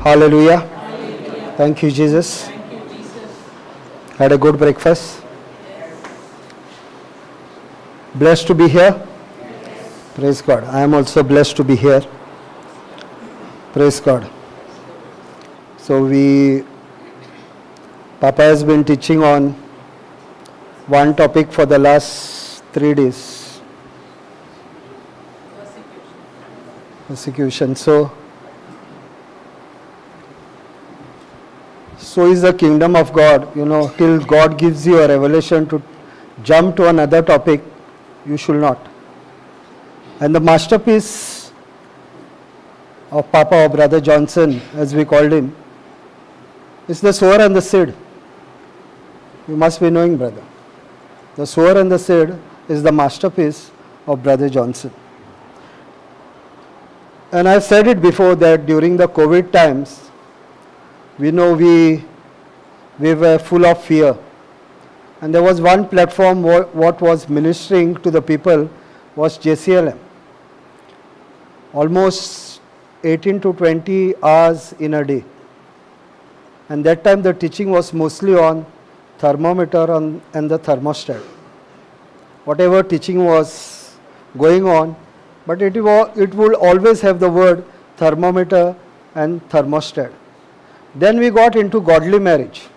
Hallelujah. Thank you, Jesus. Had a good breakfast. Blessed to be here. Praise God. I am also blessed to be here. Praise God. So Papa has been teaching on one topic for the last 3 days. Persecution. So is the kingdom of God. Till God gives you a revelation to jump to another topic, you should not. And the masterpiece of Papa or Brother Johnson, as we called him, is the sower and the seed. You must be knowing, brother. The sower and the seed is the masterpiece of Brother Johnson. And I've said it before that during the COVID times, we were full of fear. And there was one platform what was ministering to the people was JCILM. Almost 18 to 20 hours in a day. And that time the teaching was mostly on thermometer and the thermostat. Whatever teaching was going on, but it will always have the word thermometer and thermostat. Then we got into godly marriage.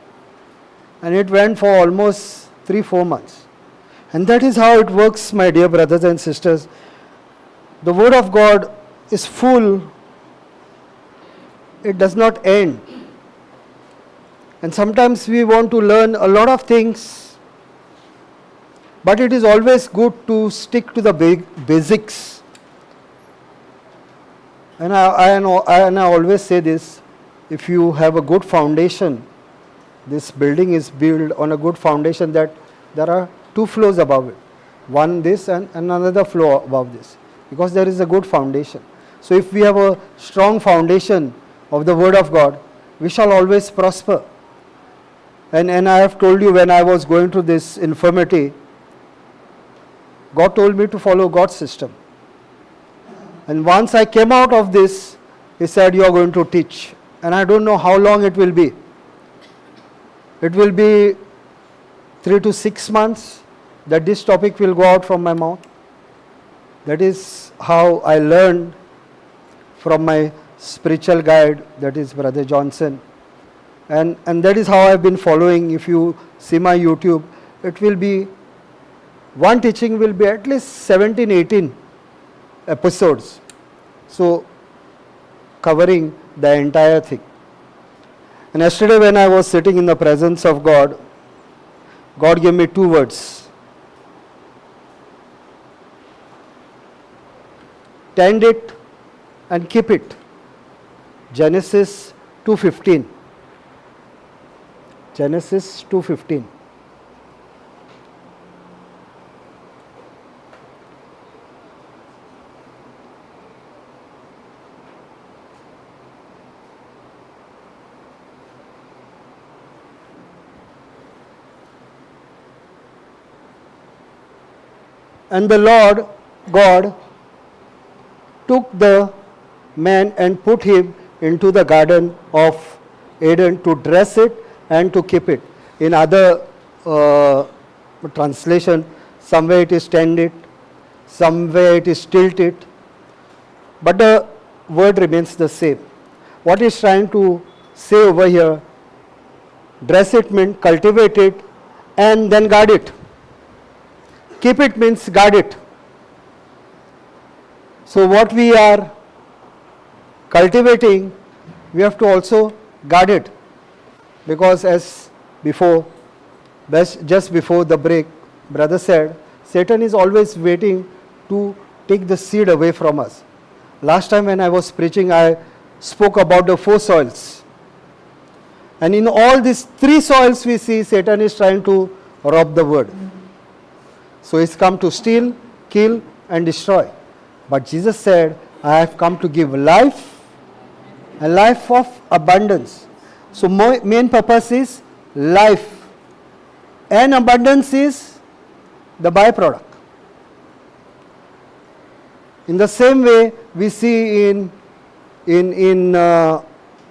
And it went for almost 3-4 months. And that is how it works, my dear brothers and sisters. The Word of God is full. It does not end. And sometimes we want to learn a lot of things. But it is always good to stick to the basics. And I always say this. If you have a good foundation, this building is built on a good foundation that there are 2 floors above it. One this and another floor above this. Because there is a good foundation. So if we have a strong foundation of the Word of God, we shall always prosper. And I have told you when I was going through this infirmity, God told me to follow God's system. And once I came out of this, He said, you are going to teach. And I don't know how long it will be. It will be 3 to 6 months that this topic will go out from my mouth. That is how I learned from my spiritual guide, that is Brother Johnson. And that is how I have been following. If you see my YouTube, it will be, one teaching will be at least 17, 18 episodes. So, covering the entire thing. And yesterday when I was sitting in the presence of God, God gave me 2 words. Tend it and keep it. Genesis 2:15. Genesis 2:15. And the Lord God took the man and put him into the garden of Eden to dress it and to keep it. In other translation, somewhere it is tend it, somewhere it is tilt it. But the word remains the same. What is trying to say over here, dress it means cultivate it and then guard it. Keep it means guard it. So what we are cultivating, we have to also guard it. Because as before, just before the break, brother said, Satan is always waiting to take the seed away from us. Last time when I was preaching, I spoke about the 4 soils. And in all these 3 soils we see Satan is trying to rob the word. So he's come to steal, kill and destroy. But Jesus said, I have come to give life, a life of abundance. So main purpose is life. And abundance is the byproduct. In the same way we see in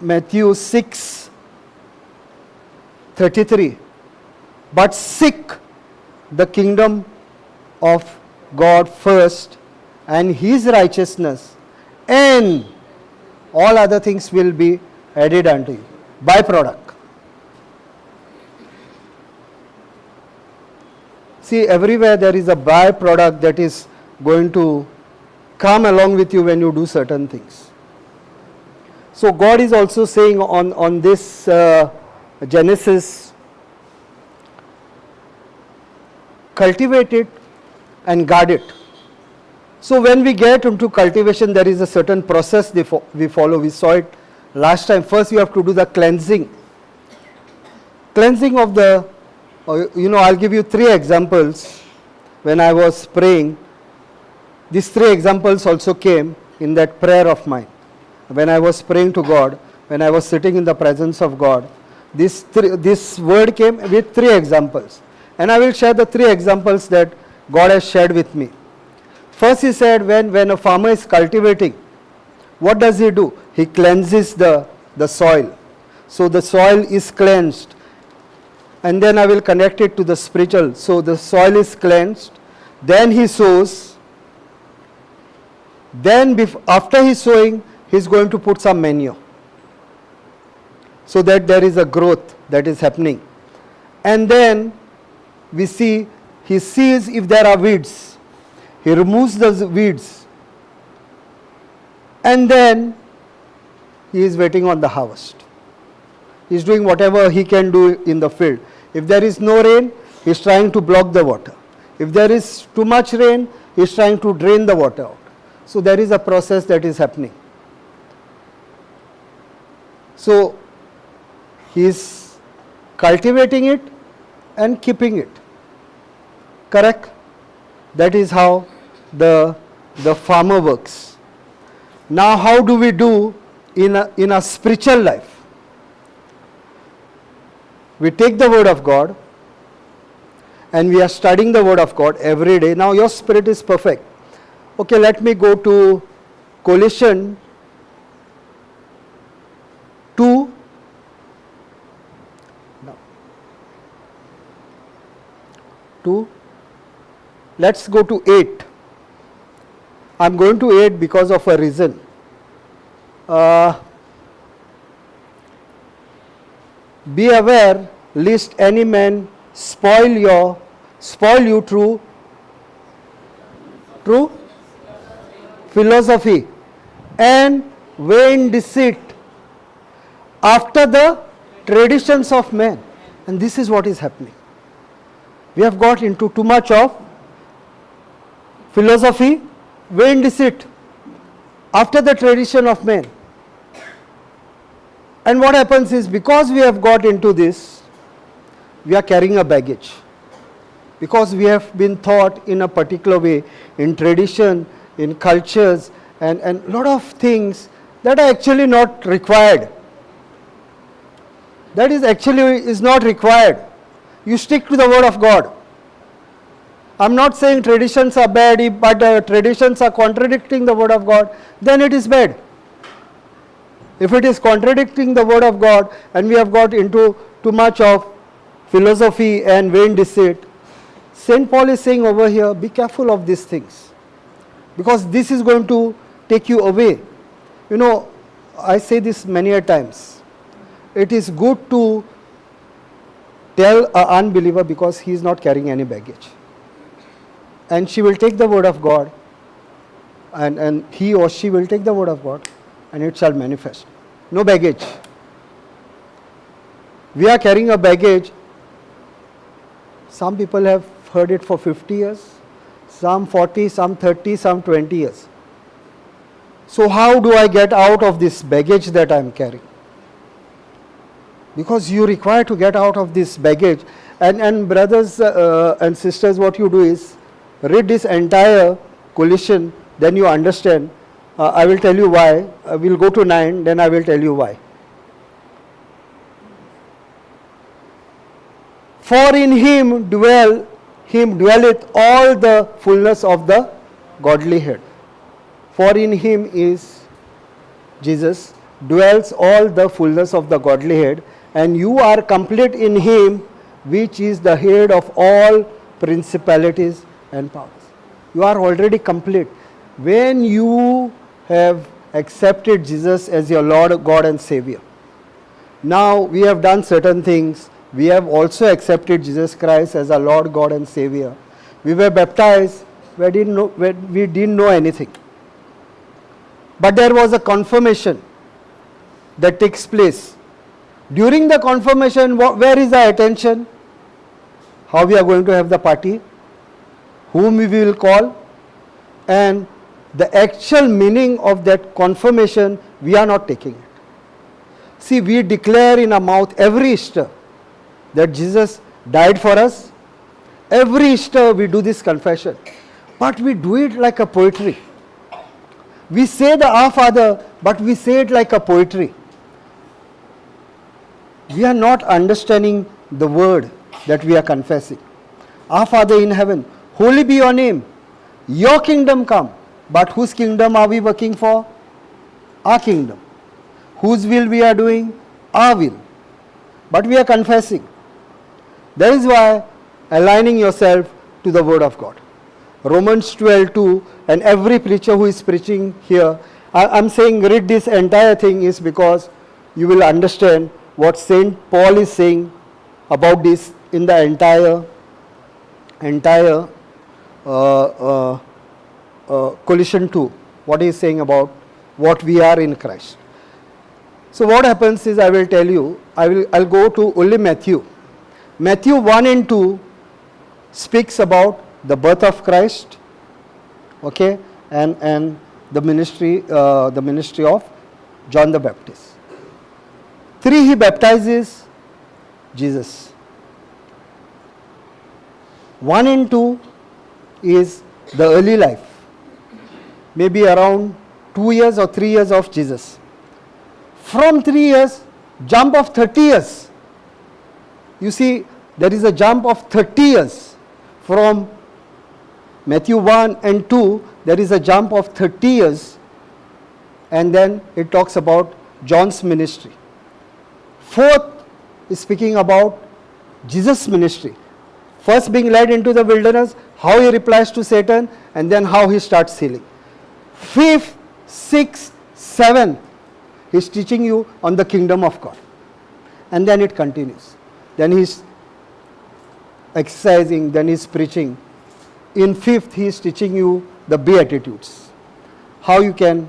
Matthew 6:33. But seek the kingdom of God first and His righteousness, and all other things will be added unto you. Byproduct. See, everywhere there is a byproduct that is going to come along with you when you do certain things. So God is also saying on this Genesis, cultivate it and guard it. So when we get into cultivation, there is a certain process we follow. We saw it last time. First you have to do the cleansing. Cleansing of the, I'll give you 3 examples. When I was praying, these 3 examples also came in that prayer of mine. When I was praying to God, when I was sitting in the presence of God, this word came with 3 examples. And I will share the 3 examples that God has shared with me. First he said, when a farmer is cultivating, what does he do? He cleanses the soil. So the soil is cleansed. And then I will connect it to the spiritual. So the soil is cleansed. Then he sows. Then after he sowing, he is going to put some manure, so that there is a growth that is happening. And then we see, he sees if there are weeds. He removes those weeds. And then he is waiting on the harvest. He is doing whatever he can do in the field. If there is no rain, he is trying to block the water. If there is too much rain, he is trying to drain the water out. So there is a process that is happening. So he is cultivating it and keeping it. Correct? That is how the farmer works. Now how do we do in a spiritual life? We take the word of God and we are studying the word of God every day. Now your spirit is perfect. Okay, let me go to Colossians 2. No. 2. Let's go to 8. I'm going to 8 because of a reason. Be aware lest any man spoil you through philosophy and vain deceit after the traditions of men. And this is what is happening. We have got into too much of philosophy, vain deceit after the tradition of men. And what happens is, because we have got into this, we are carrying a baggage. Because we have been taught in a particular way, in tradition, in cultures, and a lot of things that are actually not required. That is not required. You stick to the word of God. I'm not saying traditions are bad, but traditions are contradicting the word of God, then it is bad. If it is contradicting the word of God and we have got into too much of philosophy and vain deceit, St. Paul is saying over here, be careful of these things, because this is going to take you away. I say this many a times. It is good to tell an unbeliever, because he is not carrying any baggage. And she will take the word of God, and he or she will take the word of God, and it shall manifest. No baggage. We are carrying a baggage. Some people have heard it for 50 years, some 40, some 30, some 20 years. So how do I get out of this baggage that I am carrying? Because you require to get out of this baggage. And brothers and sisters, what you do is, read this entire Colossians, then you understand. I will tell you why. I will go to 9, then I will tell you why. For in him dwelleth all the fullness of the Godlyhead. For in him is Jesus, dwells all the fullness of the Godhead, and you are complete in him, which is the head of all principalities and powers. You are already complete. When you have accepted Jesus as your Lord, God and Savior, now we have done certain things. We have also accepted Jesus Christ as our Lord, God and Savior. We were baptized when we didn't know anything. But there was a confirmation that takes place. During the confirmation, where is the attention? How we are going to have the party? Whom we will call? And the actual meaning of that confirmation, we are not taking it. See, we declare in our mouth every Easter that Jesus died for us. Every Easter we do this confession. But we do it like a poetry. We say the Our Father, but we say it like a poetry. We are not understanding the word that we are confessing. Our Father in heaven, holy be your name. Your kingdom come. But whose kingdom are we working for? Our kingdom. Whose will we are doing? Our will. But we are confessing. That is why aligning yourself to the word of God. Romans 12:2, and every preacher who is preaching here, I'm saying read this entire thing is because you will understand what Saint Paul is saying about this in the entire Colossians 2, what he is saying about what we are in Christ. So what happens is, I will tell you, I'll go to only Matthew. Matthew 1 and 2 speaks about the birth of Christ, okay, and the ministry of John the Baptist. 3, he baptizes Jesus. 1 and 2 is the early life, maybe around 2 years or 3 years of Jesus. From 3 years, jump of 30 years. You see, there is a jump of 30 years. From Matthew 1 and 2, there is a jump of 30 years. And then it talks about John's ministry. 4th is speaking about Jesus' ministry. First being led into the wilderness, how he replies to Satan, and then how he starts healing. 5th, 6th, 7th, he is teaching you on the kingdom of God. And then it continues. Then he is exercising, then he is preaching. In 5th, he is teaching you the Beatitudes. How you can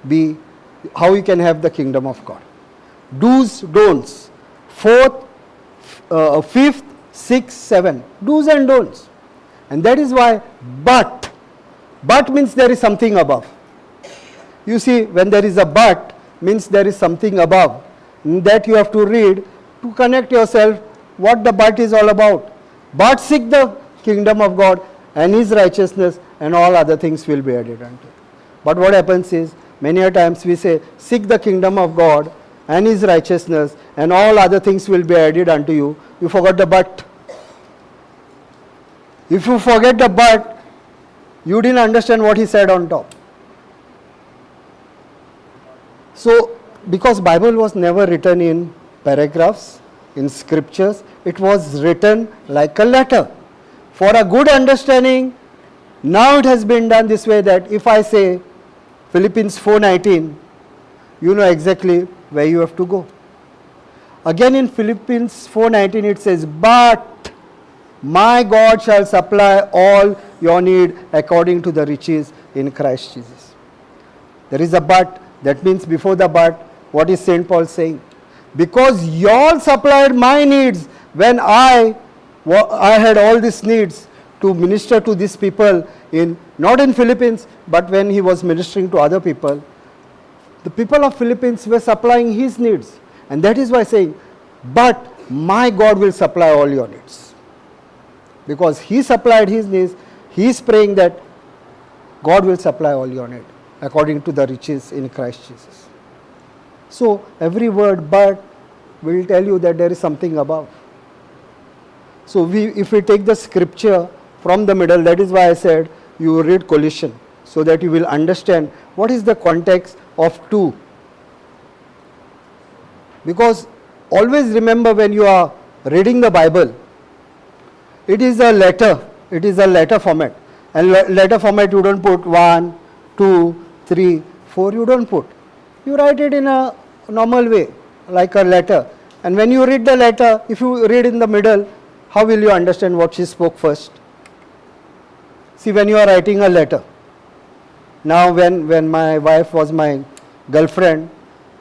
have the kingdom of God. Do's, don'ts. 4th, 5th, 6th, 7th. Do's and don'ts. And that is why, but means there is something above. You see, when there is a but, means there is something above. That you have to read to connect yourself what the but is all about. But seek the kingdom of God and his righteousness, and all other things will be added unto it. But what happens is, many a times we say, seek the kingdom of God and his righteousness, and all other things will be added unto you. You forgot the but. If you forget the but, you didn't understand what he said on top. So, because Bible was never written in paragraphs, in scriptures, it was written like a letter. For a good understanding, now it has been done this way that if I say Philippians 4:19, you know exactly where you have to go. Again in Philippians 4:19 it says, but my God shall supply all your need according to the riches in Christ Jesus. There is a but. That means before the but, what is St. Paul saying? Because you all supplied my needs when I had all these needs to minister to these people, not in Philippines, but when he was ministering to other people. The people of Philippines were supplying his needs. And that is why saying, but my God will supply all your needs. Because he supplied his needs, he is praying that God will supply all your needs according to the riches in Christ Jesus. So every word but will tell you that there is something above. So if we take the scripture from the middle, that is why I said you read Colossians, so that you will understand what is the context of 2. Because always remember, when you are reading the Bible, it is a letter format. And letter format, you don't put 1, 2, 3, 4, you don't put. You write it in a normal way, like a letter. And when you read the letter, if you read in the middle, how will you understand what she spoke first? See, when you are writing a letter, now when my wife was my girlfriend,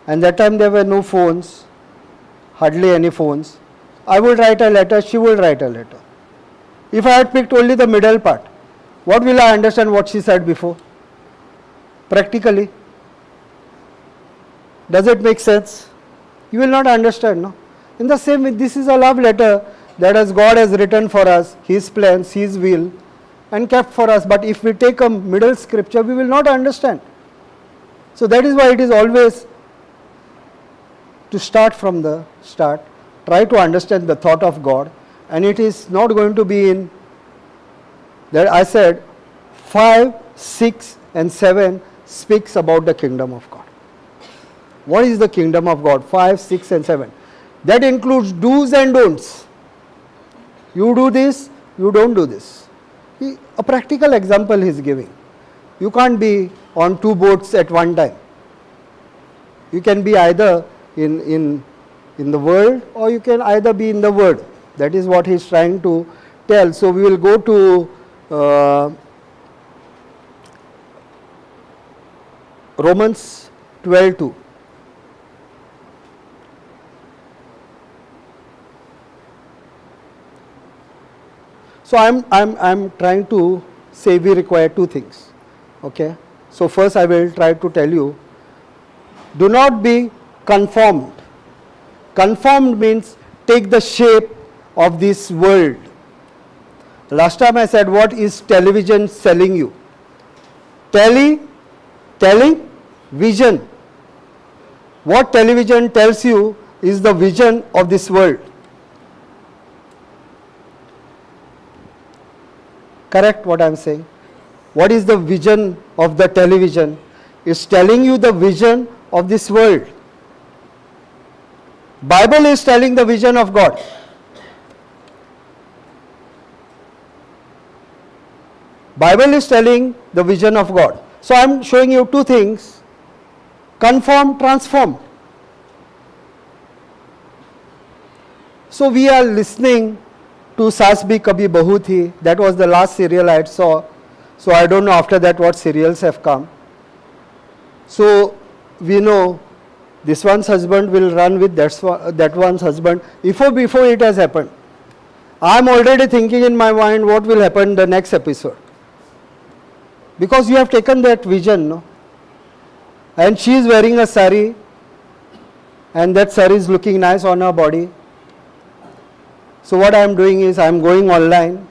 and that time there were no phones, hardly any phones, I would write a letter, she will write a letter. If I had picked only the middle part, what will I understand what she said before? Practically. Does it make sense? You will not understand, no? In the same way, this is a love letter that as God has written for us, His plans, His will, and kept for us. But if we take a middle scripture, we will not understand. So that is why it is always to start from the start, try to understand the thought of God, and it is not going to be in that I said 5, 6 and 7 speaks about the kingdom of God. What is the kingdom of God? 5, 6 and 7. That includes do's and don'ts. You do this, you don't do this. A practical example he is giving. You can't be on 2 boats at one time. You can be either in the world, or you can either be in the word. That is what he is trying to tell. So we will go to Romans 12:2. So I'm trying to say we require 2 things. Okay. So first I will try to tell you, do not be conformed. Conformed means take the shape of this world. Last time I said, what is television selling you? Telling vision. What television tells you is the vision of this world. Correct what I am saying? What is the vision of the television? It's telling you the vision of this world. Bible is telling the vision of God. Bible is telling the vision of God. So I am showing you 2 things. Conform, transform. So we are listening to Saas Bhi Kabhi Bahu Thi. That was the last serial I saw. So I don't know after that what serials have come. So we know this one's husband will run with that one's husband before it has happened. I am already thinking in my mind what will happen the next episode. Because you have taken that vision, no? And she is wearing a sari, and that sari is looking nice on her body. So what I am doing is I am going online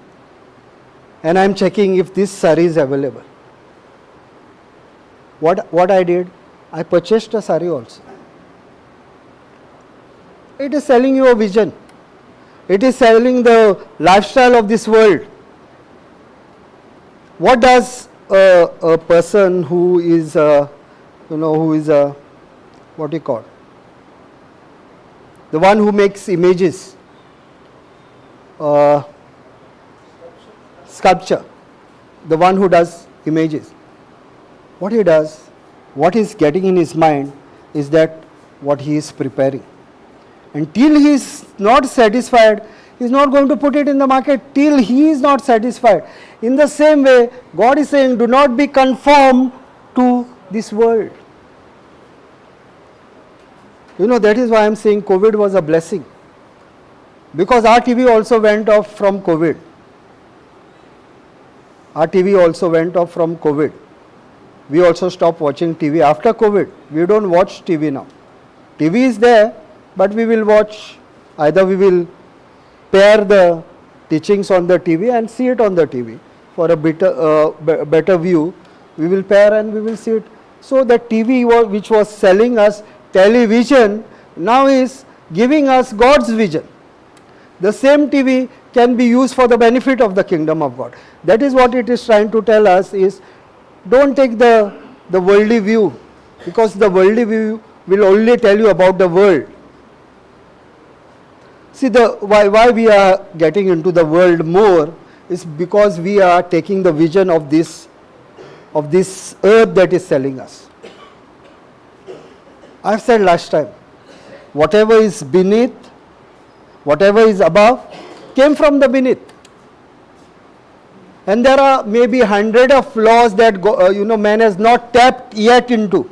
and I am checking if this sari is available. What I did, I purchased a sari also. It is selling you a vision. It is selling the lifestyle of this world. What does a person who is what do you call? The one who makes images, sculpture, the one who does images. What he does, what he is getting in his mind is that what he is preparing. Until he is not satisfied, he is not going to put it in the market till he is not satisfied. In the same way, God is saying, do not be conformed to this world. You know, that is why I am saying COVID was a blessing. Because our TV also went off from COVID. Our TV also went off from COVID. We also stopped watching TV after COVID. We don't watch TV now. TV is there, but we will watch, either we will pair the teachings on the TV and see it on the TV. For a better view, we will pair and we will see it. So the TV which was selling us television now is giving us God's vision. The same TV can be used for the benefit of the kingdom of God. That is what it is trying to tell us is, don't take the worldly view, because the worldly view will only tell you about the world. See, why we are getting into the world more is because we are taking the vision of this earth that is selling us. I've said last time, whatever is beneath, whatever is above, came from the beneath. And there are maybe hundred of laws that man has not tapped yet into.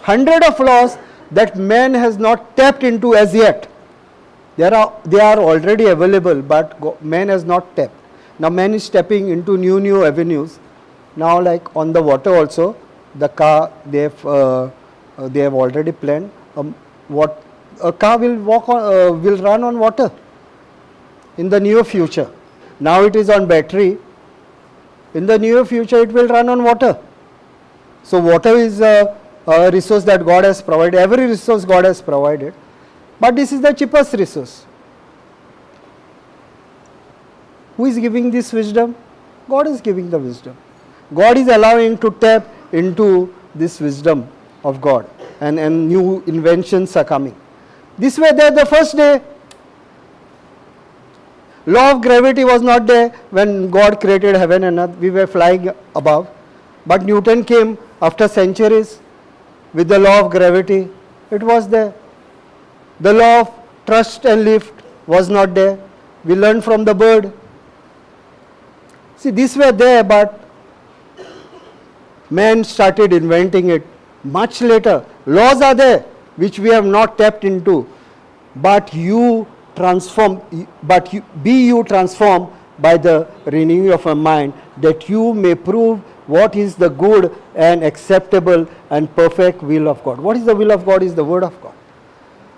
Hundred of laws that man has not tapped into as yet. They are already available, but man has not tapped. Now man is stepping into new avenues. Now, like on the water also, the car they have already planned. A car will will run on water in the near future. Now it is on battery. In the near future, it will run on water. So water is a resource that God has provided. Every resource God has provided. But this is the cheapest resource. Who is giving this wisdom? God is giving the wisdom. God is allowing to tap into this wisdom of God. And new inventions are coming. This way there the first day. Law of gravity was not there when God created heaven and earth. We were flying above. But Newton came after centuries with the law of gravity. It was there. The law of thrust and lift was not there. We learned from the bird. See, these were there, but man started inventing it much later. Laws are there which we have not tapped into. But you transform, be you transformed by the renewing of your mind, that you may prove what is the good and acceptable and perfect will of God. What is the will of God? Is the word of God.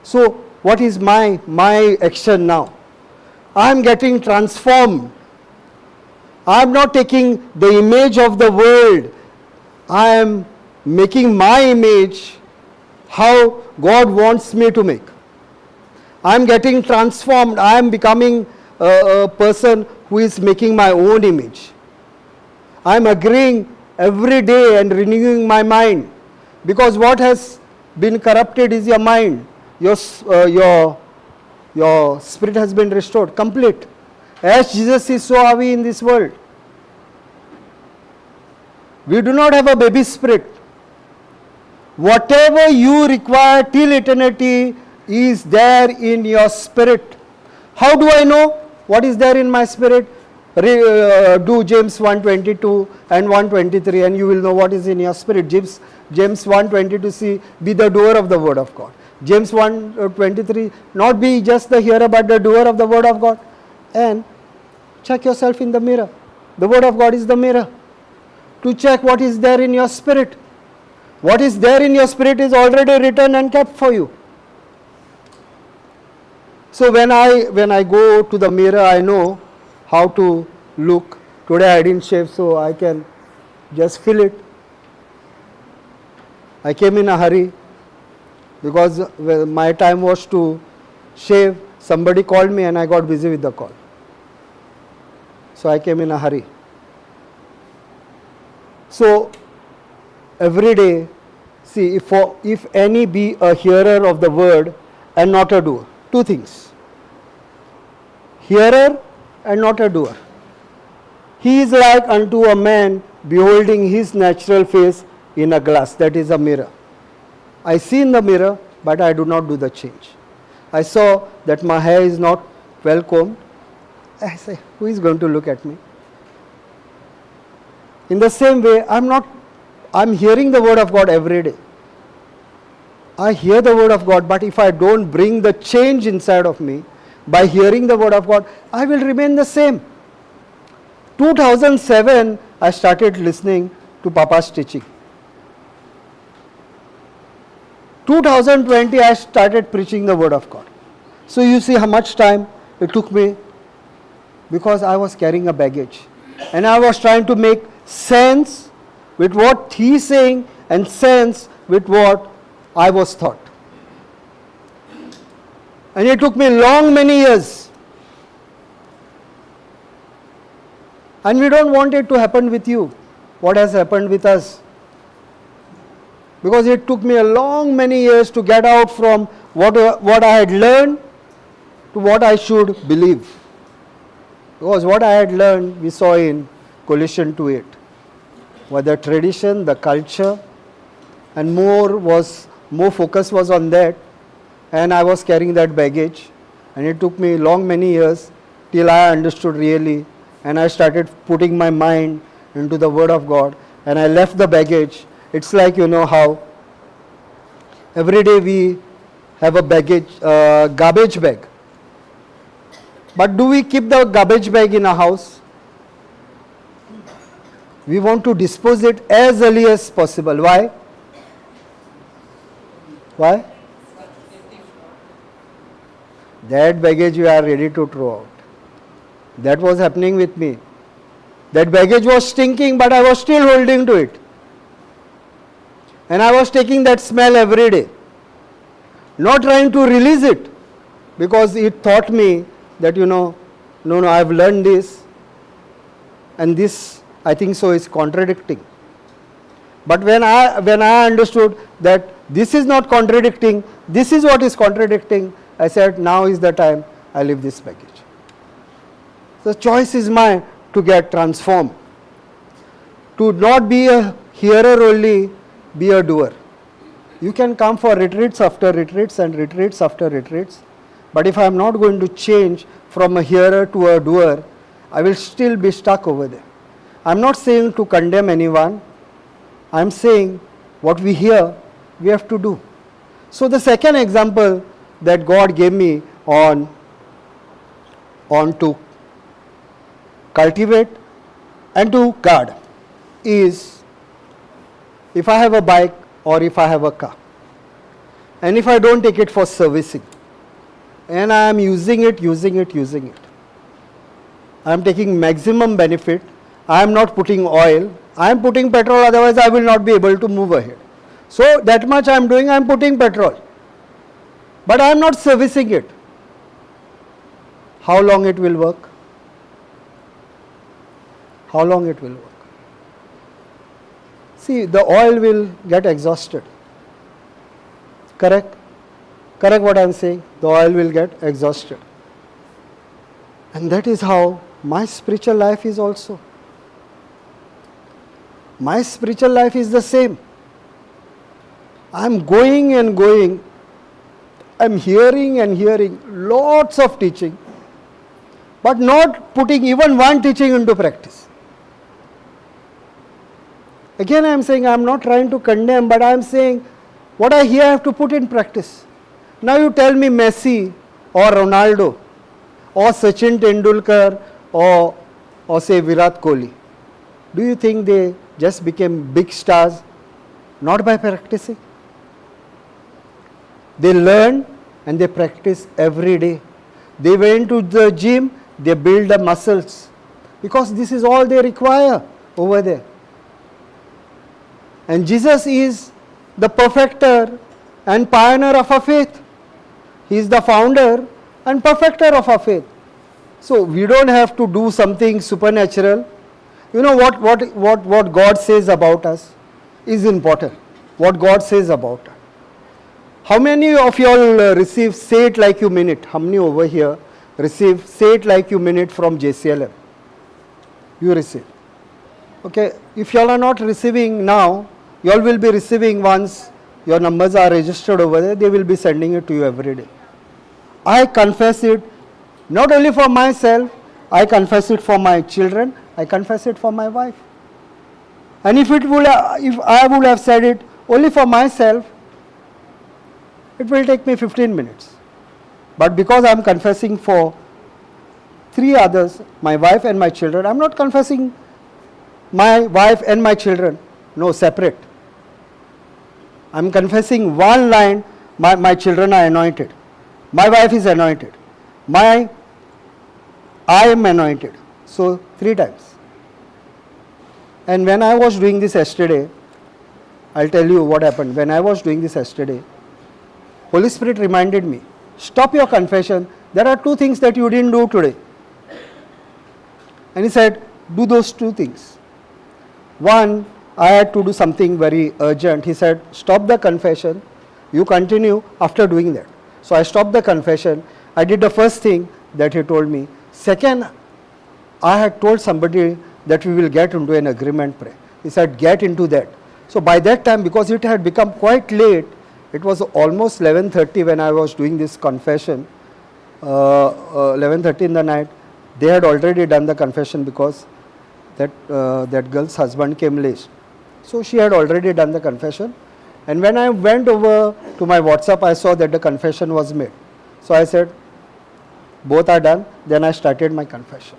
So what is my action now? I am getting transformed. I am not taking the image of the world. I am making my image how God wants me to make. I am getting transformed. I am becoming a person who is making my own image. I am agreeing every day and renewing my mind, because what has been corrupted is your mind. Your spirit has been restored, complete. As Jesus is, so are we in this world. We do not have a baby spirit. Whatever you require till eternity is there in your spirit. How do I know what is there in my spirit? Do James 1:22 and 1:23 and you will know what is in your spirit. James 1:22, be the doer of the word of God. James 1:23, not be just the hearer but the doer of the word of God. And check yourself in the mirror. The word of God is the mirror. To check what is there in your spirit. What is there in your spirit is already written and kept for you. So when I go to the mirror, I know how to look. Today I didn't shave, so I can just feel it. I came in a hurry because my time was to shave. Somebody called me and I got busy with the call. So I came in a hurry. So every day, see, if any be a hearer of the word and not a doer. Two things. Hearer and not a doer. He is like unto a man beholding his natural face in a glass, that is a mirror. I see in the mirror, but I do not do the change. I saw that my hair is not well combed. I say, who is going to look at me? In the same way, I'm hearing the word of God every day. I hear the word of God, but if I don't bring the change inside of me, by hearing the word of God, I will remain the same. 2007, I started listening to Papa's teaching. 2020, I started preaching the word of God. So you see how much time it took me, because I was carrying a baggage. And I was trying to make sense with what he's saying and sense with what I was taught. And it took me many years. And we don't want it to happen with you, what has happened with us. Because it took me many years to get out from what I had learned to what I should believe. Because what I had learned, we saw in Colossians 2:8, was the tradition, the culture, and more focus was on that, and I was carrying that baggage, and it took me many years till I understood really, and I started putting my mind into the Word of God, and I left the baggage. It's like, how every day we have a garbage bag. But do we keep the garbage bag in a house? We want to dispose it as early as possible. Why? Why? That baggage we are ready to throw out. That was happening with me. That baggage was stinking, but I was still holding to it. And I was taking that smell every day. Not trying to release it, because it taught me that, no, I've learned this, and this, I think so, is contradicting. But when I understood that this is not contradicting, this is what is contradicting, I said, now is the time I leave this baggage. The choice is mine to get transformed. To not be a hearer only, be a doer. You can come for retreats after retreats and retreats after retreats, but if I am not going to change from a hearer to a doer, I will still be stuck over there. I am not saying to condemn anyone. I am saying what we hear, we have to do. So the second example that God gave me on to cultivate and to guard is, if I have a bike or if I have a car, and if I don't take it for servicing, and I am using it, I am taking maximum benefit, I am not putting oil, I am putting petrol, otherwise I will not be able to move ahead. So that much I am doing, I am putting petrol, but I am not servicing it. How long it will work? How long it will work? See, the oil will get exhausted. Correct? Correct what I am saying? The oil will get exhausted. And that is how my spiritual life is also. My spiritual life is the same. I am going and going. I am hearing and hearing lots of teaching, but not putting even one teaching into practice. Again, I am saying, I am not trying to condemn, but I am saying what I hear I have to put in practice. Now you tell me Messi or Ronaldo or Sachin Tendulkar or say Virat Kohli. Do you think they just became big stars not by practicing? They learn and they practice every day. They went to the gym, they build the muscles, because this is all they require over there. And Jesus is the perfecter and pioneer of our faith. He is the founder and perfecter of our faith. So we don't have to do something supernatural. You know what God says about us is important. What God says about us. How many of you all receive Say It Like You Mean It? How many over here receive Say It Like You Mean It from JCILM? You receive. Okay, if you all are not receiving now, you all will be receiving once your numbers are registered over there. They will be sending it to you every day. I confess it not only for myself, I confess it for my children, I confess it for my wife. And if I would have said it only for myself, it will take me 15 minutes. But because I am confessing for 3 others, my wife and my children, I am not confessing my wife and my children, no, separate. I am confessing one line, my children are anointed, my wife is anointed, I am anointed. So 3 times. And when I was doing this yesterday, I'll tell you what happened. When I was doing this yesterday, Holy Spirit reminded me, stop your confession. There are 2 things that you didn't do today. And he said, do those 2 things. One, I had to do something very urgent. He said, stop the confession. You continue after doing that. So I stopped the confession I did the first thing that he told me. Second, I had told somebody that we will get into an agreement prayer. He said, get into that. So by that time, because it had become quite late, it was almost 11:30 when I was doing this confession, 11:30 in the night. They had already done the confession because that girl's husband came late. So she had already done the confession. And when I went over to my WhatsApp, I saw that the confession was made. So I said, both are done. Then I started my confession.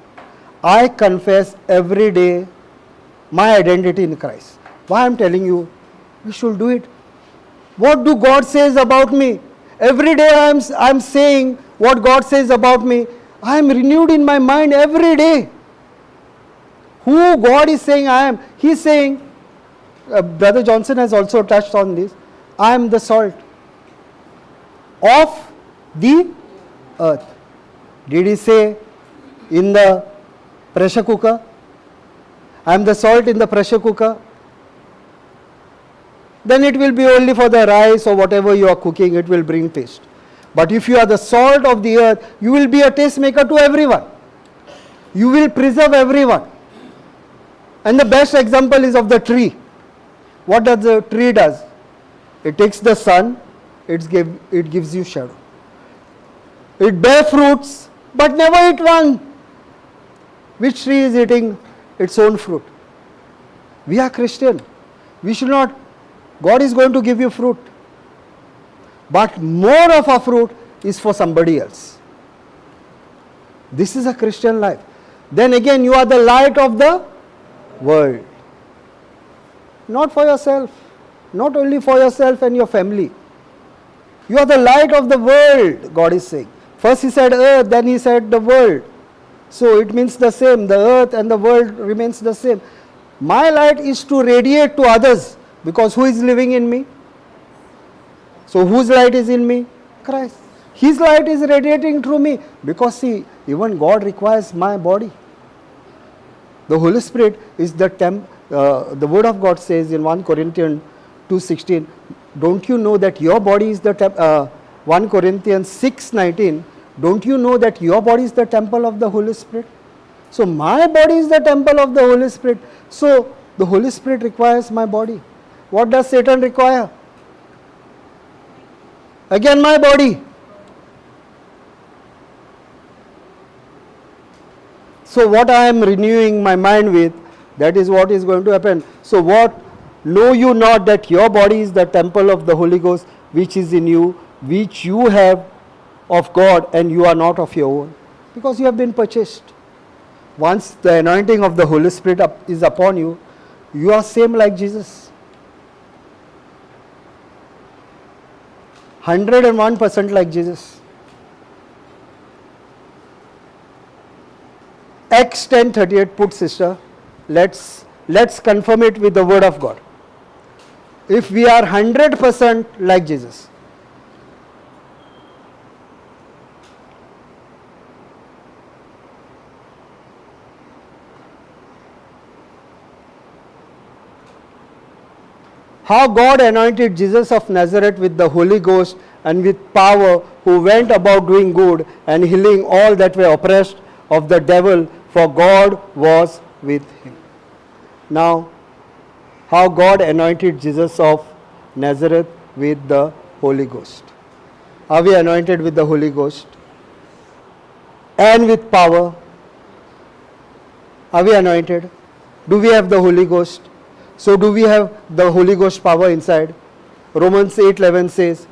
I confess every day my identity in Christ. Why I am telling you, we should do it. What do God says about me? Every day I am saying what God says about me. I am renewed in my mind every day. Who God is saying I am. He is saying, Brother Johnson has also touched on this, I am the salt of the earth. Did he say in the pressure cooker? I am the salt in the pressure cooker. Then it will be only for the rice or whatever you are cooking, it will bring taste. But if you are the salt of the earth, you will be a taste maker to everyone. You will preserve everyone. And the best example is of the tree. What does the tree does? It takes the sun, it gives you shadow. It bears fruits, but never eat one. Which tree is eating its own fruit? We are Christian. We should not. God is going to give you fruit. But more of our fruit is for somebody else. This is a Christian life. Then again, you are the light of the world. Not for yourself. Not only for yourself and your family. You are the light of the world, God is saying. First he said earth, then he said the world. So it means the same. The earth and the world remains the same. My light is to radiate to others. Because who is living in me? So whose light is in me? Christ. His light is radiating through me. Because see, even God requires my body. The Holy Spirit is the the word of God says in 1 Corinthians 2:16, don't you know that your body is the 1 Corinthians 6:19, don't you know that your body is the temple of the Holy Spirit? So my body is the temple of the Holy Spirit. So the Holy Spirit requires my body. What does Satan require? Again my body. So what I am renewing my mind with, that is what is going to happen. So what? Know you not that your body is the temple of the Holy Ghost which is in you, which you have of God, and you are not of your own. Because you have been purchased. Once the anointing of the Holy Spirit is upon you, you are same like Jesus. 101% like Jesus. Acts 10:38, put sister, let's confirm it with the word of God. If we are 100% like Jesus, how God anointed Jesus of Nazareth with the Holy Ghost and with power, who went about doing good and healing all that were oppressed of the devil, for God was with him. Now, how God anointed Jesus of Nazareth with the Holy Ghost. Are we anointed with the Holy Ghost? And with power? Are we anointed? Do we have the Holy Ghost? So do we have the Holy Ghost power inside? Romans 8:11 says,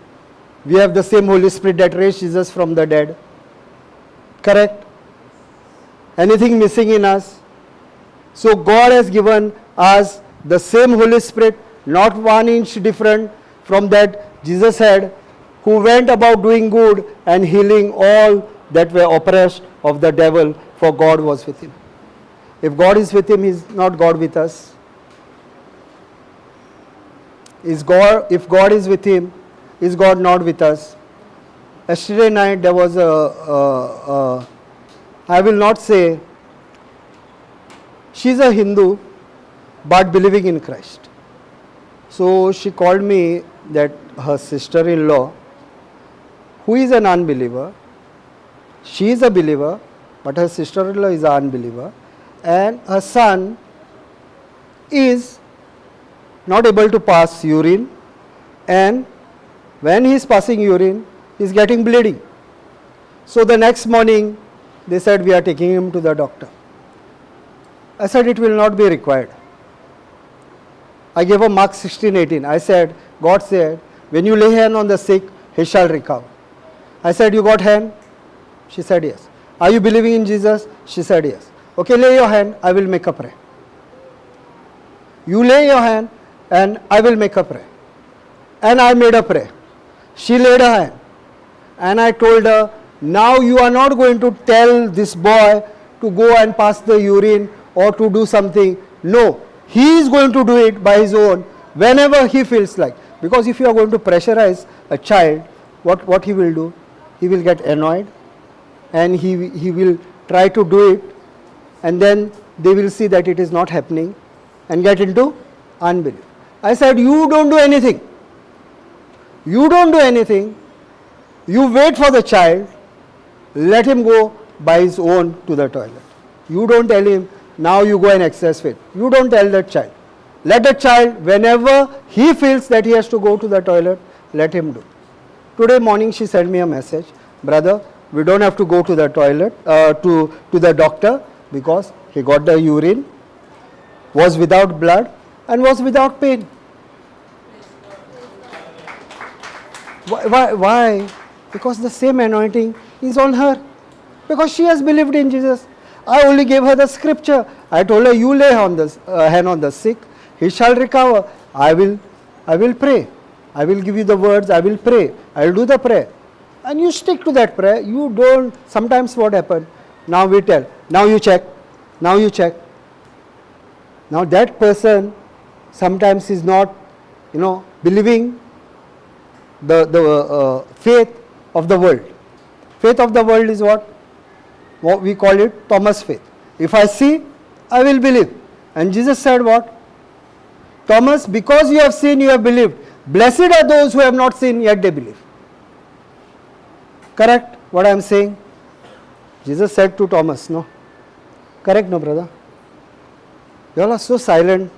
we have the same Holy Spirit that raised Jesus from the dead. Correct? Anything missing in us? So God has given us the same Holy Spirit, not 1 inch different from that Jesus had, who went about doing good and healing all that were oppressed of the devil, for God was with him. If God is with him, is not God with us? If God is with him, is God not with us? Yesterday night there was I will not say, she's a Hindu but believing in Christ. So she called me that her sister-in-law, who is an unbeliever, She is a believer, but her sister-in-law is an unbeliever, and her son is not able to pass urine, and when he is passing urine, he is getting bleeding. So the next morning, they said, we are taking him to the doctor. I said, it will not be required. I gave a Mark 16:18. I said, God said, when you lay hand on the sick, he shall recover. I said, you got hand? She said, yes. Are you believing in Jesus? She said, yes. Okay, lay your hand, I will make a prayer. You lay your hand and I will make a prayer. And I made a prayer. She laid her hand. And I told her, now you are not going to tell this boy to go and pass the urine or to do something. No, he is going to do it by his own whenever he feels like. Because if you are going to pressurize a child, what he will do? He will get annoyed and he will try to do it, and then they will see that it is not happening and get into unbelief. I said, you don't do anything. You don't do anything. You wait for the child. Let him go by his own to the toilet. You don't tell him, now you go and exercise faith. You don't tell that child. Let the child, whenever he feels that he has to go to the toilet, let him do. Today morning she sent me a message, brother, we don't have to go to the toilet, to the doctor, because he got the urine, was without blood and was without pain. Why? Because the same anointing is on her. Because she has believed in Jesus. I only gave her the scripture. I told her, you lay on the hand on the sick, he shall recover. I will pray. I will give you the words, I will pray. I will do the prayer. And you stick to that prayer. You don't, sometimes what happens? Now we tell, now you check, now you check. Now that person sometimes is not, believing the faith of the world. Faith of the world is what? What we call it Thomas faith. If I see, I will believe. And Jesus said what? Thomas, because you have seen, you have believed. Blessed are those who have not seen, yet they believe. Correct what I am saying? Jesus said to Thomas, no? Correct, no, brother? You all are so silent.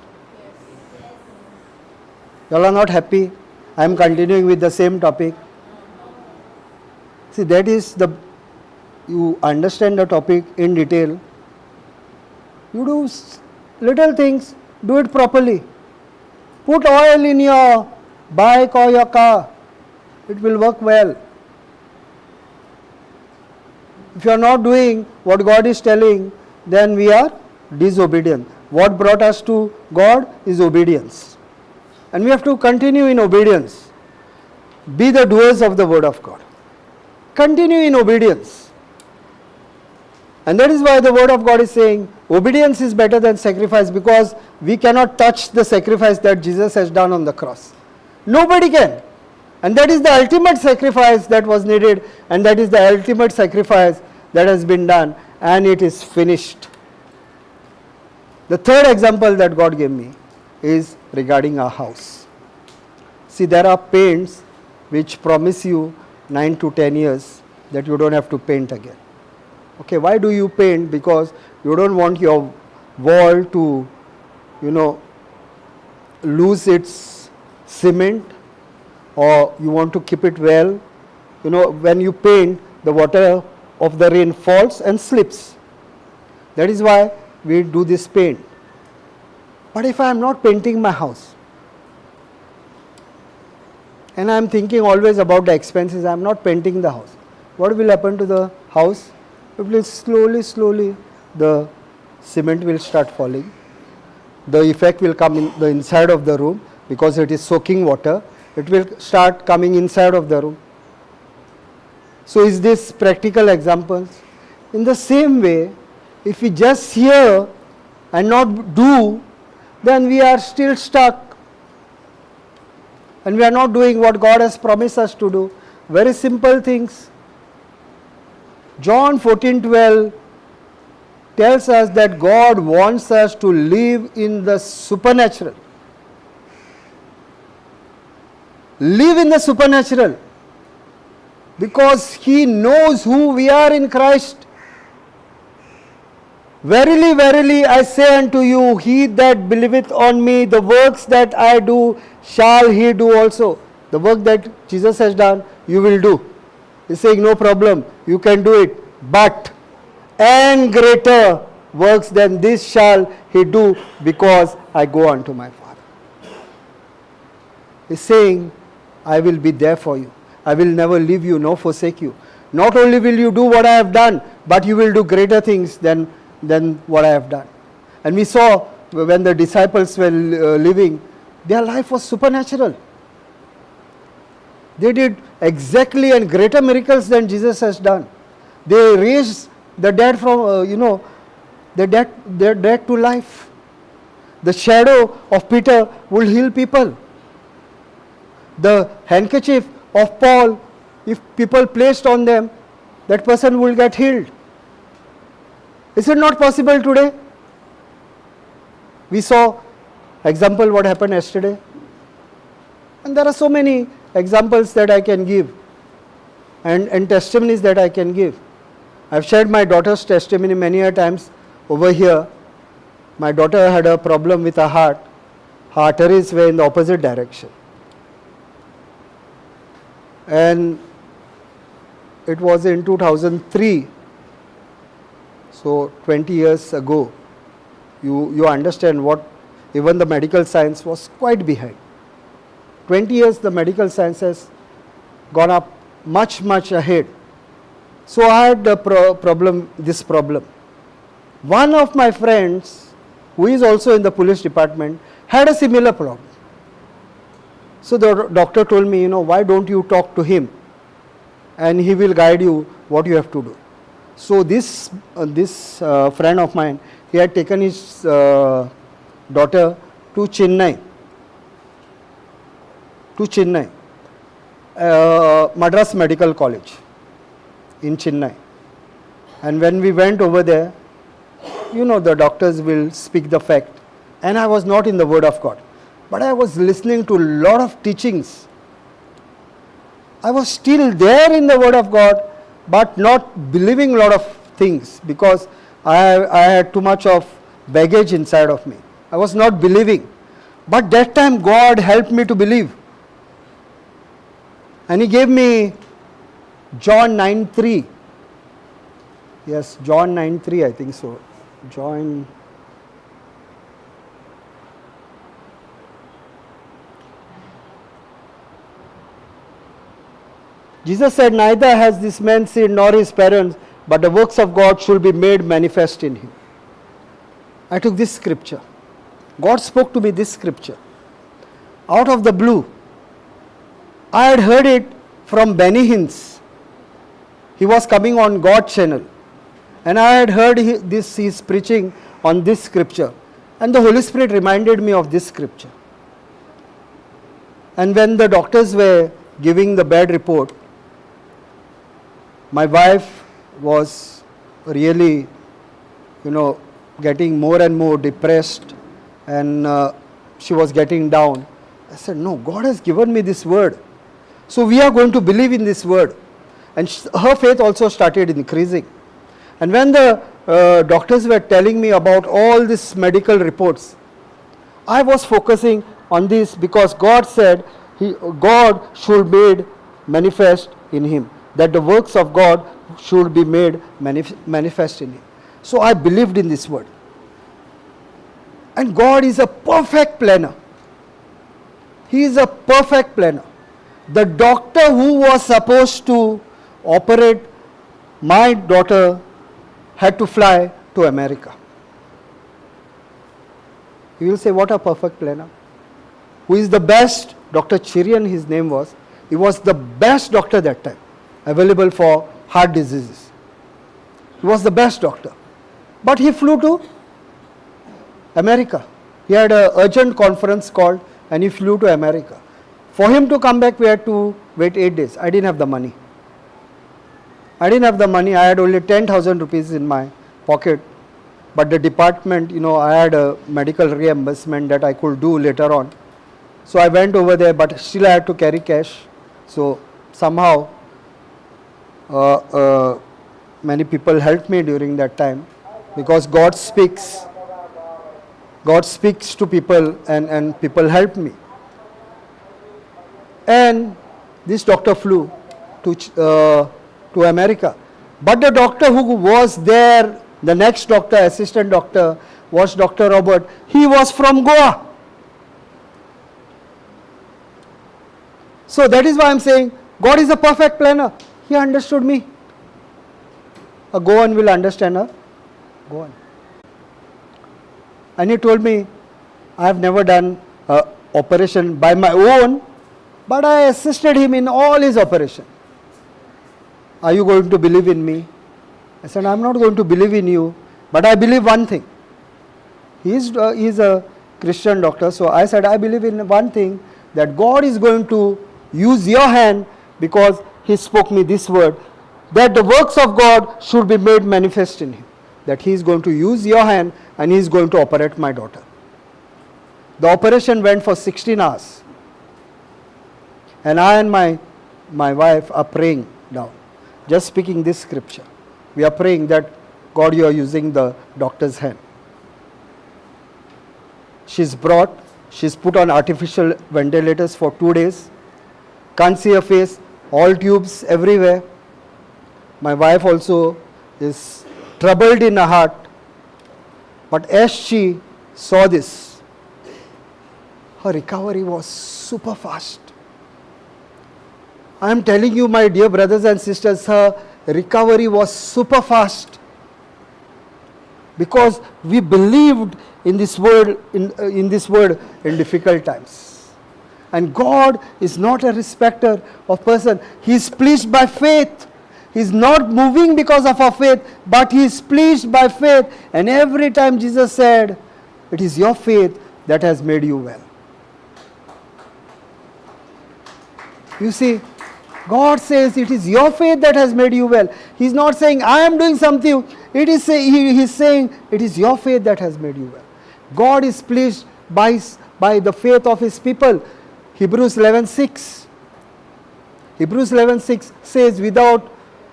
You all are not happy. I am continuing with the same topic. See, that is you understand the topic in detail. You do little things, do it properly. Put oil in your bike or your car. It will work well. If you are not doing what God is telling, then we are disobedient. What brought us to God is obedience. And we have to continue in obedience. Be the doers of the word of God. Continue in obedience. And that is why the word of God is saying, obedience is better than sacrifice, because we cannot touch the sacrifice that Jesus has done on the cross. Nobody can. And that is the ultimate sacrifice that was needed, and that is the ultimate sacrifice that has been done, and it is finished. The third example that God gave me is regarding our house. See, there are paints which promise you 9 to 10 years that you don't have to paint again. Okay, why do you paint? Because you don't want your wall to, lose its cement, or you want to keep it well. When you paint, the water of the rain falls and slips. That is why we do this paint. But if I am not painting my house, and I am thinking always about the expenses, I am not painting the house, what will happen to the house? It will slowly, the cement will start falling. The effect will come in the inside of the room, because it is soaking water. It will start coming inside of the room. So is this practical examples? In the same way, if we just hear and not do, then we are still stuck. And we are not doing what God has promised us to do. Very simple things. John 14:12 tells us that God wants us to live in the supernatural. Live in the supernatural. because he knows who we are in Christ. Verily, verily, I say unto you, he that believeth on me, the works that I do, shall he do also. The work that Jesus has done, you will do. He's saying, no problem, you can do it. But, and greater works than this shall he do, because I go unto my Father. He's saying, I will be there for you. I will never leave you nor forsake you. Not only will you do what I have done, but you will do greater things than what I have done. And we saw when the disciples were living, their life was supernatural. They did exactly and greater miracles than Jesus has done. They raised the dead from, their dead to life. The shadow of Peter will heal people. The handkerchief of Paul, if people placed on them, that person will get healed. Is it not possible today? We saw example what happened yesterday. And there are so many examples that I can give and testimonies that I can give. I've shared my daughter's testimony many a times over here. My daughter had a problem with her heart. Her arteries were in the opposite direction. And it was in 2003. So 20 years ago, you understand what even the medical science was quite behind. 20 years the medical science has gone up much ahead. So I had this problem. One of my friends, who is also in the police department, had a similar problem. So the doctor told me, why don't you talk to him and he will guide you what you have to do. So this friend of mine, he had taken his daughter to Chennai, Madras Medical College in Chennai. And when we went over there, the doctors will speak the fact. And I was not in the Word of God, but I was listening to a lot of teachings. I was still there in the Word of God, but not believing a lot of things, because I had too much of baggage inside of me. I was not believing. But that time God helped me to believe. And He gave me John 9:3. Yes, John 9:3, I think so. Jesus said, neither has this man seen nor his parents, but the works of God should be made manifest in him. I took this scripture. God spoke to me this scripture. Out of the blue. I had heard it from Benny Hinn. He was coming on God channel. And I had heard he's preaching on this scripture. And the Holy Spirit reminded me of this scripture. And when the doctors were giving the bad report, my wife was really, getting more and more depressed, and she was getting down. I said, no, God has given me this word. So we are going to believe in this word. And her faith also started increasing. And when the doctors were telling me about all these medical reports, I was focusing on this, because God said God should be made manifest in him. That the works of God should be made manifest in him. So I believed in this word. And God is a perfect planner. He is a perfect planner. The doctor who was supposed to operate my daughter had to fly to America. You will say, what a perfect planner. Who is the best? Dr. Chirian, his name was. He was the best doctor that time, available for heart diseases. He was the best doctor. But he flew to America. He had an urgent conference called, and he flew to America. For him to come back, we had to wait 8 days. I didn't have the money. I had only 10,000 rupees in my pocket. But the department, I had a medical reimbursement that I could do later on. So I went over there, but still I had to carry cash. So somehow many people helped me during that time, because God speaks to people, and people helped me. And this doctor flew to America. But the doctor who was there, the next doctor, assistant doctor, was Dr. Robert. He was from Goa. So that is why I am saying God is a perfect planner. He understood me. A Goan will understand a Goan. And he told me, I have never done an operation by my own, but I assisted him in all his operation. Are you going to believe in me? I said, I am not going to believe in you, but I believe one thing. He is a Christian doctor, so I said, I believe in one thing, that God is going to use your hand, because he spoke me this word, that the works of God should be made manifest in him. That he is going to use your hand and he is going to operate my daughter. The operation went for 16 hours. And I and my wife are praying down, just speaking this scripture. We are praying that God, you are using the doctor's hand. She's put on artificial ventilators for 2 days. Can't see her face, all tubes everywhere. My wife also is troubled in her heart. But as she saw this, her recovery was super fast. I am telling you, my dear brothers and sisters, her recovery was super fast. Because we believed in this word in difficult times. And God is not a respecter of person. He is pleased by faith. He is not moving because of our faith, but he is pleased by faith. And every time Jesus said, it is your faith that has made you well. You see, God says it is your faith that has made you well. He is not saying, I am doing something. He is saying, it is your faith that has made you well. God is pleased by the faith of his people. Hebrews 11:6. Hebrews 11:6 says, without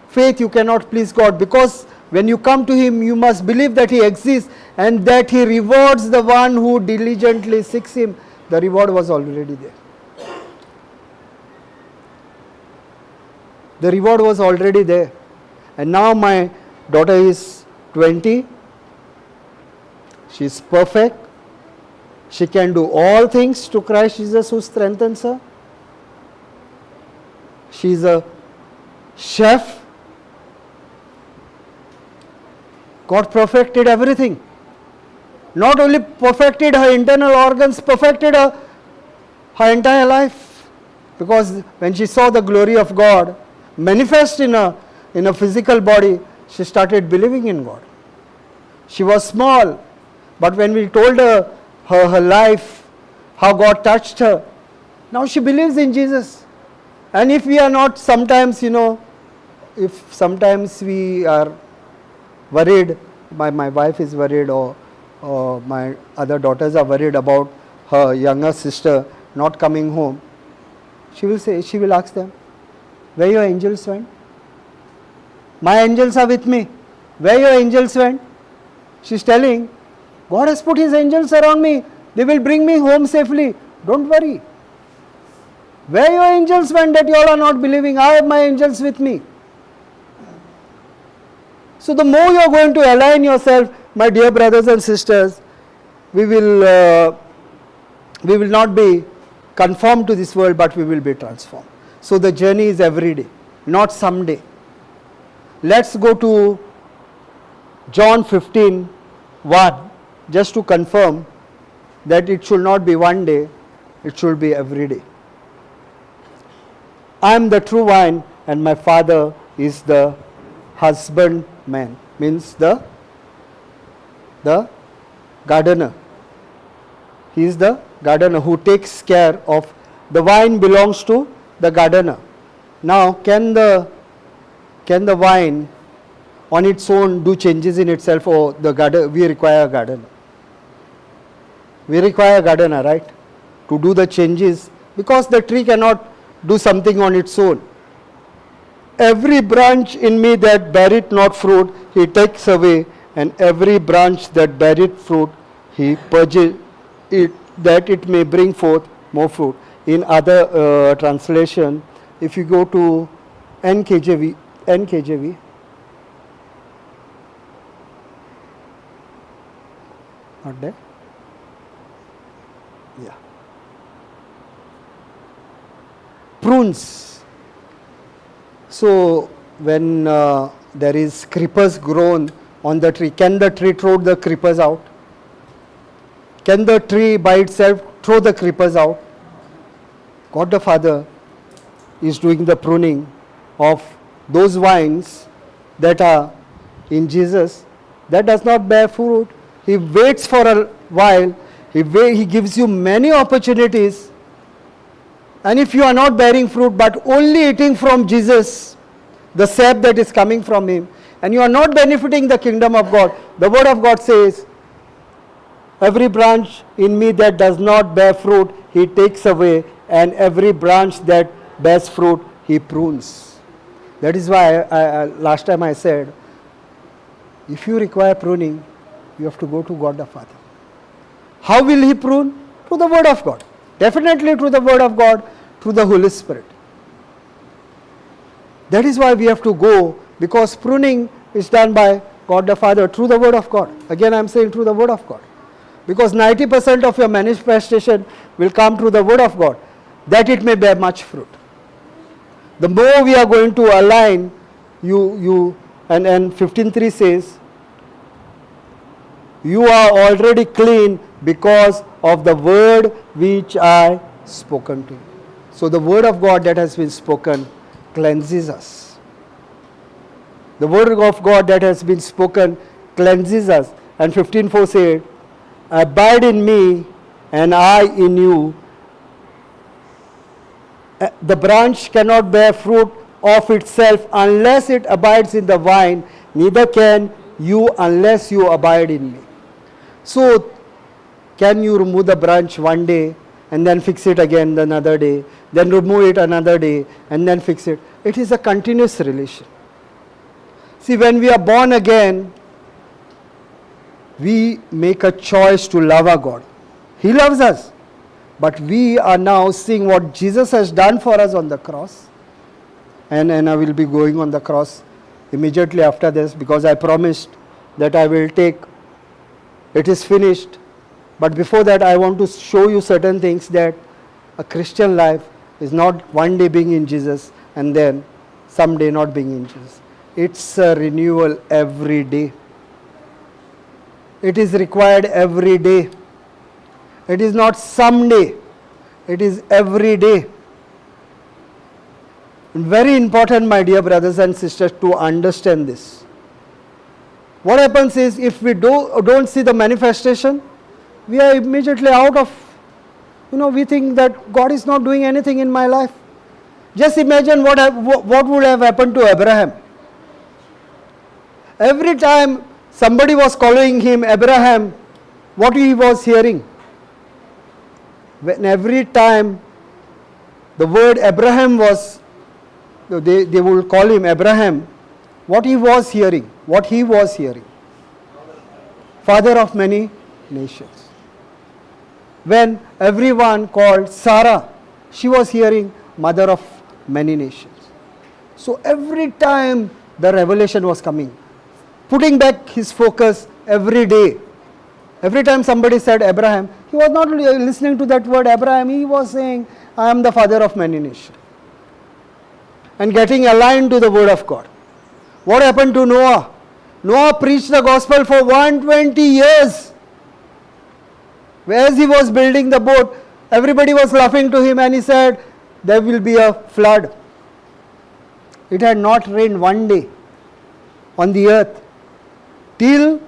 faith you cannot please God, because when you come to him, you must believe that he exists and that he rewards the one who diligently seeks him. The reward was already there. The reward was already there. And now my daughter is 20. She is perfect. She can do all things to Christ Jesus who strengthens her. She is a chef. God perfected everything. Not only perfected her internal organs, perfected her entire life. Because when she saw the glory of God manifest in a physical body, she started believing in God. She was small, but when we told her her life, how God touched her, now she believes in Jesus. And if we are not sometimes, if sometimes we are worried, my wife is worried, or my other daughters are worried about her younger sister not coming home, she will ask them, where your angels went? My angels are with me. Where your angels went? She's telling, God has put his angels around me. They will bring me home safely. Don't worry. Where your angels went that you all are not believing? I have my angels with me. So the more you are going to align yourself, my dear brothers and sisters, we will not be conformed to this world, but we will be transformed. So the journey is every day, not someday. Let's go to John 15:1, just to confirm that it should not be one day, it should be every day. I am the true vine and my Father is the husbandman, means the gardener. He is the gardener who takes care of, the vine belongs to the gardener. Now, can the vine on its own do changes in itself, or we require a gardener? We require a gardener, right? To do the changes, because the tree cannot do something on its own. every branch in me that beareth not fruit, he takes away, and every branch that beareth fruit, he purges it, that it may bring forth more fruit. In other translation, if you go to NKJV, not there? Yeah. Prunes. So when there is creepers grown on the tree, can the tree throw the creepers out? Can the tree by itself throw the creepers out? God the Father is doing the pruning of those vines that are in Jesus that does not bear fruit. He waits for a while. He gives you many opportunities. And if you are not bearing fruit but only eating from Jesus, the sap that is coming from him, and you are not benefiting the kingdom of God, the word of God says, every branch in me that does not bear fruit, he takes away, and every branch that bears fruit, he prunes. That is why last time I said, if you require pruning, you have to go to God the Father. How will he prune? Through the word of God. Definitely through the word of God, through the Holy Spirit. That is why we have to go, because pruning is done by God the Father through the word of God. Again, I am saying through the word of God. Because 90% of your manifestation will come through the word of God, that it may bear much fruit. The more we are going to align, and 15:3 says, you are already clean because of the word which I spoken to you. So the word of God that has been spoken cleanses us. The word of God that has been spoken cleanses us. And 15:4 said, abide in me and I in you. The branch cannot bear fruit of itself unless it abides in the vine, neither can you unless you abide in me. So, can you remove the branch one day and then fix it again another day, then remove it another day and then fix it? It is a continuous relation. See, when we are born again, we make a choice to love our God. He loves us. But we are now seeing what Jesus has done for us on the cross. And I will be going on the cross immediately after this, because I promised that I will take, it is finished. But before that, I want to show you certain things, that a Christian life is not one day being in Jesus and then someday not being in Jesus. It's a renewal every day. It is required every day. It is not someday. It is every day. And very important, my dear brothers and sisters, to understand this. What happens is, if we don't see the manifestation, we are immediately out of, we think that God is not doing anything in my life. Just imagine what would have happened to Abraham. Every time somebody was calling him Abraham, what he was hearing? When every time the word Abraham was, they would call him Abraham, what he was hearing? Father of many nations. When everyone called Sarah, she was hearing mother of many nations. So every time the revelation was coming, putting back his focus every day. Every time somebody said Abraham, he was not listening to that word Abraham, he was saying, I am the father of many nations. And getting aligned to the word of God. What happened to Noah? Noah preached the gospel for 120 years. As he was building the boat, everybody was laughing to him, and he said, there will be a flood. It had not rained one day on the earth. Till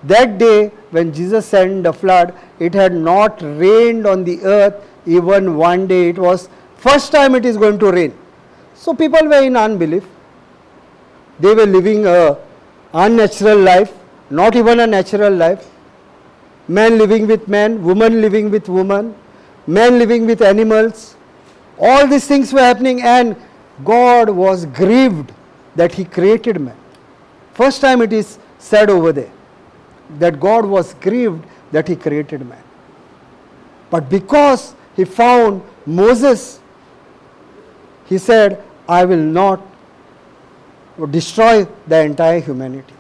that day when Jesus sent the flood, it had not rained on the earth even one day. It was first time it is going to rain. So people were in unbelief. They were living a unnatural life, not even a natural life. Man living with man, woman living with woman, man living with animals. All these things were happening, and God was grieved that he created man. First time it is said over there that God was grieved that he created man. But because he found Moses, he said, I will not destroy the entire humanity.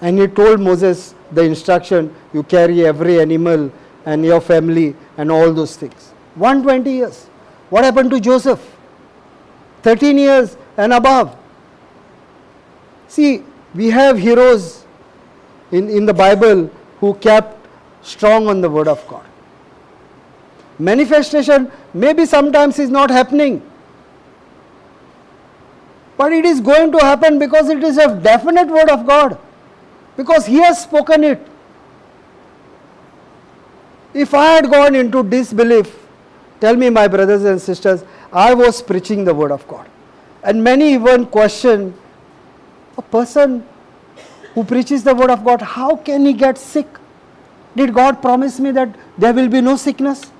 And he told Moses the instruction, you carry every animal and your family and all those things. 120 years. What happened to Joseph? 13 years and above. See, we have heroes in the Bible who kept strong on the word of God. Manifestation maybe sometimes is not happening, but it is going to happen because it is a definite word of God, because he has spoken it. If I had gone into disbelief, tell me, my brothers and sisters, I was preaching the word of God. And many even question, a person who preaches the word of God, how can he get sick? Did God promise me that there will be no sickness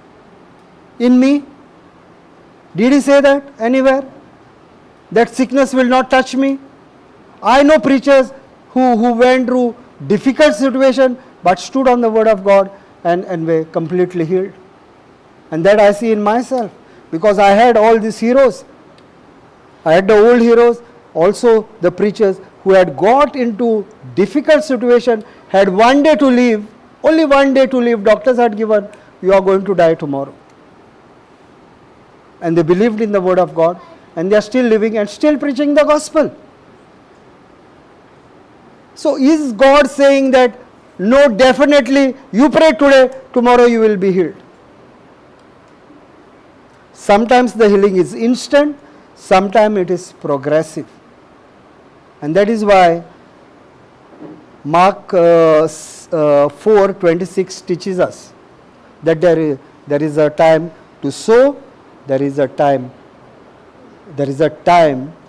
in me? Did he say that anywhere? That sickness will not touch me? I know preachers who went through difficult situation but stood on the word of God and were completely healed. And that I see in myself, because I had all these heroes. I had the old heroes, also the preachers who had got into difficult situation, had one day to live, only one day to live. Doctors had given, you are going to die tomorrow. And they believed in the word of God, and they are still living and still preaching the gospel. So is God saying that, no, definitely, you pray today, tomorrow you will be healed? Sometimes the healing is instant, sometimes it is progressive. And that is why Mark 4:26 teaches us that there is a time to sow, there is a time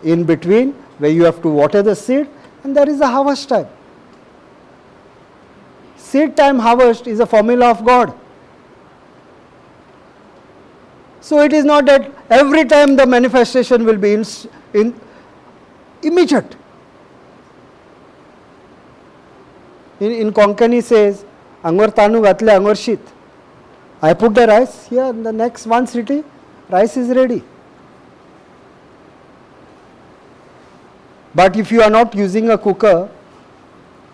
in between where you have to water the seed, and there is a harvest time. Seed time, harvest is a formula of God. So it is not that every time the manifestation will be immediate. In Konkani says, Angar tanu gatle angar shit. I put the rice here, in the next one city, rice is ready. But if you are not using a cooker,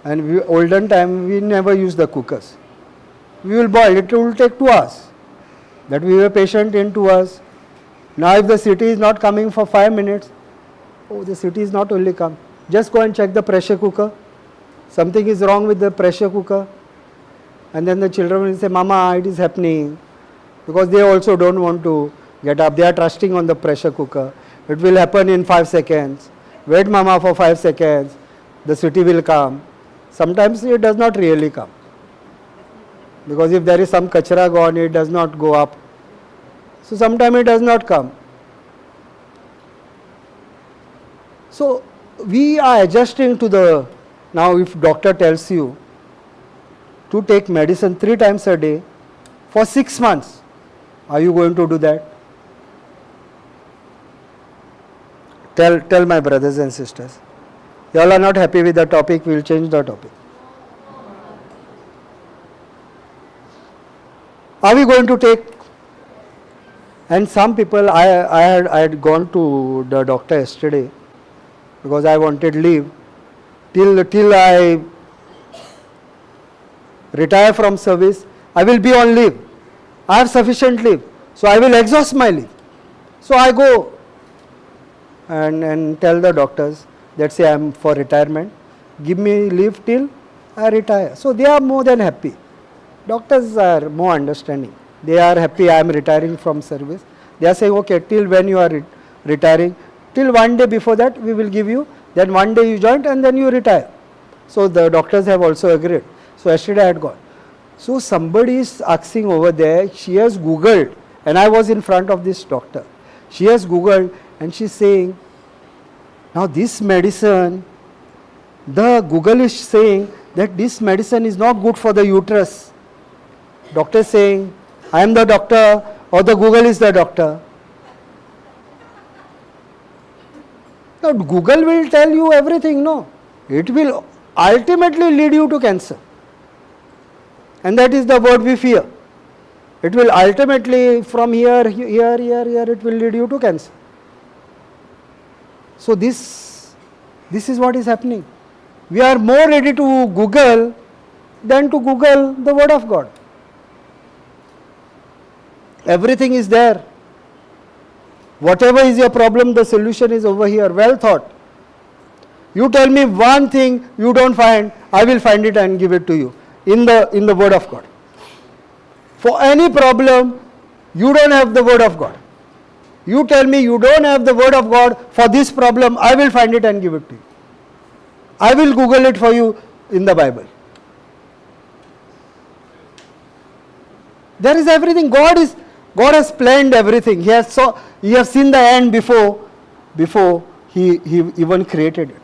and olden time we never use the cookers, we will boil, it will take 2 hours. That we were patient in 2 hours. Now if the city is not coming for 5 minutes, oh, the city is not only come. Just go and check the pressure cooker. Something is wrong with the pressure cooker. And then the children will say, Mama, it is happening. Because they also don't want to get up. They are trusting on the pressure cooker. It will happen in 5 seconds. Wait, Mama, for 5 seconds. The city will come. Sometimes it does not really come. Because if there is some kachra gone, it does not go up. So sometimes it does not come. So we are adjusting to the, now if doctor tells you to take medicine 3 times a day for 6 months, are you going to do that? Tell my brothers and sisters. You all are not happy with the topic, we will change the topic. Are we going to take? And some people, I had gone to the doctor yesterday because I wanted leave till I retire from service. I will be on leave. I have sufficient leave, so I will exhaust my leave. So I go and tell the doctors that say I am for retirement. Give me leave till I retire. So they are more than happy. Doctors are more understanding. They are happy I am retiring from service. They are saying, okay, till when you are retiring, till one day before that we will give you, then one day you join and then you retire. So the doctors have also agreed. So yesterday I had gone. So somebody is asking over there, she has Googled, and I was in front of this doctor. She has Googled and she is saying, now this medicine, the Google is saying that this medicine is not good for the uterus. Doctor is saying, I am the doctor or the Google is the doctor. Now, Google will tell you everything, no. It will ultimately lead you to cancer. And that is the word we fear. It will ultimately, from here, it will lead you to cancer. So this is what is happening. We are more ready to Google than to Google the Word of God. Everything is there. Whatever is your problem, the solution is over here. Well thought. You tell me one thing you don't find, I will find it and give it to you in the Word of God. For any problem, you don't have the Word of God. You tell me you don't have the Word of God for this problem, I will find it and give it to you. I will Google it for you in the Bible. There is everything. God has planned everything. He has seen the end before he even created it.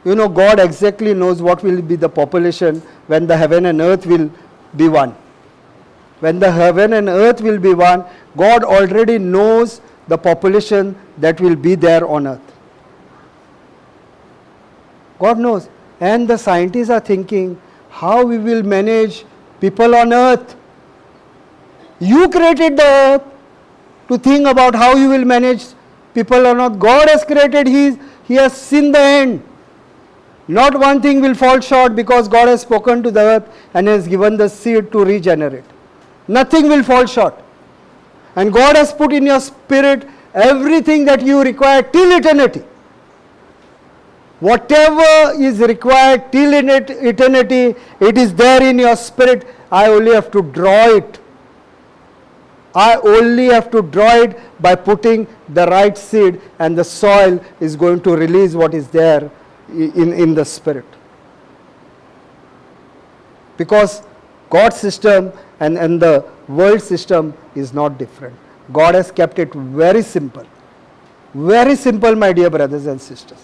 You know, God exactly knows what will be the population when the heaven and earth will be one. When the heaven and earth will be one, God already knows the population that will be there on earth. God knows. And the scientists are thinking how we will manage people on earth. You created the earth to think about how you will manage people on earth. God has created, He has seen the end. Not one thing will fall short because God has spoken to the earth and has given the seed to regenerate. Nothing will fall short. And God has put in your spirit everything that you require till eternity. Whatever is required till eternity, it is there in your spirit. I only have to draw it. I only have to draw it by putting the right seed, and the soil is going to release what is there in the spirit. Because God's system and the world system is not different. God has kept it very simple. Very simple, my dear brothers and sisters.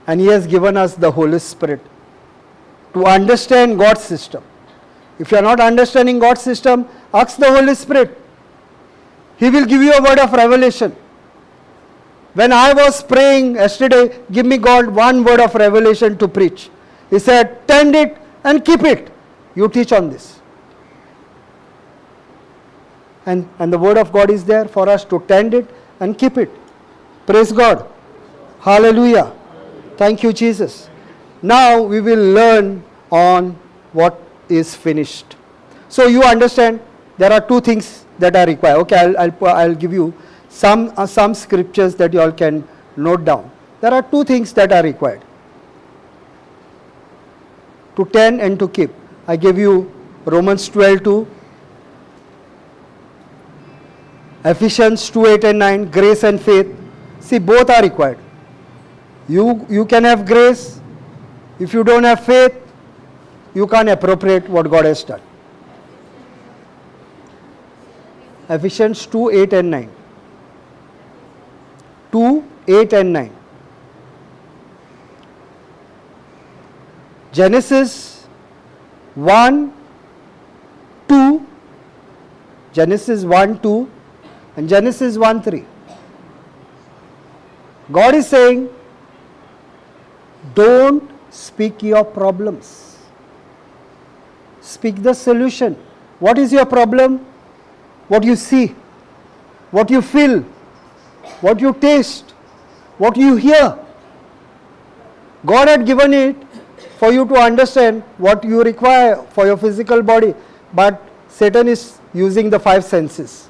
And He has given us the Holy Spirit to understand God's system. If you are not understanding God's system, ask the Holy Spirit. He will give you a word of revelation. When I was praying yesterday, give me God one word of revelation to preach. He said, tend it and keep it. You teach on this. And the word of God is there for us to tend it and keep it. Praise God. Hallelujah. Thank you, Jesus. Now we will learn on what is finished. So you understand there are two things that are required. Okay, I'll give you some scriptures that you all can note down. There are two things that are required. To tend and to keep. I gave you Romans 12:2, Ephesians 2:8 and 9, grace and faith. See, both are required. You can have grace. If you don't have faith, you can't appropriate what God has done. Ephesians 2:8 and 9. 2:8 and 9. Genesis 1:2, Genesis 1:2 and Genesis 1:3. God is saying, don't speak your problems. Speak the solution. What is your problem? What you see, what you feel, what you taste, what you hear. God had given it for you to understand what you require for your physical body, but Satan is using the five senses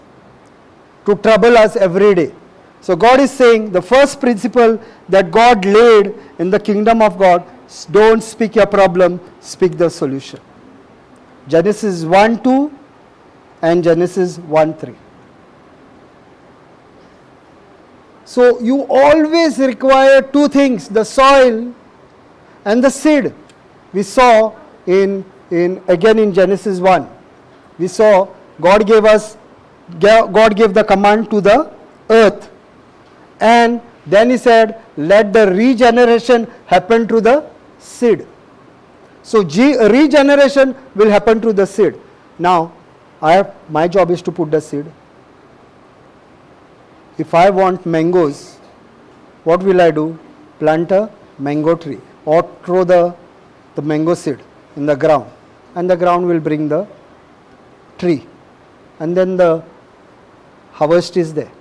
to trouble us every day. So God is saying the first principle that God laid in the kingdom of God, don't speak your problem, speak the solution. Genesis 1:2 and Genesis 1:3. So you always require two things, the soil and the seed. We saw in Genesis 1. We saw God gave the command to the earth. And then He said, let the regeneration happen through the seed. So regeneration will happen through the seed. Now, my job is to put the seed. if I want mangoes, what will I do? Plant a mango tree or throw the mango seed in the ground, and the ground will bring the tree, and then the harvest is there.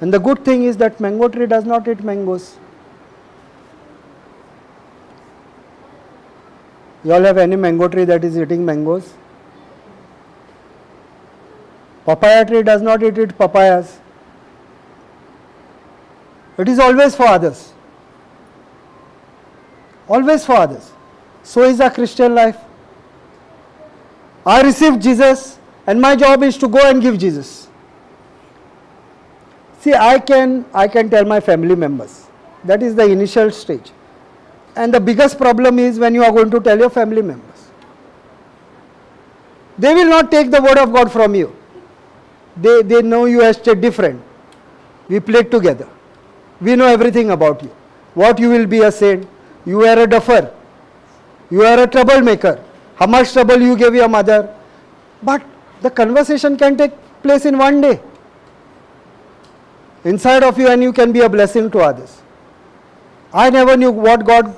And the good thing is that mango tree does not eat mangoes. You all have any mango tree that is eating mangoes? Papaya tree does not eat papayas. It is always for others. Always for others. So is our Christian life. I received Jesus and my job is to go and give Jesus. See, I can tell my family members. That is the initial stage. And the biggest problem is when you are going to tell your family members. They will not take the word of God from you. They know you as different. We played together. We know everything about you. What you will be a saint. You are a duffer. You are a troublemaker. How much trouble you gave your mother. But the conversation can take place in one day. Inside of you, and you can be a blessing to others. I never knew what God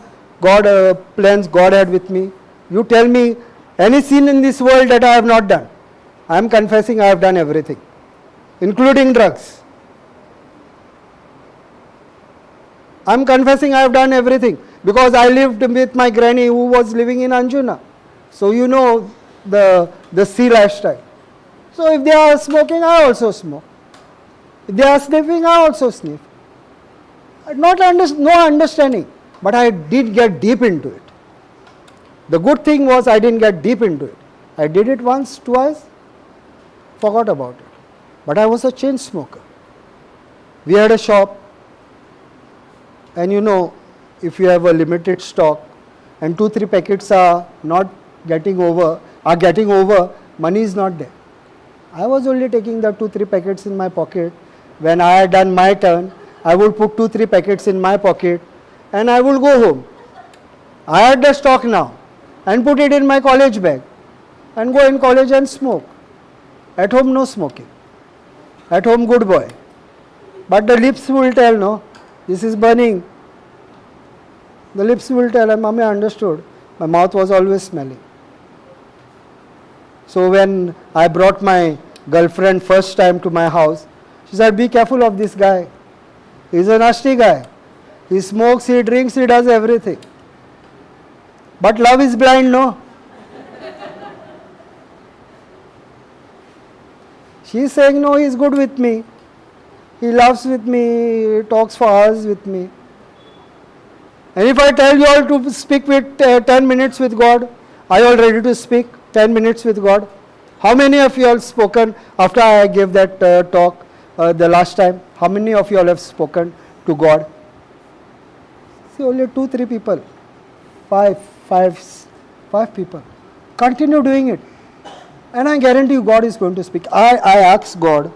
plans God had with me. You tell me any sin in this world that I have not done. I am confessing I have done everything, including drugs. I am confessing I have done everything because I lived with my granny who was living in Anjuna. So you know the sea lifestyle. So if they are smoking, I also smoke. If they are sniffing, I also sniff. No understanding, but I did get deep into it. The good thing was I didn't get deep into it. I did it once, twice, forgot about it. But I was a chain smoker. We had a shop, and you know, if you have a limited stock and 2-3 packets are getting over, money is not there. I was only taking the 2-3 packets in my pocket. When I had done my turn, I would put 2-3 packets in my pocket and I would go home. I had the stock now and put it in my college bag and go in college and smoke. At home, no smoking. At home, good boy. But the lips will tell, no, this is burning. The lips will tell, and mommy understood. My mouth was always smelling. So when I brought my girlfriend first time to my house, she said, be careful of this guy. He's a nasty guy. He smokes, he drinks, he does everything. But love is blind, no? She's saying, no, he's good with me. He loves with me, he talks for hours with me. And if I tell you all to speak with 10 minutes with God, are you all ready to speak 10 minutes with God? How many of you all spoken after I gave that talk the last time? How many of you all have spoken to God? See, only 2-3 people. Five people. Continue doing it. And I guarantee you God is going to speak. I asked God,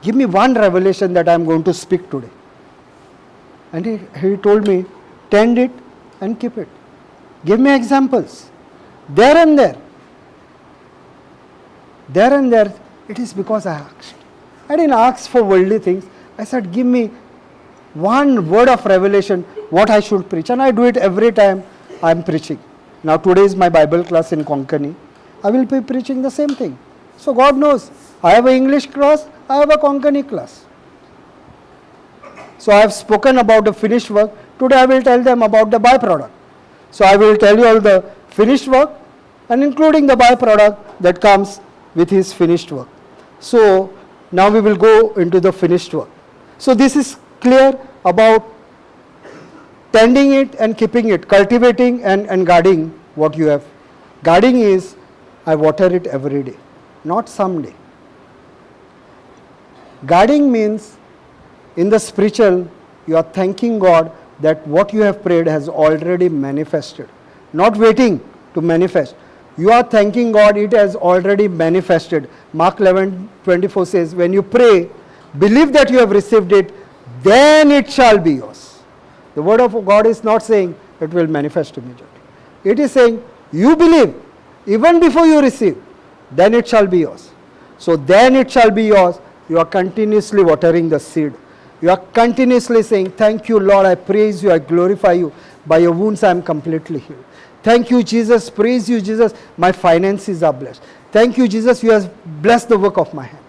give me one revelation that I am going to speak today. And he told me, tend it and keep it. Give me examples. There and there. There and there, it is because I asked. I didn't ask for worldly things. I said, give me one word of revelation, what I should preach. And I do it every time I am preaching. Now today is my Bible class in Konkani. I will be preaching the same thing. So God knows, I have an English class, I have a Konkani class. So I have spoken about the finished work. Today I will tell them about the byproduct. So I will tell you all the finished work and including the byproduct that comes with his finished work. So now we will go into the finished work. So this is clear about tending it and keeping it, cultivating and guarding what you have. Guarding is, I water it every day, not someday. Guarding means, in the spiritual, you are thanking God that what you have prayed has already manifested. Not waiting to manifest. You are thanking God, it has already manifested. Mark 11:24 says, when you pray, believe that you have received it, then it shall be yours. The word of God is not saying it will manifest immediately. It is saying, you believe, even before you receive, then it shall be yours. So then it shall be yours You are continuously watering the seed. You are continuously saying, thank you, Lord, I praise you, I glorify you. By your wounds, I am completely healed. Thank you, Jesus. Praise you, Jesus. My finances are blessed. Thank you, Jesus. You have blessed the work of my hand.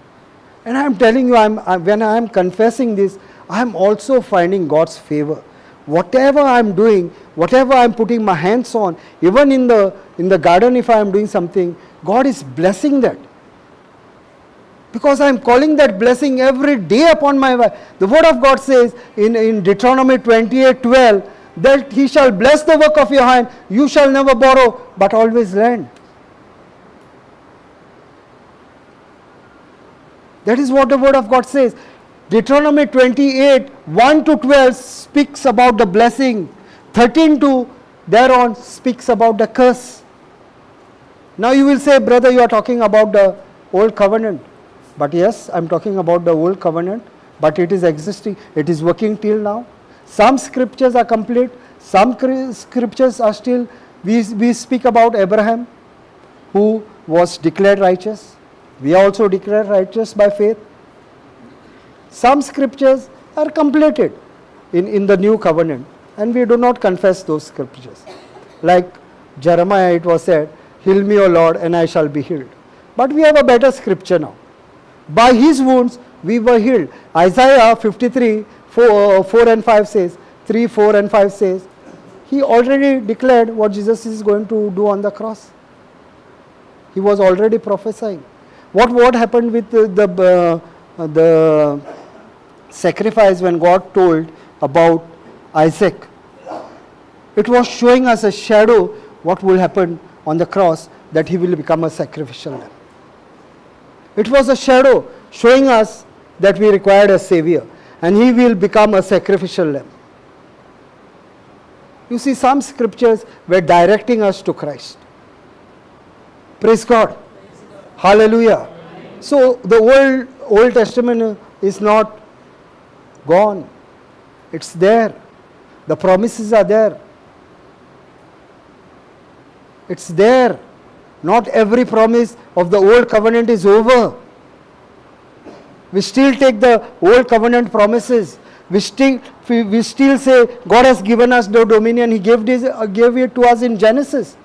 And I am telling you, when I am confessing this, I am also finding God's favor. Whatever I am doing, whatever I am putting my hands on, even in the garden, if I am doing something, God is blessing that. Because I am calling that blessing every day upon my life. The word of God says in Deuteronomy 28:12 that He shall bless the work of your hand. You shall never borrow, but always lend. That is what the word of God says. Deuteronomy 28:1-12 speaks about the blessing. 13 thereon speaks about the curse. Now you will say, brother, you are talking about the old covenant. But yes, I am talking about the old covenant, but it is existing, it is working till now. Some scriptures are complete, some scriptures are still, we speak about Abraham, who was declared righteous. We are also declared righteous by faith. Some scriptures are completed in the new covenant, and we do not confess those scriptures. Like Jeremiah, it was said, heal me, O Lord, and I shall be healed. But we have a better scripture now. By His wounds we were healed. Isaiah 53:4 and 5 says, 3, 4 and 5 says, He already declared what Jesus is going to do on the cross. He was already prophesying. What happened with the sacrifice when God told about Isaac? It was showing us a shadow what will happen on the cross, that he will become a sacrificial lamb. It was a shadow showing us that we required a savior, and he will become a sacrificial lamb. You see, some scriptures were directing us to Christ. Praise God. Hallelujah. So the Old Testament is not gone. It's there. The promises are there. It's there. Not every promise of the old covenant is over. We still take the old covenant promises. We still say God has given us the dominion. He gave it to us in Genesis.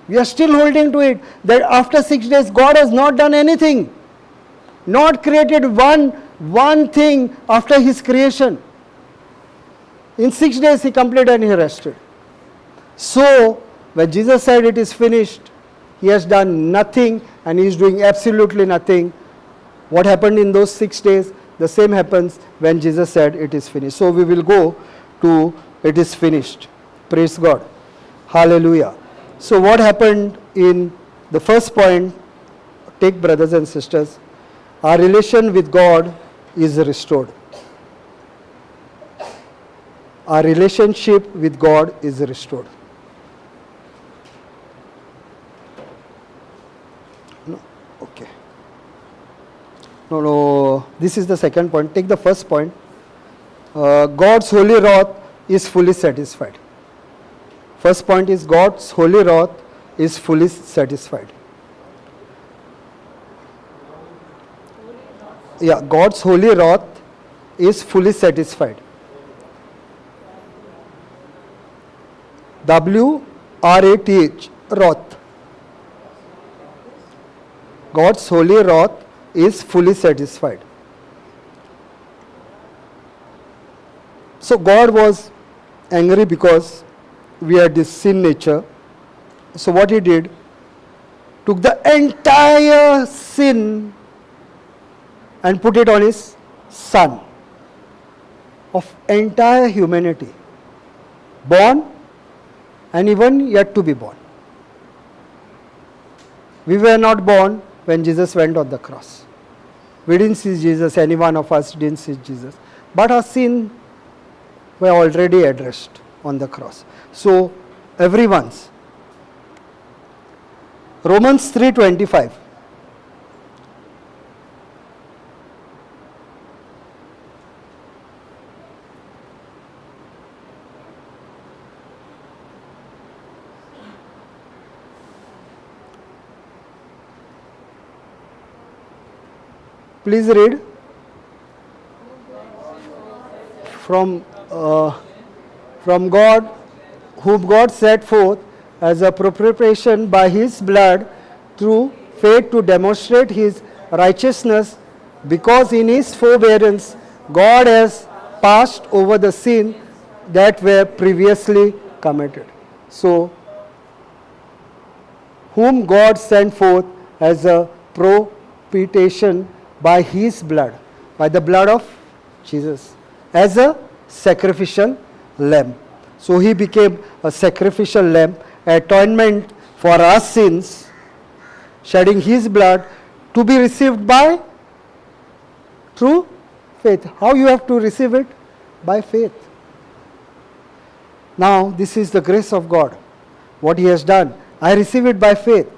We are still holding to it, that after 6 days God has not done anything. Not created one thing after His creation. In 6 days He completed and He rested. So when Jesus said it is finished, He has done nothing, and He is doing absolutely nothing. What happened in those 6 days, the same happens when Jesus said it is finished. So we will go to it is finished. Praise God. Hallelujah. So what happened in the first point, take brothers and sisters, our relation with God is restored. Our relationship with God is restored. Okay. No, this is the second point. Take the first point. God's holy wrath is fully satisfied. First point is God's holy wrath is fully satisfied. Yeah, God's holy wrath is fully satisfied. W-R-A-T-H, wrath. God's holy wrath is fully satisfied. So God was angry because we had this sin nature. So what He did, took the entire sin and put it on His Son of entire humanity, born and even yet to be born. We were not born when Jesus went on the cross. We didn't see Jesus, any one of us didn't see Jesus. But our sin were already addressed on the cross. So, everyone's. Romans 3:25. Please read. From God, whom God set forth as a propitiation by his blood through faith to demonstrate his righteousness, because in his forbearance God has passed over the sin that were previously committed. So, whom God sent forth as a propitiation by his blood, by the blood of Jesus, as a sacrificial lamb. So he became a sacrificial lamb, atonement for our sins, shedding his blood to be received by through faith. How you have to receive it? By faith. Now this is the grace of God. What he has done, I receive it by faith.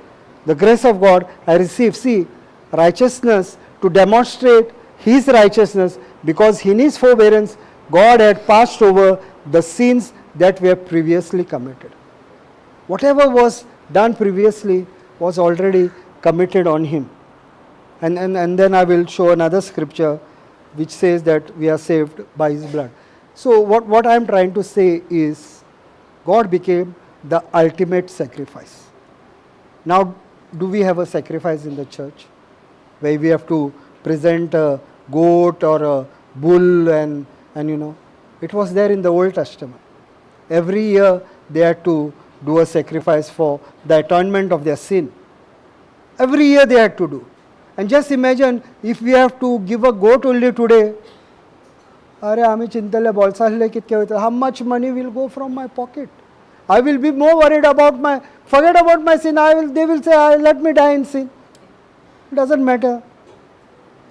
The grace of God I receive. See, righteousness to demonstrate his righteousness, because in his forbearance God had passed over the sins that were previously committed. Whatever was done previously was already committed on him. And then I will show another scripture which says that we are saved by his blood. So what I am trying to say is, God became the ultimate sacrifice. Now, do we have a sacrifice in the church where we have to present a goat or a bull and it was there in the Old Testament. Every year they had to do a sacrifice for the atonement of their sin. Every year they had to do. And just imagine if we have to give a goat only today. How much money will go from my pocket? I will be more worried about forget about my sin. They will say, let me die in sin. It doesn't matter.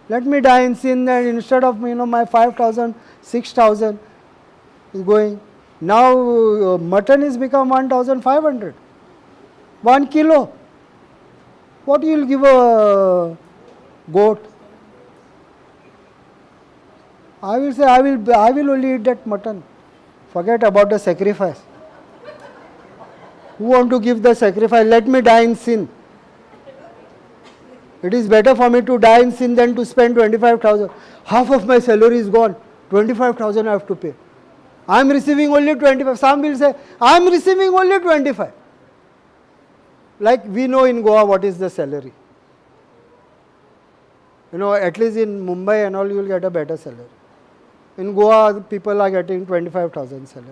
Let me die in sin, and instead of my 5,000, 6,000 is going. Now mutton has become 1,500. 1 kilo. What you will give a goat? I will say, I will only eat that mutton. Forget about the sacrifice. Who want to give the sacrifice? Let me die in sin. It is better for me to die in sin than to spend 25,000. Half of my salary is gone. 25,000 I have to pay. I am receiving only 25. Some will say, I am receiving only 25. Like we know in Goa what is the salary. At least in Mumbai and all, you will get a better salary. In Goa, people are getting 25,000 salary.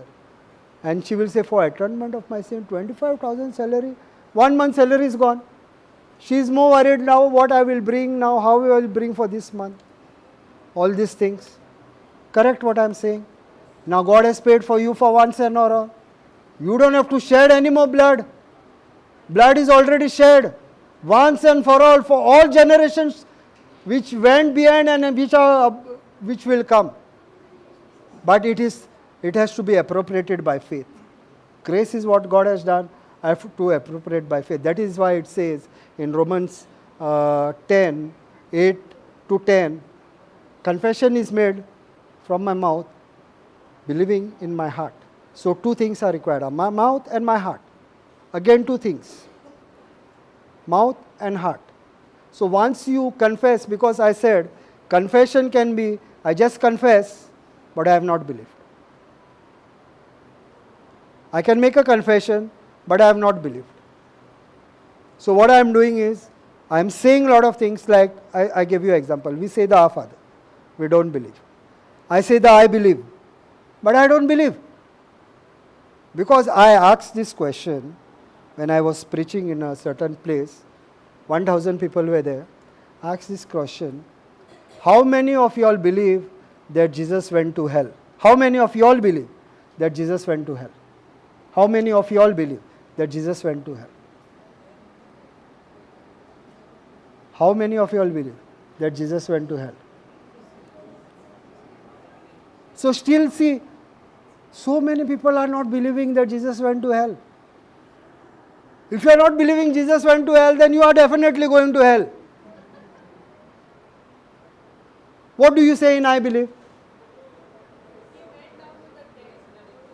And she will say, for atonement of my sin, 25,000 salary, 1 month salary is gone. She is more worried now what I will bring now, how I will bring for this month. All these things. Correct what I am saying? Now God has paid for you for once and for all. You don't have to shed any more blood. Blood is already shed. Once and for all generations which went behind and which will come. But it has to be appropriated by faith. Grace is what God has done. I have to appropriate by faith. That is why it says in Romans 10, 8 to 10, confession is made from my mouth, believing in my heart. So 2 things are required, my mouth and my heart. Again 2 things, mouth and heart. So once you confess, because I said confession can be, I just confess, but I have not believed. I can make a confession, but I have not believed. So what I am doing is, I am saying a lot of things like, I give you an example. We say the Our Father. We don't believe. I say the I believe, but I don't believe. Because I asked this question when I was preaching in a certain place, 1,000 people were there. I asked this question, how many of you all believe that Jesus went to hell? How many of you all believe that Jesus went to hell? How many of you all believe that Jesus went to hell? How many of you all believe that Jesus went to hell? So still see, so many people are not believing that Jesus went to hell. If you are not believing Jesus went to hell, then you are definitely going to hell. What do you say in I believe?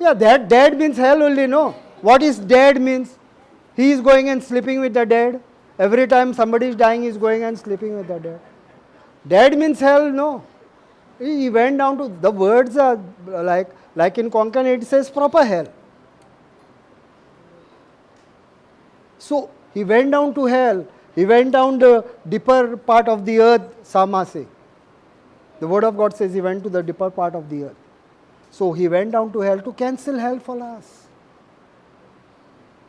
Yeah, that dead means hell only, no. What is dead means? He is going and sleeping with the dead. Every time somebody is dying, he is going and sleeping with the dead. Dead means hell, no. He went down to, the words are like in Konkan it says proper hell. So he went down to hell. He went down the deeper part of the earth, Samase. The word of God says he went to the deeper part of the earth. So he went down to hell to cancel hell for us.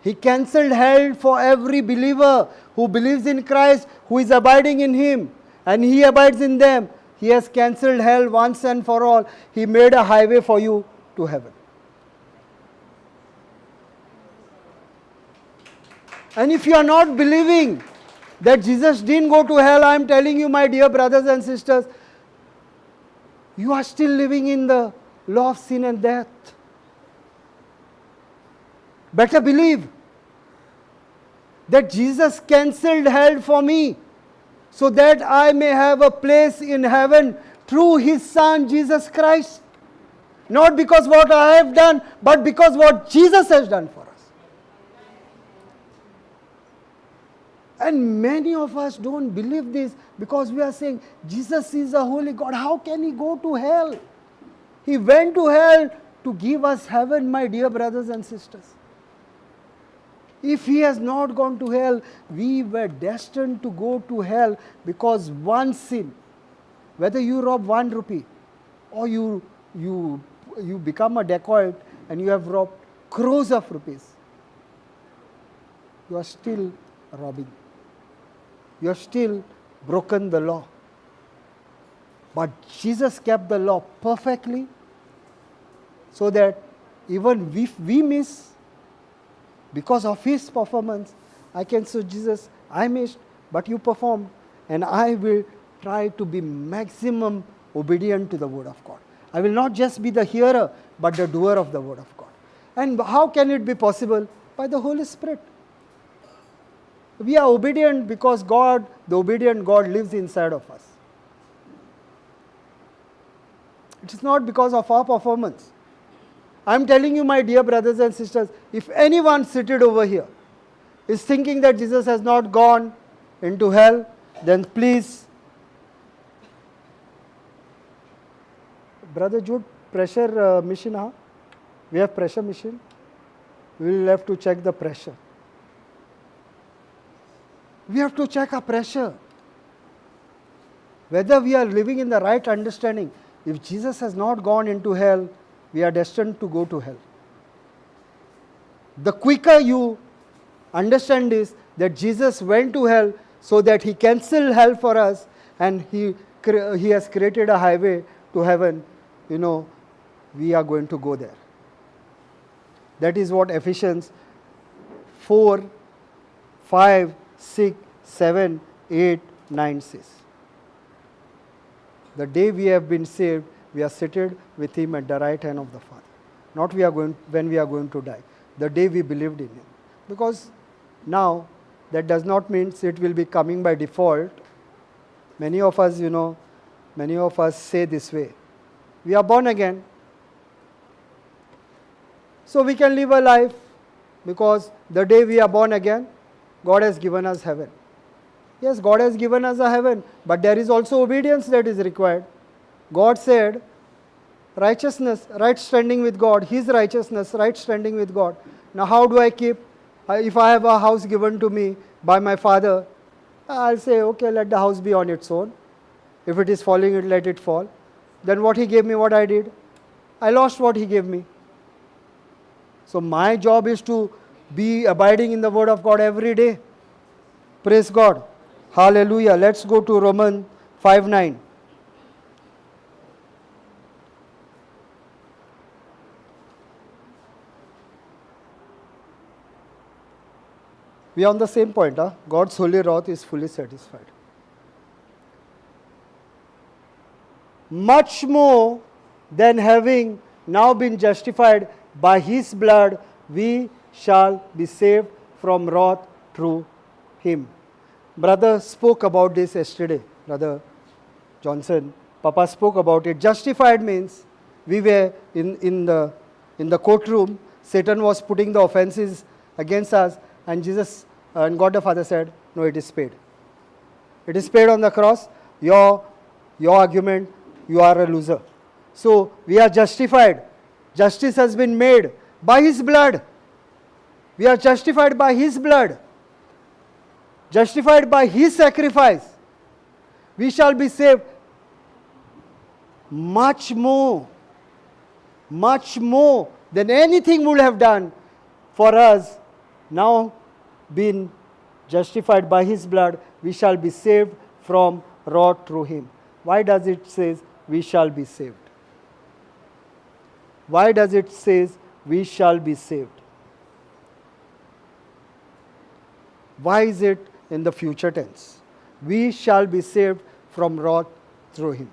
He cancelled hell for every believer who believes in Christ, who is abiding in Him, and He abides in them. He has cancelled hell once and for all. He made a highway for you to heaven. And if you are not believing that Jesus didn't go to hell, I am telling you, my dear brothers and sisters, you are still living in the law of sin and death. Better believe that Jesus cancelled hell for me so that I may have a place in heaven through His Son Jesus Christ. Not because what I have done, but because what Jesus has done for us. And many of us don't believe this because we are saying, Jesus is a holy God. How can He go to hell? He went to hell to give us heaven, my dear brothers and sisters. If He has not gone to hell, we were destined to go to hell because one sin, whether you rob 1 rupee or you become a dacoit and you have robbed crores of rupees, you are still robbing. You have still broken the law. But Jesus kept the law perfectly so that even if we miss, because of His performance, I can say, Jesus, I missed, but you performed, and I will try to be maximum obedient to the word of God. I will not just be the hearer, but the doer of the word of God. And how can it be possible? By the Holy Spirit. We are obedient because God, the obedient God, lives inside of us. It is not because of our performance. I am telling you, my dear brothers and sisters, if anyone seated over here is thinking that Jesus has not gone into hell, then please, Brother Jude, pressure machine, huh? We have pressure machine. We will have to check the pressure. We have to check our pressure. Whether we are living in the right understanding. If Jesus has not gone into hell, we are destined to go to hell. The quicker you understand this, that Jesus went to hell so that He cancelled hell for us and He has created a highway to heaven, we are going to go there. That is what Ephesians 4, 5, 6, 7, 8, 9 says. The day we have been saved, we are seated with Him at the right hand of the Father. Not when we are going to die. The day we believed in Him. Because now, that does not mean it will be coming by default. Many of us, say this way. We are born again. So we can live a life because the day we are born again, God has given us heaven. Yes, God has given us a heaven, but there is also obedience that is required. God said, righteousness, right standing with God, His righteousness, right standing with God. Now how do I keep? If I have a house given to me by my father, I'll say, okay, let the house be on its own. If it is falling, let it fall. Then what He gave me, what I did? I lost what He gave me. So my job is to be abiding in the Word of God every day. Praise God. Hallelujah. Let's go to Romans 5:9. We are on the same point. God's holy wrath is fully satisfied. Much more than having now been justified by His blood, we shall be saved from wrath through Him. Brother spoke about this yesterday. Brother Johnson, Papa spoke about it. Justified means we were in the courtroom. Satan was putting the offenses against us, and Jesus and God the Father said, no, it is paid. It is paid on the cross. Your your argument, you are a loser. So we are justified. Justice has been made by His blood. We are justified by His blood. Justified by His sacrifice. We shall be saved much more than anything would have done for us. Now being justified by His blood, we shall be saved from wrath through Him. Why does it say we shall be saved? Why does it say we shall be saved? Why is it in the future tense? We shall be saved from wrath through Him.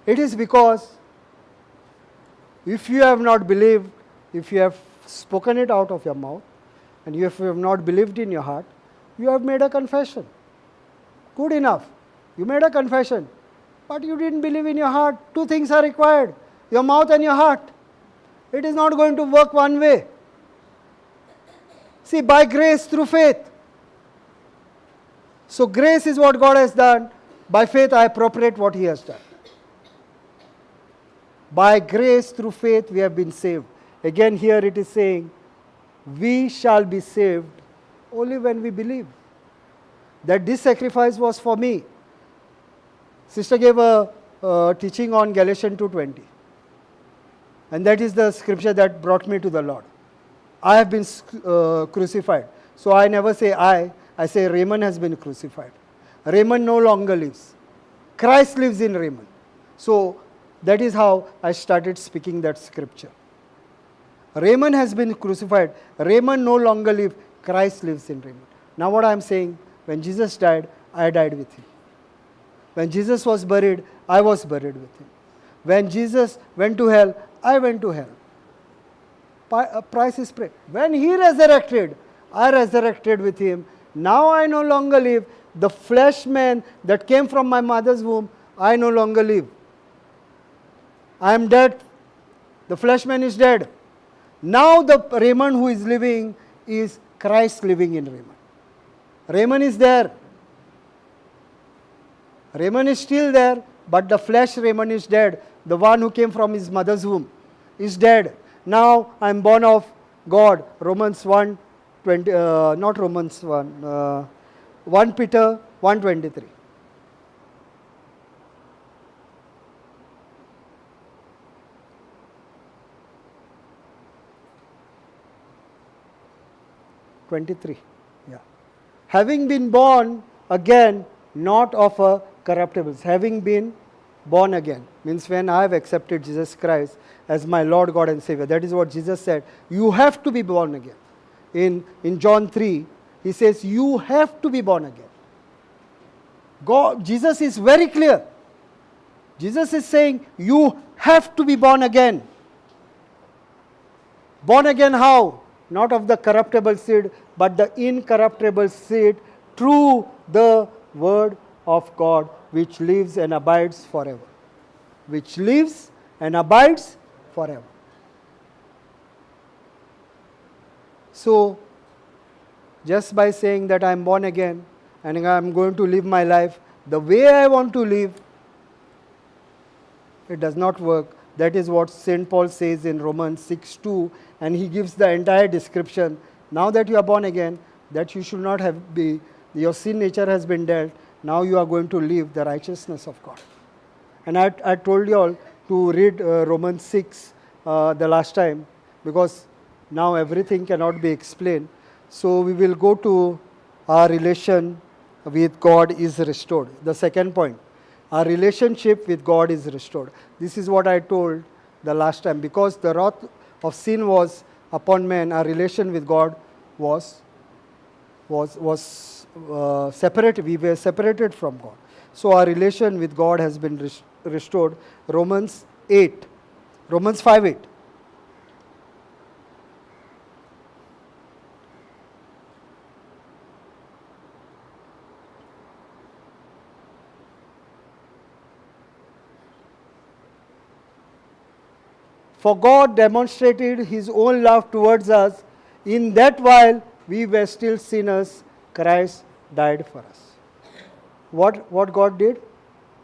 It is because if you have not believed, if you have spoken it out of your mouth, and if you have not believed in your heart, you have made a confession. Good enough. You made a confession, but you didn't believe in your heart. Two things are required, your mouth and your heart. It is not going to work one way. See, by grace through faith. So grace is what God has done. By faith I appropriate what He has done. By grace through faith we have been saved. Again here it is saying, we shall be saved only when we believe that this sacrifice was for me. Sister gave a teaching on Galatians 2:20. And that is the scripture that brought me to the Lord. I have been crucified. So I never say I say Raymond has been crucified. Raymond no longer lives. Christ lives in Raymond. So that is how I started speaking that scripture. Raymond has been crucified. Raymond no longer lives. Christ lives in Raymond. Now what I am saying, when Jesus died, I died with Him. When Jesus was buried, I was buried with Him. When Jesus went to hell, I went to hell. Price is paid. When He resurrected, I resurrected with Him. Now I no longer live. The flesh man that came from my mother's womb, I no longer live. I am dead. The flesh man is dead. Now the Raymond who is living is Christ living in Raymond. Raymond is there. Raymond is still there, but the flesh Raymond is dead. The one who came from his mother's womb is dead. Now I am born of God. Romans 1, 20, not Romans 1, 1 Peter 1:23. Yeah. Having been born again, not of a corruptible. Having been born again means when I have accepted Jesus Christ as my Lord, God and Savior. That is what Jesus said. You have to be born again. In John 3, He says, you have to be born again. Jesus is very clear. Jesus is saying, you have to be born again. Born again how? Not of the corruptible seed, but the incorruptible seed through the Word of God, which lives and abides forever. Which lives and abides forever. So, just by saying that I am born again and I am going to live my life the way I want to live, it does not work. That is what St. Paul says in Romans 6:2, and he gives the entire description. Now that you are born again, that you should not your sin nature has been dealt. Now you are going to live the righteousness of God. And I told you all to read Romans 6 the last time, because now everything cannot be explained. So we will go to our relation with God is restored. The second point, our relationship with God is restored. This is what I told the last time. Because the wrath of sin was upon man, our relation with God was separated. We were separated from God. So our relation with God has been restored. Romans 5:8. For God demonstrated His own love towards us in that while we were still sinners, Christ died for us. what God did?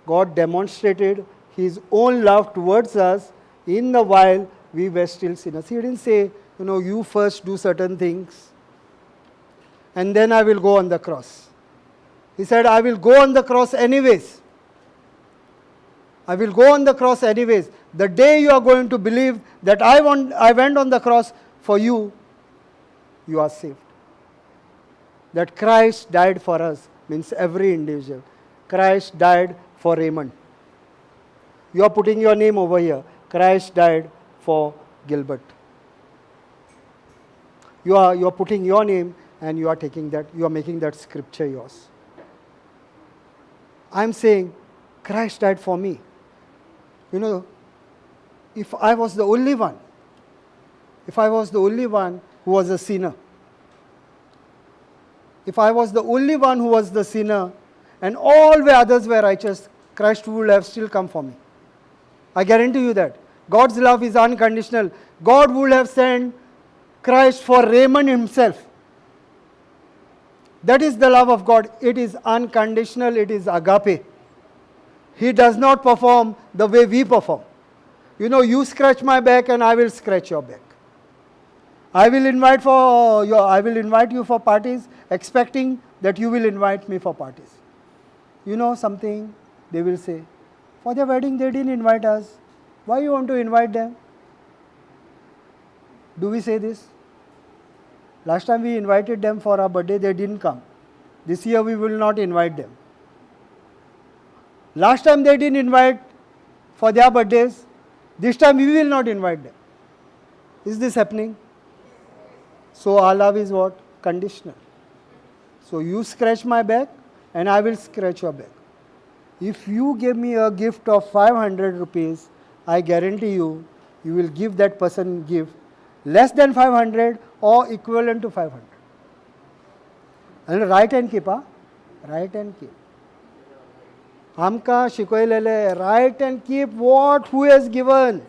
God demonstrated His own love towards us in the while we were still sinners. He didn't say, you first do certain things and then I will go on the cross. He said, I will go on the cross anyways. I will go on the cross anyways. The day you are going to believe that I went on the cross for you, you are saved. That Christ died for us means every individual. Christ died for Raymond. You are putting your name over here. Christ died for Gilbert. You are putting your name and you are taking that, you are making that scripture yours. I am saying Christ died for me. If I was the only one who was a sinner, if I was the only one who was the sinner and all the others were righteous, Christ would have still come for me. I guarantee you that. God's love is unconditional. God would have sent Christ for Raymond himself. That is the love of God. It is unconditional. It is agape. He does not perform the way we perform. You scratch my back and I will scratch your back. I will invite you for parties expecting that you will invite me for parties. Something they will say, for their wedding they didn't invite us. Why you want to invite them? Do we say this? Last time we invited them for our birthday, they didn't come. This year we will not invite them. Last time they didn't invite for their birthdays. This time we will not invite them. Is this happening? So our love is what? Conditional. So you scratch my back and I will scratch your back. If you give me a gift of 500 rupees, I guarantee you, you will give that person gift less than 500 or equivalent to 500. And write and keep, write and keep. Amka Sequeira, write and keep what who has given.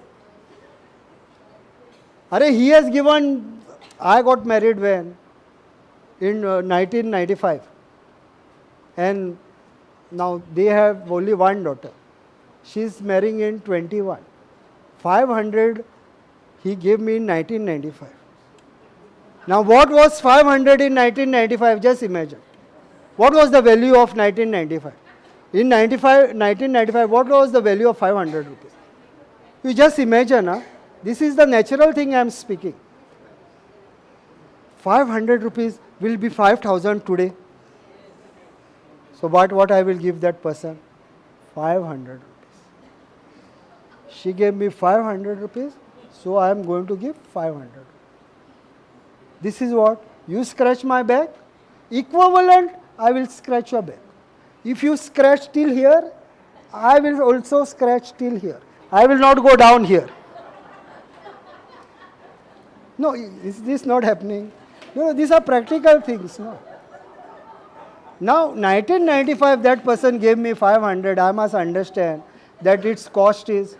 He has given. I got married when? In 1995. And now they have only one daughter. She is marrying in 21. 500 he gave me in 1995. Now what was 500 in 1995? Just imagine. What was the value of 1995? In 1995, what was the value of 500 rupees? You just imagine. This is the natural thing I am speaking. 500 rupees will be 5,000 today. So what I will give that person? 500 rupees. She gave me 500 rupees, so I am going to give 500. This is what? You scratch my back, equivalent, I will scratch your back. If you scratch till here, I will also scratch till here. I will not go down here. No, is this not happening? No, these are practical things. No. Now, 1995, that person gave me 500. I must understand that its cost is.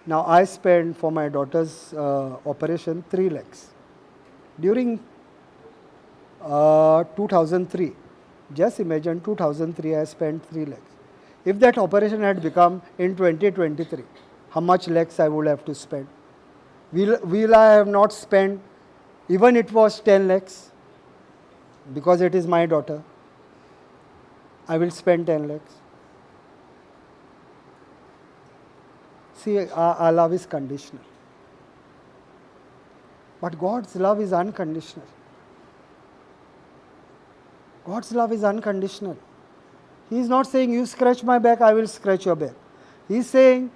Now, I spent for my daughter's operation 3 lakhs. During 2003, just imagine 2003, I spent 3 lakhs. If that operation had become in 2023, how much lakhs I would have to spend? Will I have not spent, even it was 10 lakhs, because it is my daughter, I will spend 10 lakhs. See, our love is conditional. But God's love is unconditional. God's love is unconditional. He is not saying, you scratch my back, I will scratch your back. He is saying,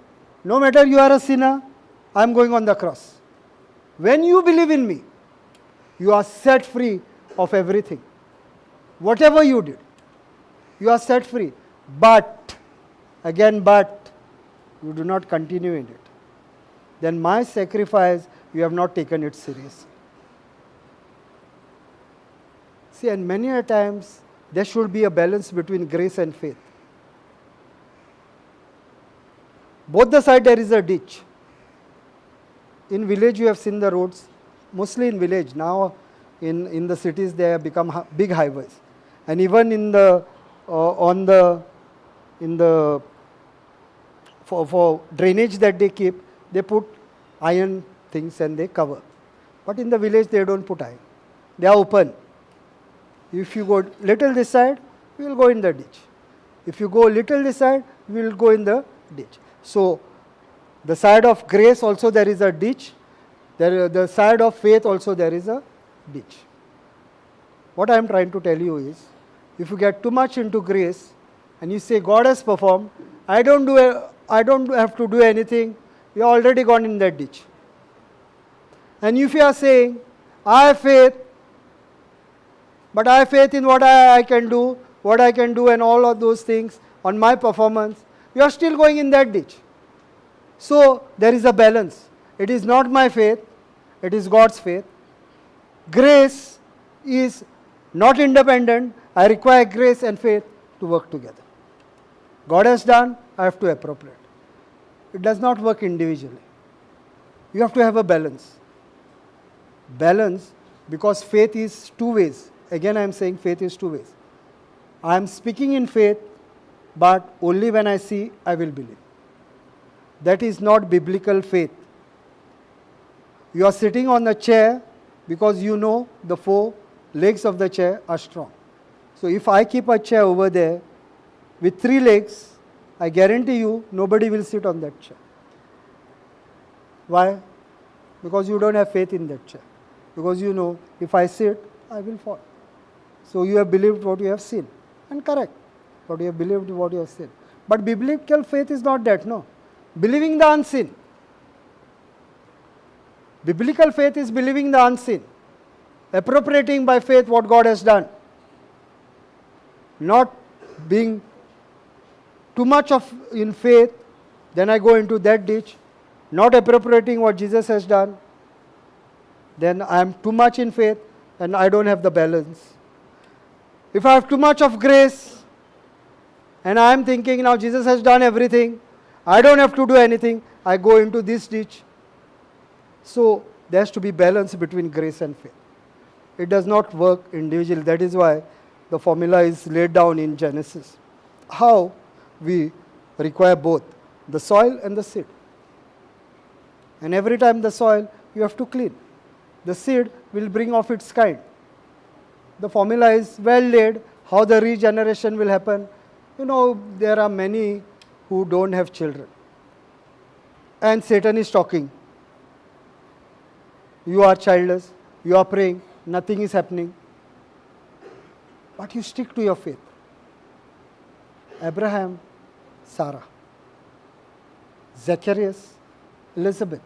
no matter you are a sinner, I am going on the cross. When you believe in me, you are set free of everything. Whatever you did, you are set free. But, you do not continue in it. Then my sacrifice, you have not taken it seriously. See, and many a times, there should be a balance between grace and faith. Both the side there is a ditch. In village you have seen the roads, mostly in village. Now in the cities they have become big highways. And even in the on the, in the, for drainage that they keep, they put iron things and they cover. But in the village they don't put iron. They are open. If you go little this side, we will go in the ditch. If you go little this side, we will go in the ditch. So the side of grace also there is a ditch. The side of faith also there is a ditch. What I am trying to tell you is, if you get too much into grace and you say God has performed, I don't have to do anything, you are already gone in that ditch. And if you are saying, I have faith, but I have faith in what I can do and all of those things on my performance, you are still going in that ditch. So there is a balance. It is not my faith, it is God's faith. Grace is not independent. I require grace and faith to work together. God has done, I have to appropriate. It does not work individually. You have to have a balance. Balance, because faith is two ways. Again I am saying faith is two ways. I am speaking in faith, but only when I see, I will believe. That is not biblical faith. You are sitting on the chair because you know the four legs of the chair are strong. So if I keep a chair over there with 3 legs, I guarantee you nobody will sit on that chair. Why? Because you don't have faith in that chair. Because you know, if I sit, I will fall. So you have believed what you have seen. And correct. But you have believed what you have seen. But biblical faith is not that, no. Believing the unseen. Biblical faith is believing the unseen. Appropriating by faith what God has done. Not being too much in faith, then I go into that ditch. Not appropriating what Jesus has done, then I am too much in faith and I don't have the balance. If I have too much of grace and I am thinking now Jesus has done everything, I don't have to do anything, I go into this ditch. So there has to be balance between grace and faith. It does not work individually. That is why the formula is laid down in Genesis. How we require both the soil and the seed. And every time the soil you have to clean. The seed will bring off its kind. The formula is well laid, how the regeneration will happen. You know, there are many who don't have children. And Satan is talking. You are childless, you are praying, nothing is happening. But you stick to your faith. Abraham, Sarah. Zacharias, Elizabeth.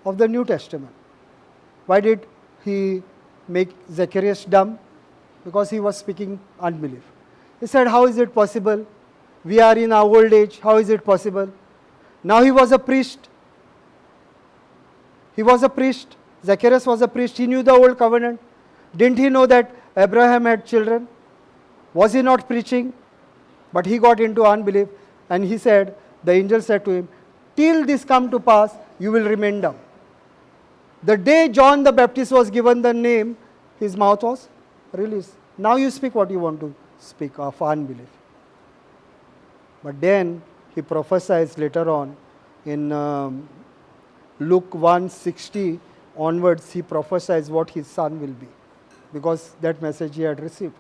Of the New Testament. Why did he make Zacharias dumb? Because he was speaking unbelief. He said, how is it possible? We are in our old age, how is it possible? Now he was a priest. He was a priest. Zacharias was a priest. He knew the old covenant. Didn't he know that Abraham had children? Was he not preaching? But he got into unbelief and he said, the angel said to him, till this come to pass, you will remain dumb. The day John the Baptist was given the name, his mouth was released. Now you speak what you want to speak of unbelief. But then he prophesies later on in Luke 1:60 onwards, he prophesies what his son will be. Because that message he had received.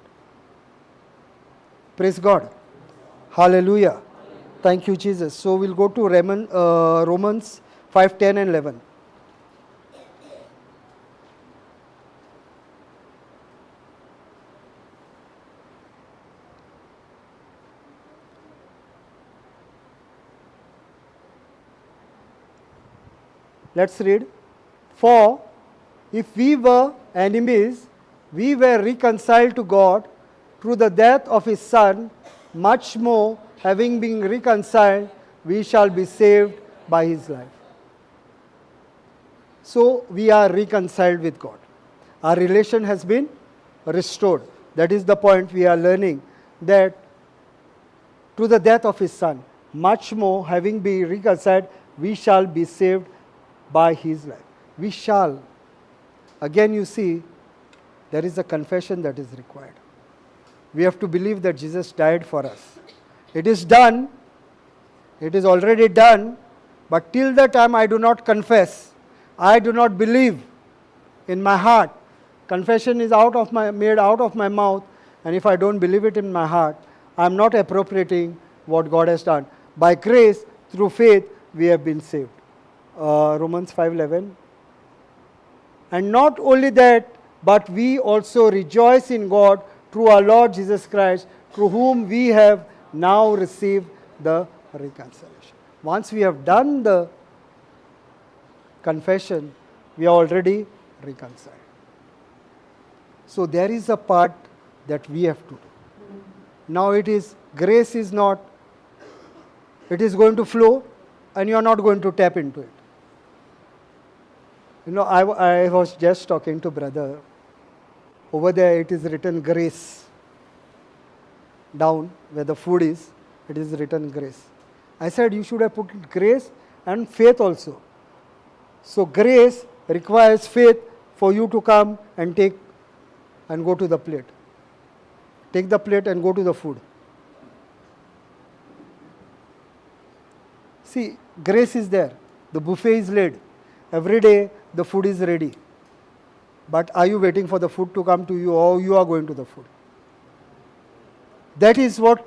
Praise God. Hallelujah. Thank you, Jesus. So we'll go to Romans 5:10 and 11. Let's read. For if we were enemies, we were reconciled to God through the death of his Son, much more, having been reconciled, we shall be saved by his life. So we are reconciled with God. Our relation has been restored. That is the point we are learning, that through the death of his Son, much more, having been reconciled, we shall be saved by his life. We shall. Again you see, there is a confession that is required. we have to believe that Jesus died for us. It is done. It is already done. But till the time I do not confess, I do not believe in my heart. Confession is made out of my mouth, and if I don't believe it in my heart, I am not appropriating what God has done. By grace, through faith, we have been saved. Romans 5:11. And not only that, but we also rejoice in God through our Lord Jesus Christ, through whom we have now received the reconciliation. Once we have done the confession, we are already reconciled. So there is a part that we have to do. Now grace is not, it is going to flow and you are not going to tap into it. I was just talking to brother. Over there it is written grace. Down where the food is, it is written grace. I said you should have put grace and faith also. So grace requires faith for you to come and take and go to the plate. Take the plate and go to the food. See, grace is there. The buffet is laid. Every day the food is ready. But are you waiting for the food to come to you, or you are going to the food? That is what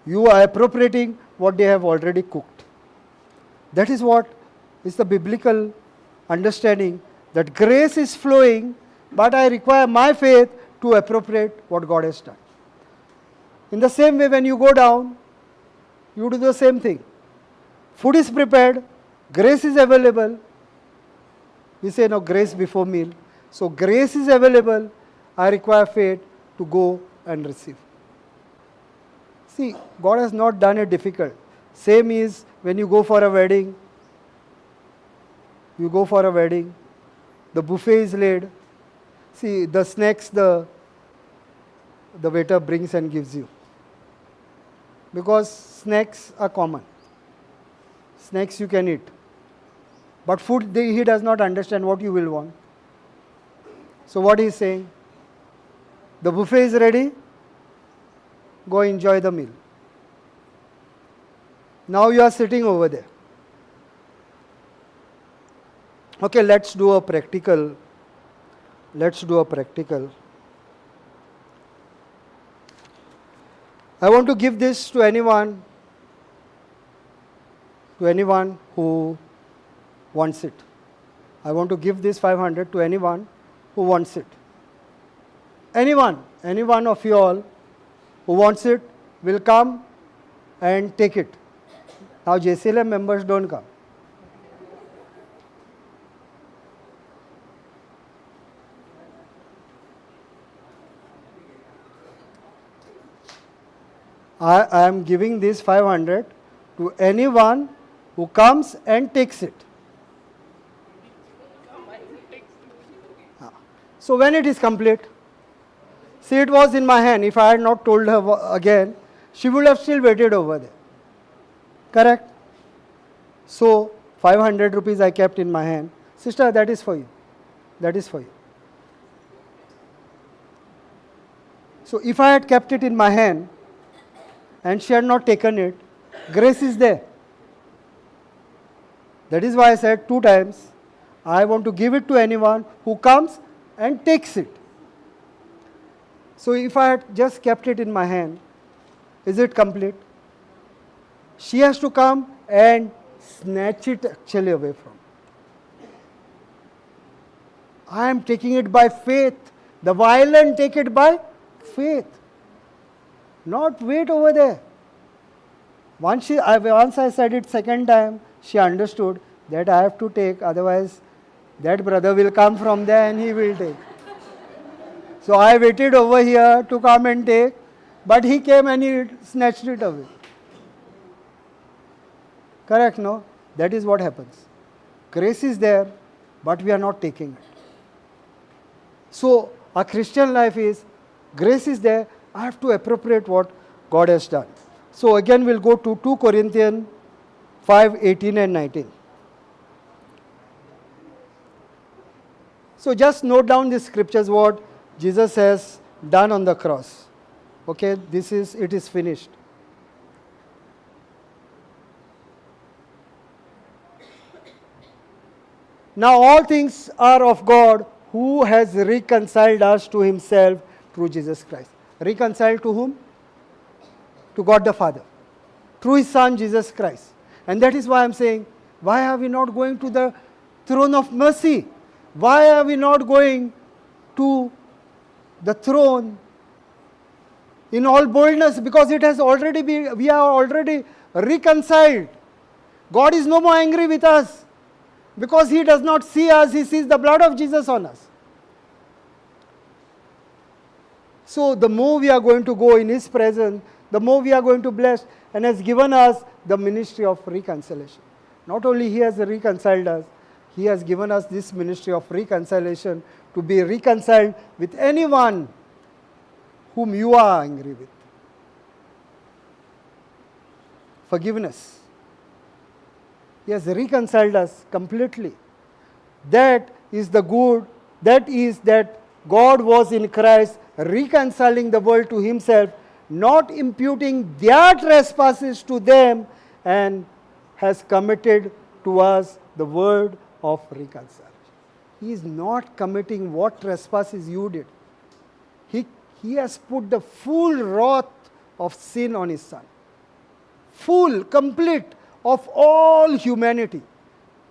you are appropriating, what they have already cooked. That is what is the biblical understanding, that grace is flowing, but I require my faith to appropriate what God has done. In the same way, when you go down, you do the same thing. Food is prepared, grace is available. We say no, grace before meal. So grace is available, I require faith to go and receive. See, God has not done it difficult. Same is when you go for a wedding. You go for a wedding, the buffet is laid. See, the snacks the waiter brings and gives you. Because snacks are common. Snacks you can eat. But food, he does not understand what you will want. So what he is saying? The buffet is ready. Go enjoy the meal. Now you are sitting over there. Okay, let's do a practical. I want to give this to anyone who wants it. I want to give this 500 to anyone who wants it. Any one of you all who wants it will come and take it. Now JCILM members don't come. I am giving this 500 to anyone who comes and takes it. So when it is complete, see, it was in my hand. If I had not told her again, she would have still waited over there. Correct? So 500 rupees I kept in my hand. Sister, that is for you. That is for you. So if I had kept it in my hand and she had not taken it, grace is there. That is why I said 2 times, I want to give it to anyone who comes and takes it. So if I had just kept it in my hand, is it complete? She has to come and snatch it actually away from. I am taking it by faith. The violent take it by faith. Not wait over there. Once I said it second time, she understood that I have to take, otherwise that brother will come from there and he will take. So I waited over here to come and take, but he came and he snatched it away. Correct, no? That is what happens. Grace is there, but we are not taking it. So our Christian life is, grace is there, I have to appropriate what God has done. So again we'll go to 2 Corinthians 5:18 and 19. So just note down these scriptures, what Jesus has done on the cross. Okay, it is finished. Now all things are of God, who has reconciled us to himself through Jesus Christ. Reconciled to whom? To God the Father. Through his Son Jesus Christ. And that is why I am saying, why are we not going to the throne of mercy? Why are we not going to the throne in all boldness? Because it has already been, we are already reconciled. God is no more angry with us. Because he does not see us, he sees the blood of Jesus on us. So the more we are going to go in his presence, the more we are going to bless, and has given us the ministry of reconciliation. Not only he has reconciled us, he has given us this ministry of reconciliation to be reconciled with anyone whom you are angry with. Forgiveness. He has reconciled us completely. That is the good, that God was in Christ reconciling the world to himself, not imputing their trespasses to them, and has committed to us the word of reconciliation. He is not committing what trespasses you did. He has put the full wrath of sin on his Son. Full, complete, of all humanity.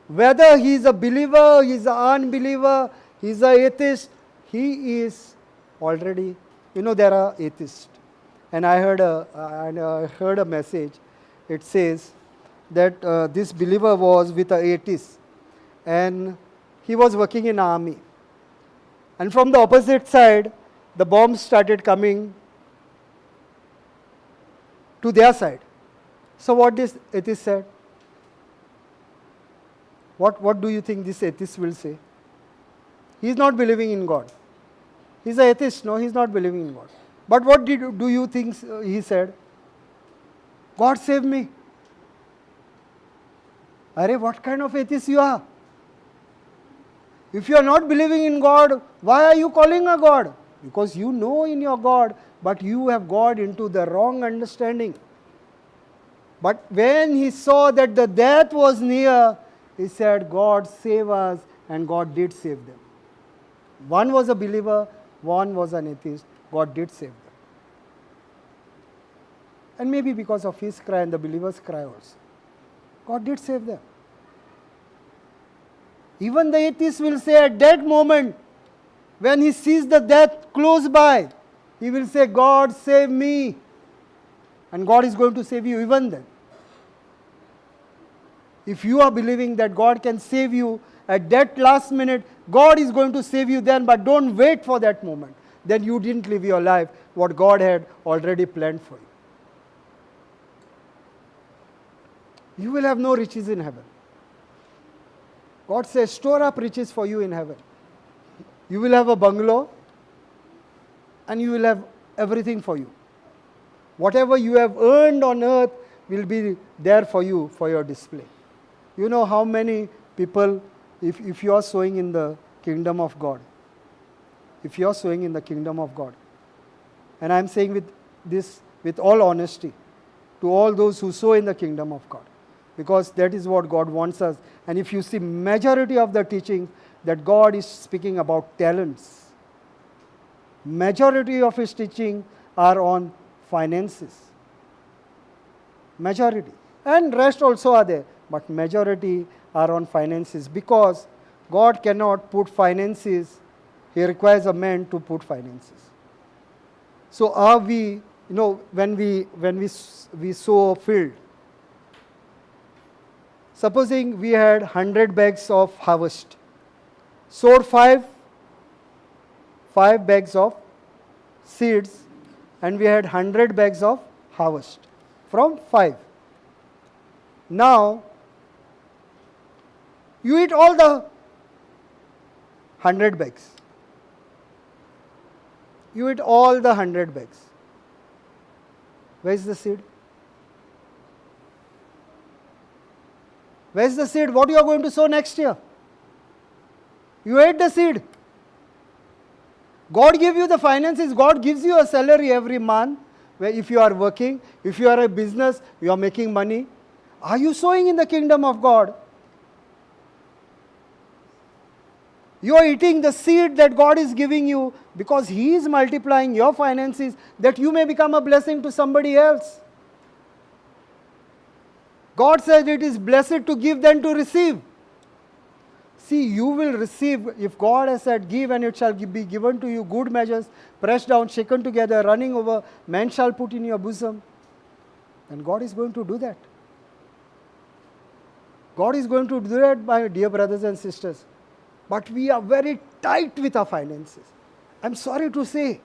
Whether he is a believer, he is an unbeliever, he is an atheist, he is already, there are atheists. And I heard a message. It says that this believer was with an atheist, and he was working in army. And from the opposite side, the bombs started coming to their side. So what this atheist said? What do you think this atheist will say? He is not believing in God. He is an atheist, no, he is not believing in God. But what do you think he said? God save me. Arey, what kind of atheist you are? If you are not believing in God, why are you calling a God? Because you know in your God, but you have got into the wrong understanding. But when he saw that the death was near, he said, God save us, and God did save them. One was a believer, one was an atheist. God did save them. And maybe because of his cry and the believer's cry also, God did save them. Even the atheist will say at that moment, when he sees the death close by, he will say, God save me. And God is going to save you even then. If you are believing that God can save you at that last minute, God is going to save you then, but don't wait for that moment. Then you didn't live your life, what God had already planned for you. You will have no riches in heaven. God says, store up riches for you in heaven. You will have a bungalow, and you will have everything for you. Whatever you have earned on earth will be there for you, for your display. You know how many people, if you are sowing in the kingdom of God, if you are sowing in the kingdom of God, and I am saying with this with all honesty, to all those who sow in the kingdom of God, because that is what God wants us. And if you see majority of the teaching, that God is speaking about talents. Majority of his teaching are on finances. Majority. And rest also are there. But majority are on finances, because God cannot put finances. He requires a man to put finances. So are we, when we sow a field, supposing we had 100 bags of harvest, sowed 5 bags of seeds, and we had 100 bags of harvest from 5. Now, you eat all the 100 bags. You eat all the 100 bags. Where is the seed? Where is the seed? What you are going to sow next year? You ate the seed. God gave you the finances. God gives you a salary every month. Where if you are working, if you are a business, you are making money. Are you sowing in the kingdom of God? You are eating the seed that God is giving you because He is multiplying your finances that you may become a blessing to somebody else. God said it is blessed to give than to receive. See, you will receive, if God has said, give and it shall be given to you, good measures, pressed down, shaken together, running over, man shall put in your bosom. And God is going to do that. God is going to do that, my dear brothers and sisters. But we are very tight with our finances. I'm sorry to say.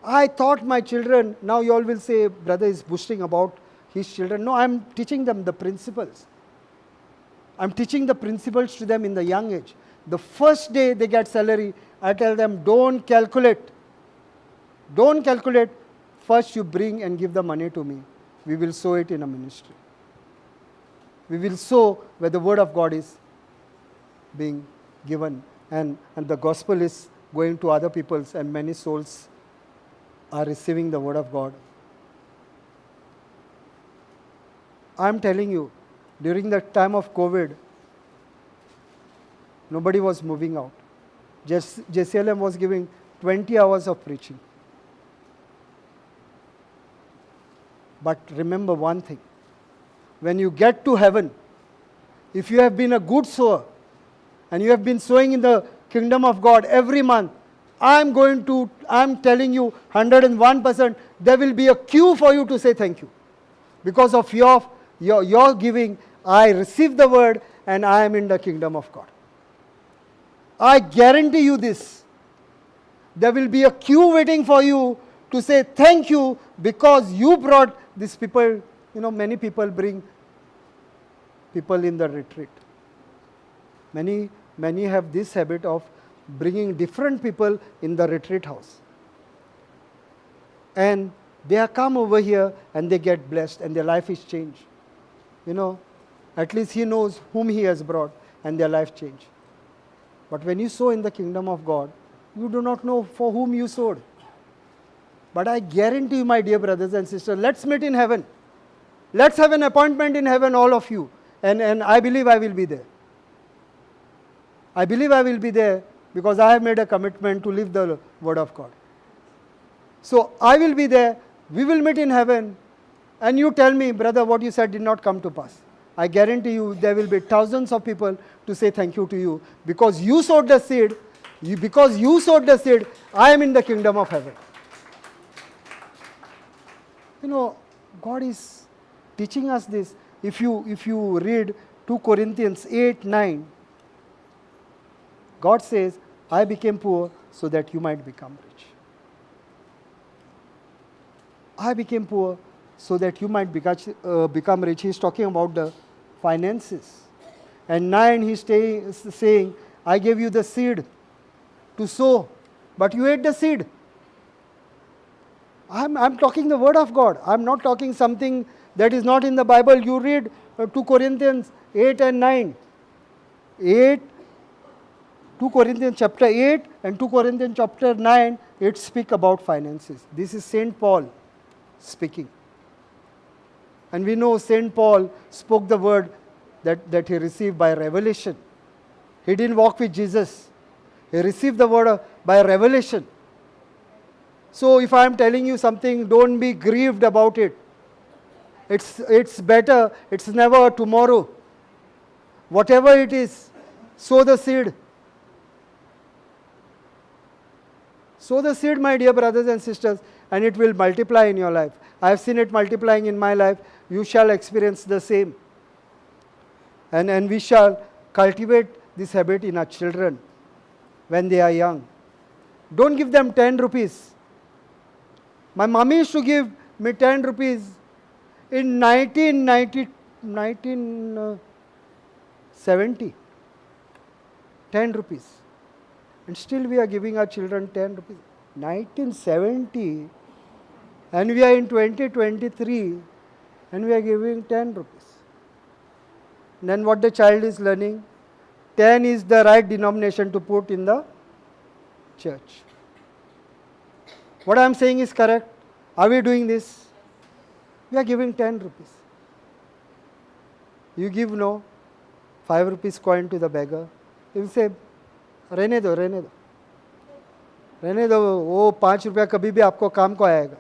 I thought my children, now you all will say, brother is boasting about his children. No, I'm teaching them the principles. I'm teaching the principles to them in the young age. The first day they get salary, I tell them, don't calculate. Don't calculate. First you bring and give the money to me. We will sow it in a ministry. We will sow where the word of God is being given. And the gospel is going to other peoples and many souls are receiving the word of God. I'm telling you, during the time of COVID, nobody was moving out. JCILM was giving 20 hours of preaching. But remember one thing, when you get to heaven, if you have been a good sower and you have been sowing in the kingdom of God every month, I'm telling you 101%, there will be a queue for you to say thank you. Because of your giving, I receive the word and I am in the kingdom of God. I guarantee you this. There will be a queue waiting for you to say thank you because you brought these people. Many people bring people in the retreat. Many have this habit of bringing different people in the retreat house. And they have come over here and they get blessed and their life is changed. At least he knows whom he has brought and their life changed. But when you sow in the kingdom of God, you do not know for whom you sowed. But I guarantee you, my dear brothers and sisters, let's meet in heaven. Let's have an appointment in heaven, all of you. And I believe I will be there. I believe I will be there because I have made a commitment to live the word of God. So I will be there. We will meet in heaven. And you tell me, brother, what you said did not come to pass. I guarantee you there will be thousands of people to say thank you to you because you sowed the seed. Because you sowed the seed, I am in the kingdom of heaven. God is teaching us this. If you read 2 Corinthians 8:9, God says, I became poor so that you might become rich. I became poor so that you might become rich. He's talking about the finances. And 9, he's saying, I gave you the seed to sow, but you ate the seed. I'm talking the word of God. I'm not talking something that is not in the Bible. You read 2 Corinthians 8 and 9. 2 Corinthians chapter 8 and 2 Corinthians chapter 9, it speak about finances. This is Saint Paul speaking. And we know Saint Paul spoke the word that he received by revelation. He didn't walk with Jesus. He received the word by revelation. So if I am telling you something, don't be grieved about it. It's better. It's never tomorrow. Whatever it is, sow the seed. Sow the seed, my dear brothers and sisters, and it will multiply in your life. I have seen it multiplying in my life. You shall experience the same. And we shall cultivate this habit in our children when they are young. Don't give them 10 rupees. My mommy used to give me 10 rupees in 1970. 10 rupees. And still we are giving our children 10 rupees. 1970. And we are in 2023. And we are giving 10 rupees. And then what the child is learning? 10 is the right denomination to put in the church. What I am saying is correct. Are we doing this? We are giving 10 rupees. You give 5 rupees coin to the beggar. He will say, रहने दो, रहने दो, रहने दो, वो 5 रुपया कभी भी आपको काम को आएगा,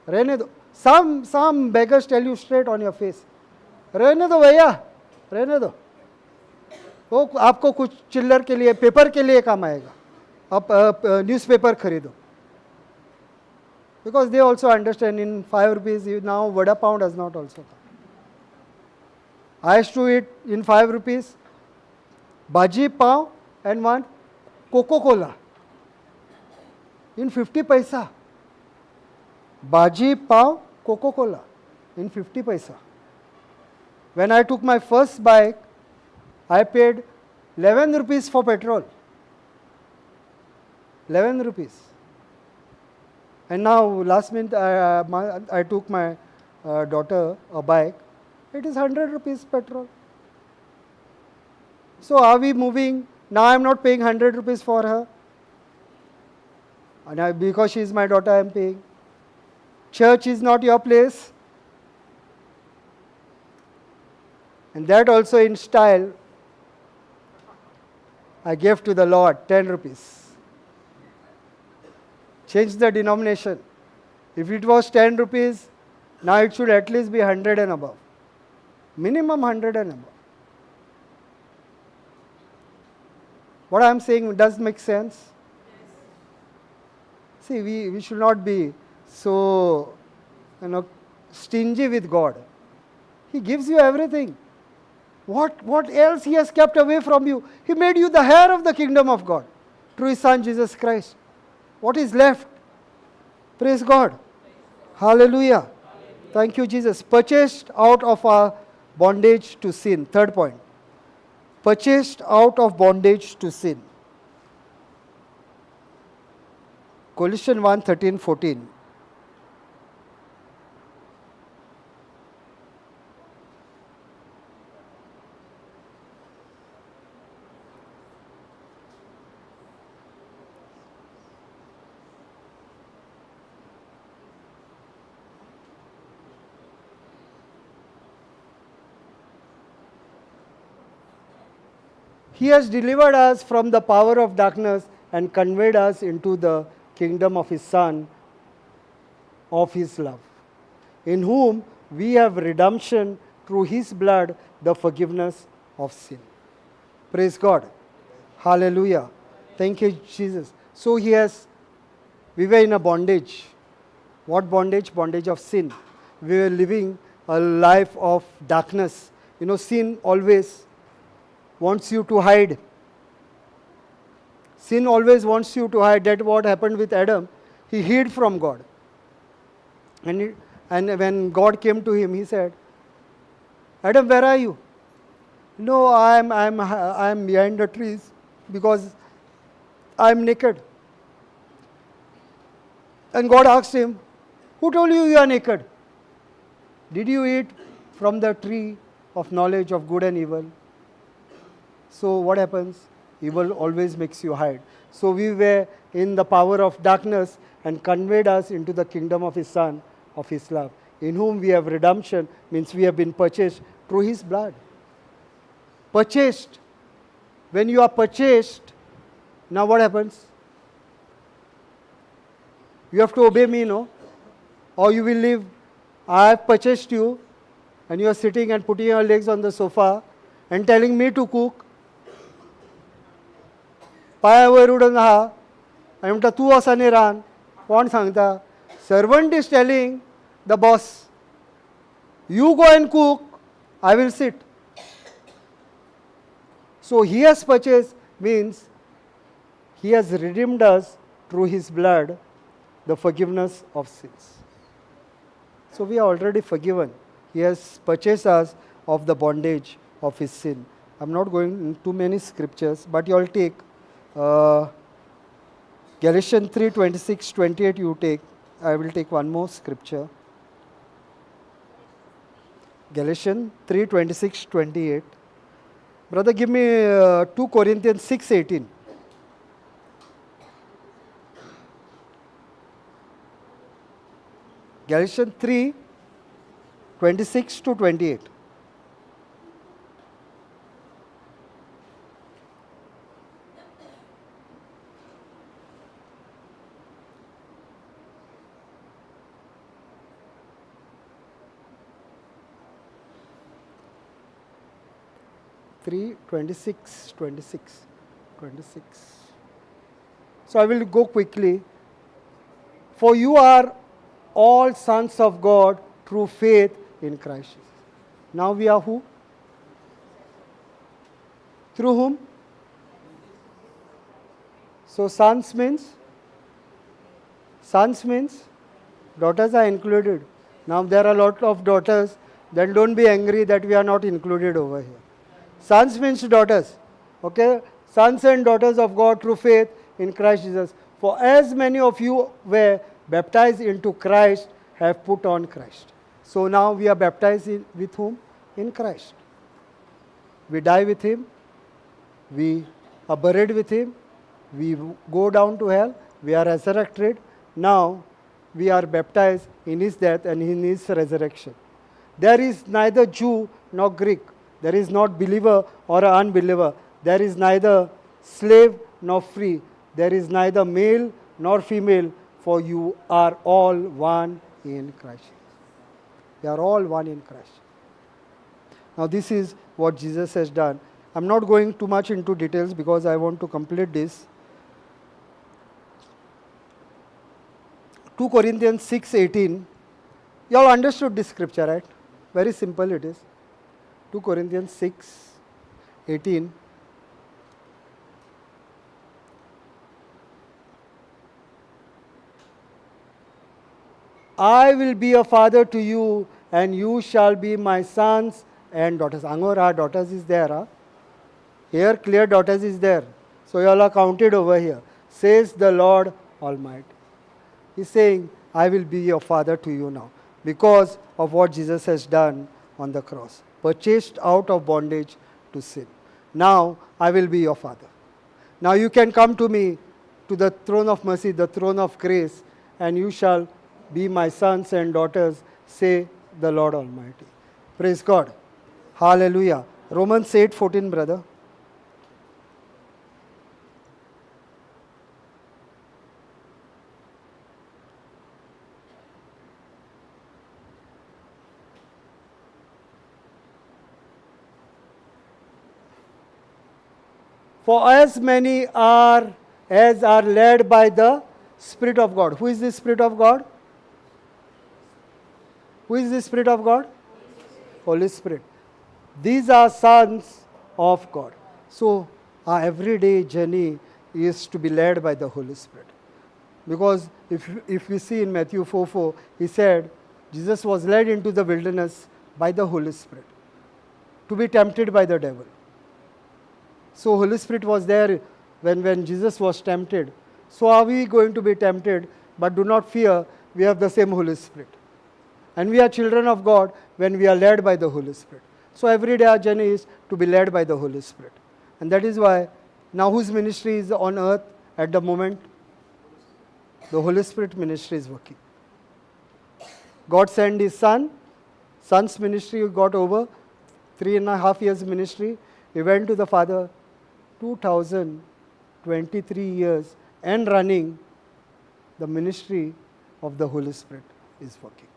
रहने दो. Some beggars tell you straight on your face, रहने दो भैया, रहने दो, वो आपको कुछ चिल्लर के लिए, पेपर के लिए काम आएगा, आप न्यूज़पेपर खरीदो. Because they also understand in 5 rupees now vada pav does not also come. I used to eat in 5 rupees bhaji pav and one Coca-Cola in 50 paisa. Bhaji pav, Coca-Cola in 50 paisa. When I took my first bike, I paid 11 rupees for petrol. 11 rupees. And now last minute I took my daughter a bike. It is 100 rupees petrol. So are we moving? Now I am not paying 100 rupees for her. And because she is my daughter, I am paying. Church is not your place. And that also in style, I gave to the Lord 10 rupees. Change the denomination. If it was 10 rupees, now it should at least be 100 and above. Minimum 100 and above. What I am saying does make sense? Yes. See, we should not be so stingy with God. He gives you everything. What else He has kept away from you? He made you the heir of the kingdom of God through His Son Jesus Christ. What is left? Praise God. Hallelujah. Thank you, Jesus. Purchased out of our bondage to sin. Third point. Purchased out of bondage to sin. Colossians 1:13-14. He has delivered us from the power of darkness and conveyed us into the kingdom of His Son, of His love, in whom we have redemption through His blood, the forgiveness of sin. Praise God. Hallelujah. Thank you, Jesus. So we were in a bondage. What bondage? Bondage of sin. We were living a life of darkness. Sin always wants you to hide. Sin always wants you to hide. That's what happened with Adam. He hid from God. And when God came to him, He said, Adam, where are you? No, I am behind the trees because I am naked. And God asked him, who told you you are naked? Did you eat from the tree of knowledge of good and evil? So what happens? Evil always makes you hide. So we were in the power of darkness and conveyed us into the kingdom of His Son, of His love, in whom we have redemption, means we have been purchased through His blood. Purchased. When you are purchased, now what happens? You have to obey me, or you will live. I have purchased you, and you are sitting and putting your legs on the sofa and telling me to cook. पायावर उडून आहा आणि म्हणटा तूं वसाने रान. कोण सांगता? Servant is telling the boss, you go and cook, I will sit. So He has purchased means He has redeemed us through His blood, the forgiveness of sins. So we are already forgiven. He has purchased us of the bondage of His sin. I'm not going into too many scriptures, but you all take Galatians 3:26-28 you take. I will take one more scripture. Galatians 3:26-28. Brother, give me 2 Corinthians 6:18. Galatians 3:26 to 28. Three 26, 26, 26. So I will go quickly. For you are all sons of God through faith in Christ Jesus. Now we are who? Through whom? So sons means daughters are included. Now there are a lot of daughters, then don't be angry that we are not included over here. Sons means daughters. Okay? Sons and daughters of God through faith in Christ Jesus. For as many of you were baptized into Christ, have put on Christ. So now we are baptized with whom? In Christ. We die with Him. We are buried with Him. We go down to hell. We are resurrected. Now we are baptized in His death and in His resurrection. There is neither Jew nor Greek. There is not believer or unbeliever. There is neither slave nor free. There is neither male nor female, for you are all one in Christ. You are all one in Christ. Now this is what Jesus has done. I'm not going too much into details because I want to complete this. 2 Corinthians 6:18. You all understood this scripture, right? Very simple it is. 2 Corinthians 6:18. I will be a father to you, and you shall be my sons and daughters. Angora, daughters is there. Huh? Here, clear daughters is there. So you all are counted over here. Says the Lord Almighty. He's saying, I will be your father to you now, because of what Jesus has done on the cross. Purchased out of bondage to sin. Now I will be your father. Now you can come to me, to the throne of mercy, the throne of grace, and you shall be my sons and daughters, say the Lord Almighty. Praise God. Hallelujah. Romans 8:14, brother. For as many as are led by the Spirit of God. Who is the Spirit of God? Who is the Spirit of God? Holy Spirit. These are sons of God. So our everyday journey is to be led by the Holy Spirit. Because if we see in Matthew 4:4, he said, Jesus was led into the wilderness by the Holy Spirit to be tempted by the devil. So Holy Spirit was there when Jesus was tempted. So are we going to be tempted? But do not fear, we have the same Holy Spirit. And we are children of God when we are led by the Holy Spirit. So every day our journey is to be led by the Holy Spirit. And that is why now whose ministry is on earth at the moment? The Holy Spirit ministry is working. God sent His Son. Son's ministry got over. 3.5 years ministry. He went to the Father. 2023 years and running, the ministry of the Holy Spirit is working.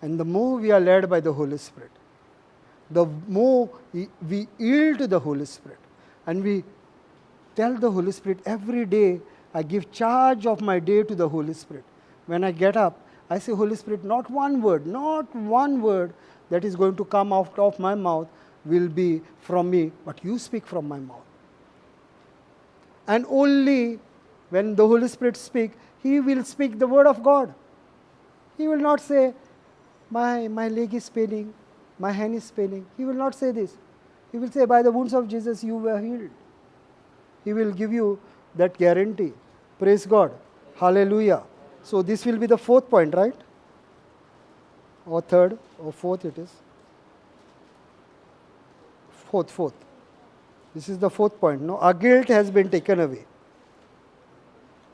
And the more we are led by the Holy Spirit, the more we yield to the Holy Spirit. And we tell the Holy Spirit every day, I give charge of my day to the Holy Spirit. When I get up, I say, Holy Spirit, not one word that is going to come out of my mouth will be from me, but you speak from my mouth. And only when the Holy Spirit speaks, He will speak the word of God. He will not say, my leg is paining, my hand is paining. He will not say this. He will say, by the wounds of Jesus you were healed. He will give you that guarantee. Praise God. Hallelujah. So this will be the 4th point, right? Or 3rd or 4th it is. Fourth. This is the fourth point. No, our guilt has been taken away.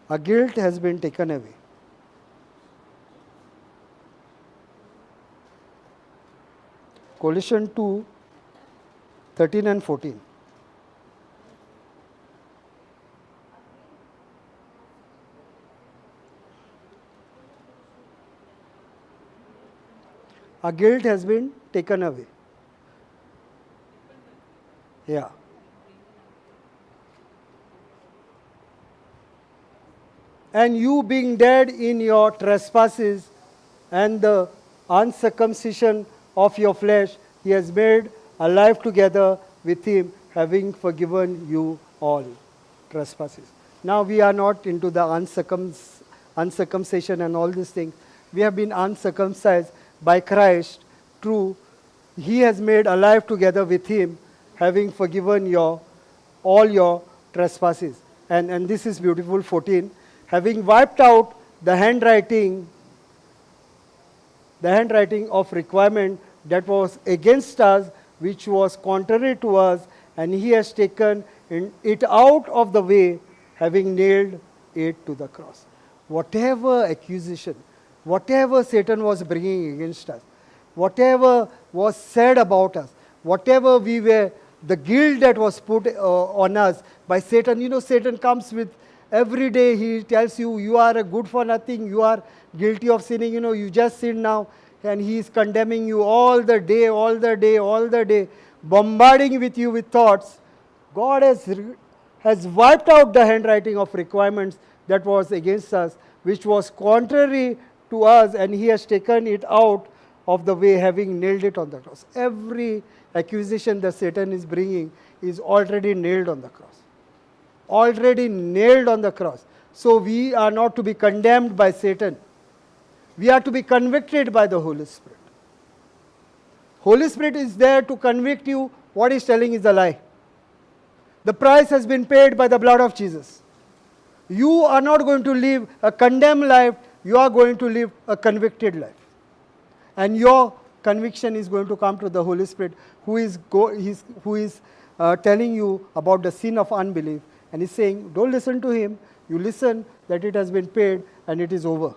Our guilt has been taken away. Colossians 2, 13 and 14. Our guilt has been taken away. Yeah. And you being dead in your trespasses and the uncircumcision of your flesh, he has made alive together with him, having forgiven you all trespasses. Now we are not into the uncircumcision and all these things. We have been uncircumcised by Christ. True, he has made alive together with him, having forgiven all your trespasses. And this is beautiful, 14. Having wiped out the handwriting of requirement that was against us, which was contrary to us, and he has taken it out of the way, having nailed it to the cross. Whatever accusation, whatever Satan was bringing against us, whatever was said about us, whatever we were, the guilt that was put on us by Satan. Satan comes with every day, he tells you, you are a good for nothing, you are guilty of sinning, you just sin now, and he is condemning you all the day, bombarding with you with thoughts. God has wiped out the handwriting of requirements that was against us, which was contrary to us, and he has taken it out of the way, having nailed it on the cross. Every accusation that Satan is bringing is already nailed on the cross. Already nailed on the cross. So we are not to be condemned by Satan. We are to be convicted by the Holy Spirit. Holy Spirit is there to convict you. What he's telling is a lie. The price has been paid by the blood of Jesus. You are not going to live a condemned life. You are going to live a convicted life. And your conviction is going to come to the Holy Spirit, who is telling you about the sin of unbelief. And he's saying, don't listen to him. You listen that it has been paid and it is over.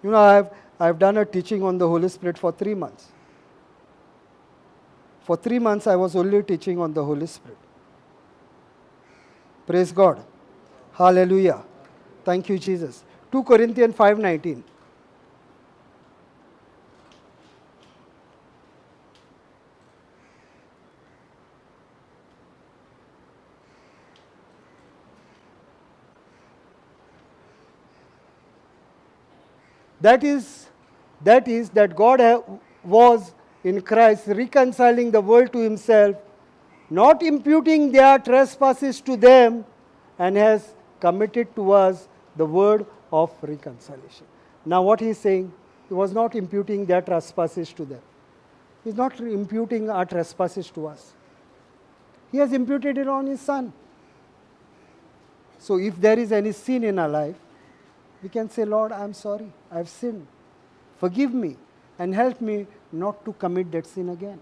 I've done a teaching on the Holy Spirit for 3 months. For 3 months, I was only teaching on the Holy Spirit. Praise God. Hallelujah. Thank you, Jesus. 2 Corinthians 5:19. That is that God was in Christ reconciling the world to himself, not imputing their trespasses to them, and has committed to us the word of reconciliation. Now what he is saying, he was not imputing their trespasses to them. He is not imputing our trespasses to us. He has imputed it on his Son. So if there is any sin in our life, we can say, Lord, I am sorry, I have sinned. Forgive me and help me not to commit that sin again.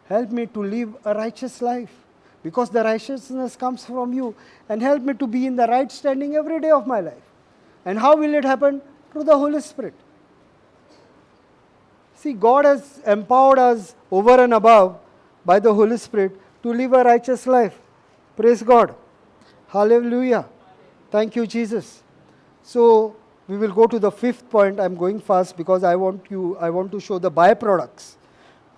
Help me to live a righteous life, because the righteousness comes from you, and help me to be in the right standing every day of my life. And how will it happen? Through the Holy Spirit. See, God has empowered us over and above by the Holy Spirit to live a righteous life. Praise God. Hallelujah. Thank you, Jesus. So we will go to the fifth point. I'm going fast because I want to show the byproducts.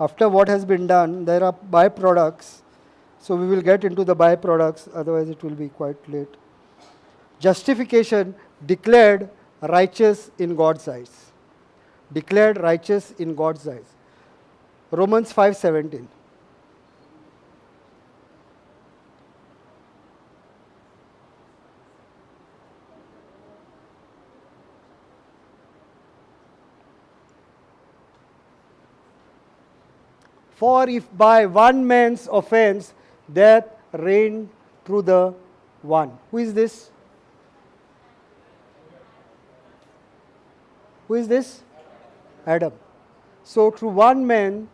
After what has been done, there are byproducts. So we will get into the byproducts, otherwise it will be quite late. Justification, declared righteous in God's eyes. Declared righteous in God's eyes. Romans 5:17. For if by one man's offense death reigned through the one. Who is this? Who is this? Adam. So through one man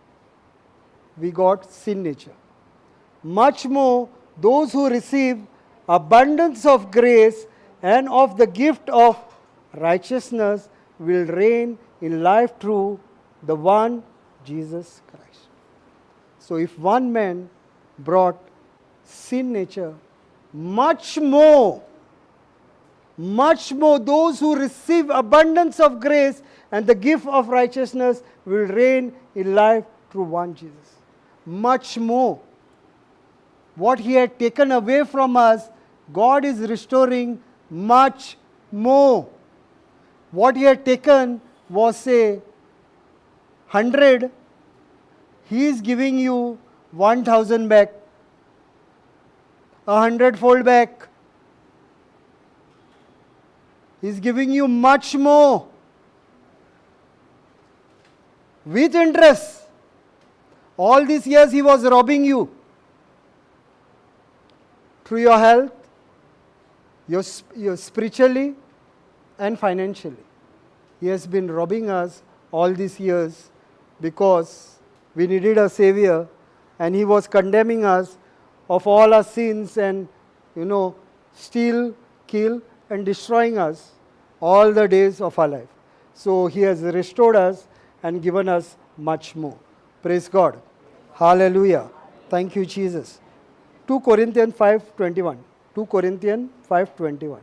we got sin nature. much more those who receive abundance of grace and of the gift of righteousness will reign in life through the one Jesus Christ. So if one man brought sin nature, much more those who receive abundance of grace and the gift of righteousness will reign in life through one Jesus. Much more. What he had taken away from us, God is restoring much more. What he had taken was, say, 100. He is giving you 1,000 back, 100-fold back. He is giving you much more with interest. All these years he was robbing you through your health, your spiritually and financially. He has been robbing us all these years because we needed a savior, and he was condemning us of all our sins and, steal, kill and destroying us all the days of our life. So he has restored us and given us much more. Praise God. Hallelujah. Thank you, Jesus. 2 Corinthians 5:21. 2 Corinthians 5:21.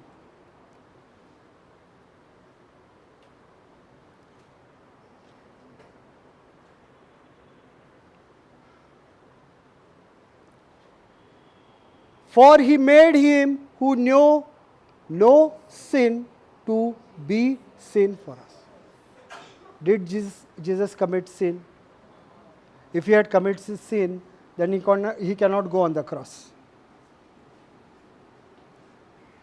For he made him who knew no sin to be sin for us. Did Jesus commit sin? If he had committed sin, then he cannot go on the cross,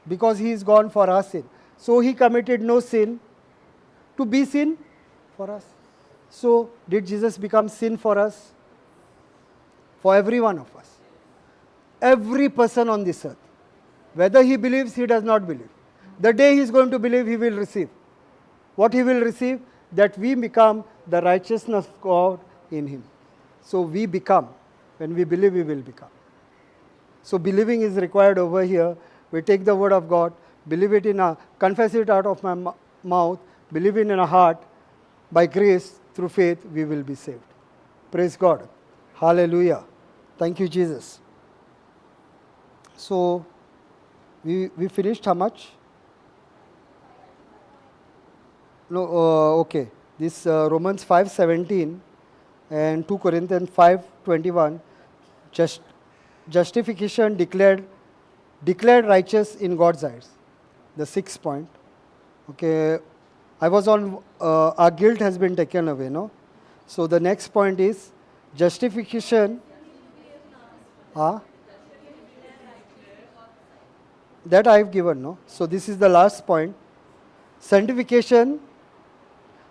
because he is gone for our sin. So he committed no sin to be sin for us. So did Jesus become sin for us? For every one of us. Every person on this earth. Whether he believes, he does not believe. The day he is going to believe, he will receive. What he will receive? That we become the righteousness of God in him. So we become. When we believe, we will become. So believing is required over here. We take the word of God, believe it confess it out of my mouth, believe it in our heart. By grace, through faith, we will be saved. Praise God. Hallelujah. Thank you, Jesus. So, we finished how much? No, okay. This Romans 5:17 and 2 Corinthians 5:21, justification declared righteous in God's eyes. The 6th point. Okay, I was on, our guilt has been taken away, no? So the next point is justification. That I have given, no? So this is the last point. Sanctification,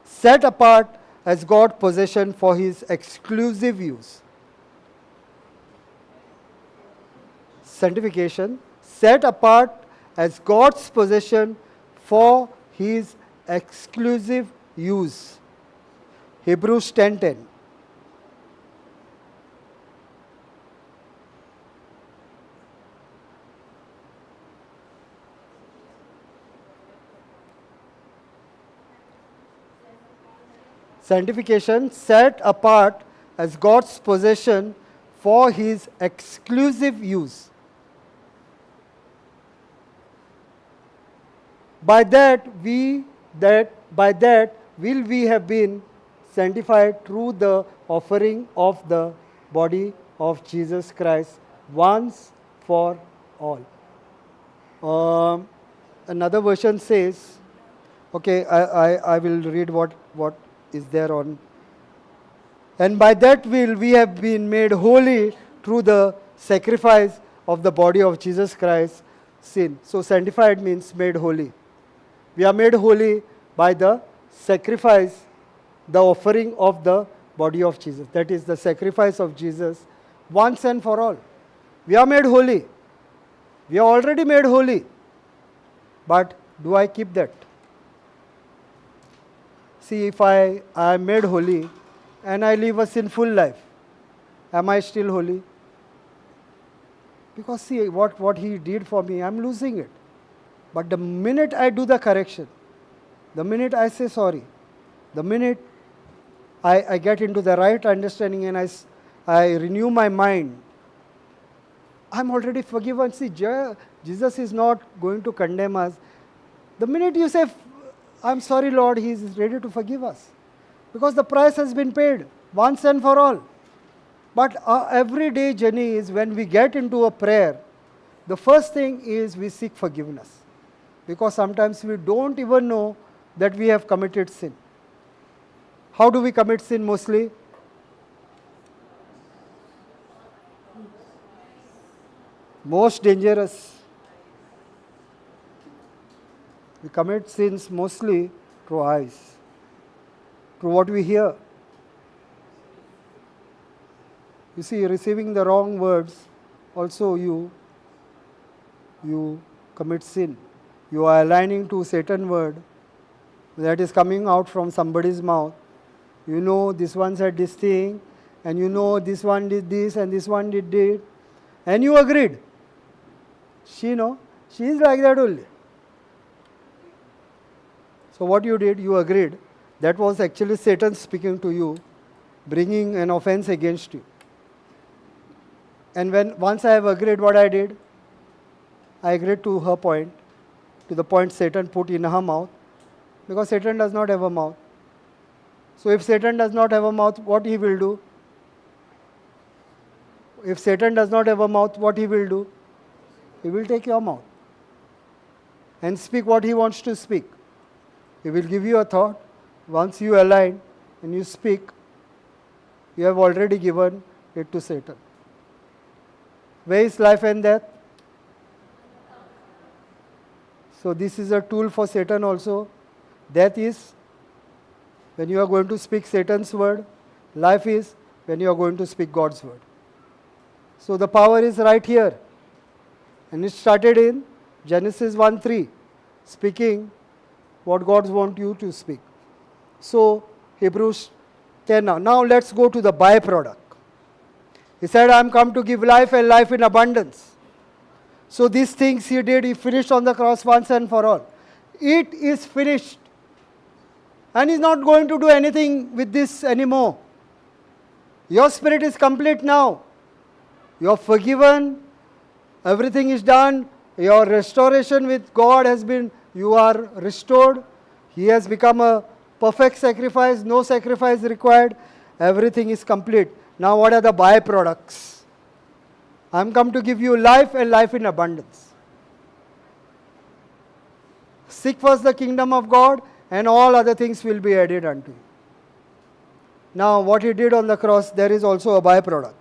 set apart as God's possession for his exclusive use. Sanctification, set apart as God's possession for his exclusive use. Hebrews 10:10. Sanctification, set apart as God's possession for his exclusive use. By that will we have been sanctified through the offering of the body of Jesus Christ once for all. Another version says, okay, I will read what is there on. And by that will we have been made holy through the sacrifice of the body of Jesus Christ. Sin. So sanctified means made holy. We are made holy by the sacrifice, the offering of the body of Jesus. That is the sacrifice of Jesus once and for all. We are made holy. We are already made holy. But do I keep that? See, if I am made holy and I live a sinful life, am I still holy? Because see, what he did for me, I'm losing it. But the minute I do the correction, the minute I say sorry, the minute I get into the right understanding and I renew my mind, I'm already forgiven. See, Jesus is not going to condemn us. The minute you say, I'm sorry, Lord, He is ready to forgive us. Because the price has been paid once and for all. But our everyday journey is when we get into a prayer, the first thing is we seek forgiveness. Because sometimes we don't even know that we have committed sin. How do we commit sin mostly? Most dangerous. We commit sins mostly through eyes, through what we hear. You see, receiving the wrong words, also you commit sin. You are aligning to Satan word that is coming out from somebody's mouth. You know this one said this thing, and you know this one did this, and this one did it, and you agreed. She is like that only. So what you did, you agreed. That was actually Satan speaking to you, bringing an offense against you. And once I have agreed what I did, I agreed to her point, to the point Satan put in her mouth, because Satan does not have a mouth. So if Satan does not have a mouth, what he will do? If Satan does not have a mouth, what he will do? He will take your mouth and speak what he wants to speak. He will give you a thought. Once you align and you speak, you have already given it to Satan. Where is life and death? So this is a tool for Satan also. Death is when you are going to speak Satan's word. Life is when you are going to speak God's word. So the power is right here. And it started in Genesis 1:3, speaking what God wants you to speak. So Hebrews 10 now. Now let's go to the byproduct. He said, I am come to give life and life in abundance. So these things he did, he finished on the cross once and for all. It is finished. And he's not going to do anything with this anymore. Your spirit is complete now. You are forgiven. Everything is done. Your restoration with God has been, you are restored. He has become a perfect sacrifice, no sacrifice required. Everything is complete. Now what are the byproducts? I am come to give you life and life in abundance. Seek first the kingdom of God and all other things will be added unto you. Now what he did on the cross, there is also a byproduct.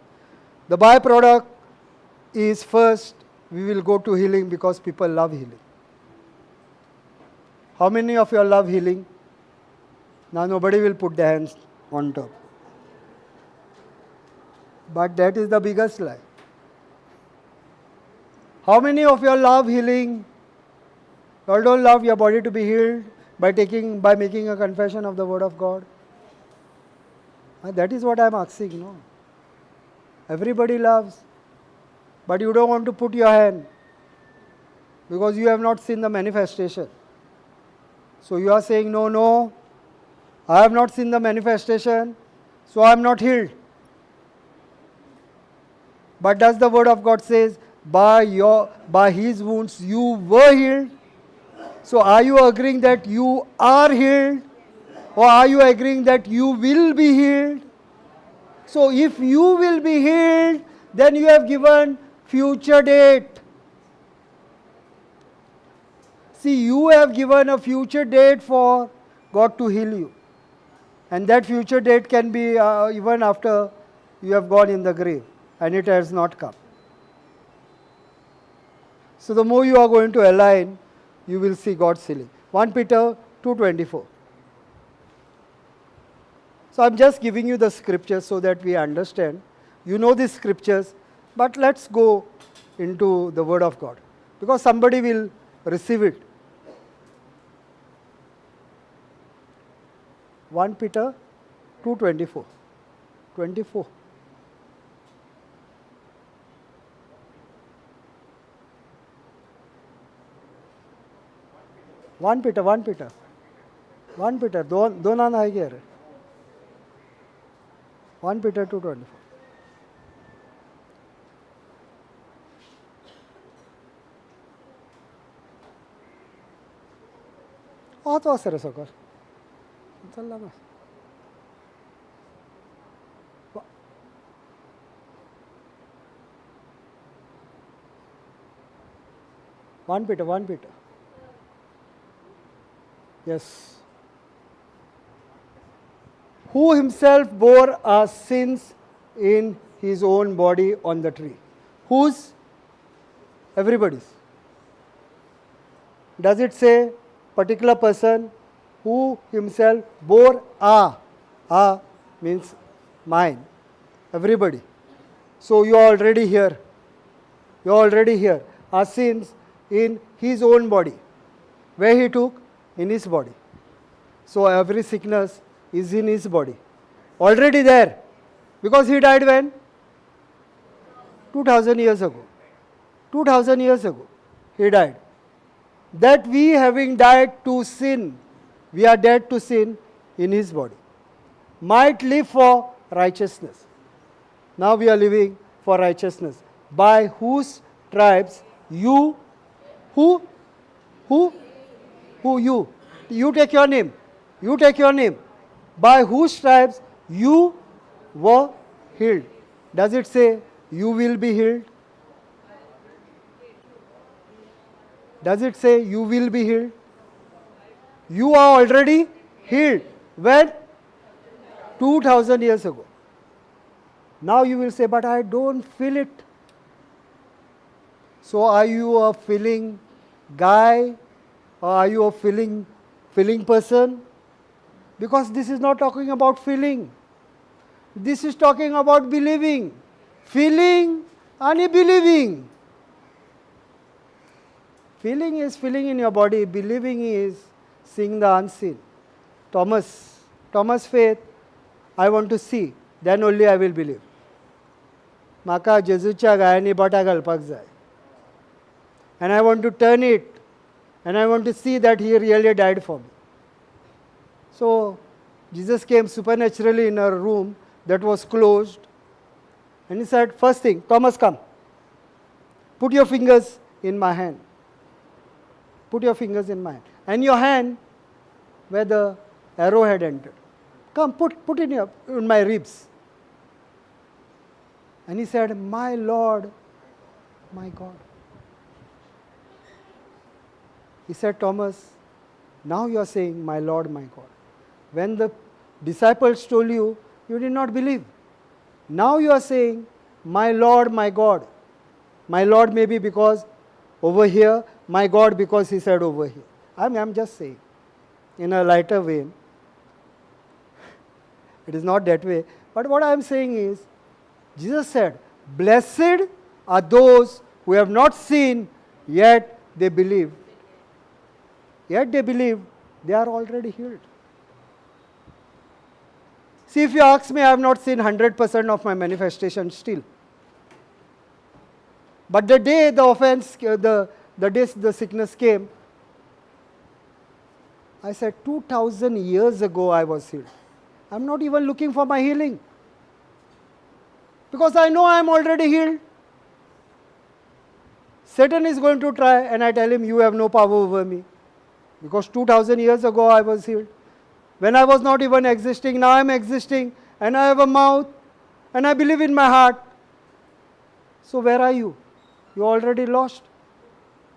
The byproduct is first, we will go to healing because people love healing. How many of you love healing? Now nobody will put their hands on top. But that is the biggest lie. How many of you love healing? You all don't love your body to be healed by making a confession of the word of God? That is what I am asking. No? Everybody loves. But you don't want to put your hand because you have not seen the manifestation. So you are saying, no, I have not seen the manifestation, so I am not healed. But does the word of God says, by his wounds you were healed? So are you agreeing that you are healed? Or are you agreeing that you will be healed? So if you will be healed, then you have given future date. See, you have given a future date for God to heal you. And that future date can be even after you have gone in the grave and it has not come. So the more you are going to align, you will see God's healing. 1 Peter 2:24. So I'm just giving you the scriptures so that we understand. You know these scriptures, but let's go into the word of God. Because somebody will receive it. 1 Peter 2:24. 24. 1 Peter, 1 Peter. 1 Peter, दोन आहे गे रे. 1 Peter 2:24. तो असं रे sucker. चला ना. 1 Peter, 1 Peter. Yes. Who himself bore our sins in his own body on the tree. Whose? Everybody's. Does it say particular person who himself bore our? Our means mine. Everybody. So you are already here. You are already here. Our sins in his own body. Where he took? In his body. So every sickness is in his body. Already there. Because he died when? 2000 years ago. 2000 years ago he died. That we having died to sin, we are dead to sin in his body, might live for righteousness. Now we are living for righteousness. By whose stripes you, who? You. You take your name. You take your name. By whose stripes you were healed. Does it say you will be healed? Does it say you will be healed? You are already healed. When? 2000 years ago. Now you will say, but I don't feel it. So are you a feeling guy? Or are you a feeling person? Because this is not talking about feeling. This is talking about believing. Feeling and believing. Feeling is feeling in your body. Believing is seeing the unseen. Thomas faith, I want to see. Then only I will believe. Maka Jesuच्या गायांनी बटा घालपाक जाय. And I want to turn it. And I want to see that he really died for me. So Jesus came supernaturally in a room that was closed. And he said, first thing, Thomas, come. Put your fingers in my hand. Put your fingers in my hand. And your hand where the arrow had entered. Come, put in my ribs. And he said, my Lord, my God. He said, Thomas, now you are saying, my Lord, my God. When the disciples told you, you did not believe. Now you are saying, my Lord, my God. My Lord may be because over here, my God because he said over here. I'm just saying, in a lighter vein. It is not that way. But what I am saying is, Jesus said, blessed are those who have not seen, yet they believe. Yet they believe, they are already healed. See, if you ask me, I have not seen 100% of my manifestation still. But the day the offense, the day the sickness came, I said, 2000 years ago I was healed. I'm not even looking for my healing. Because I know I'm already healed. Satan is going to try, and I tell him, you have no power over me. Because 2000 years ago I was healed. When I was not even existing, now I am existing, and I have a mouth, and I believe in my heart. So where are you? You are already lost.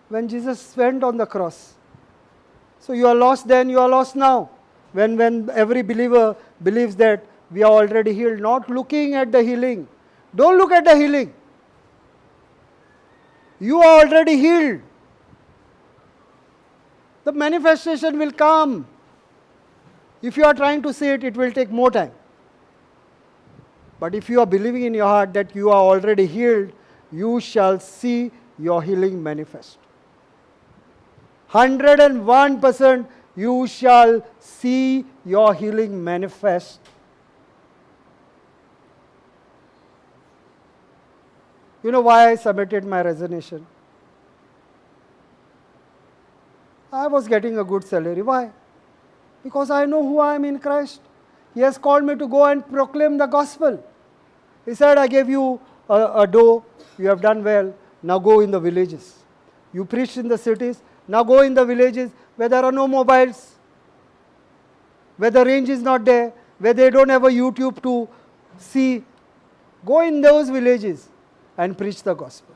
When Jesus went on the cross. So you are lost then, you are lost now. When every believer believes that we are already healed, not looking at the healing. Don't look at the healing. You are already healed. The manifestation will come. If you are trying to see it, it will take more time. But if you are believing in your heart that you are already healed, you shall see your healing manifest. 101% you shall see your healing manifest. You know why I submitted my resignation? I was getting a good salary. Why? Because I know who I am in Christ. He has called me to go and proclaim the gospel. He said, I gave you a dough, you have done well, now go in the villages. You preached in the cities, now go in the villages where there are no mobiles, where the range is not there, where they don't have a YouTube to see. Go in those villages and preach the gospel.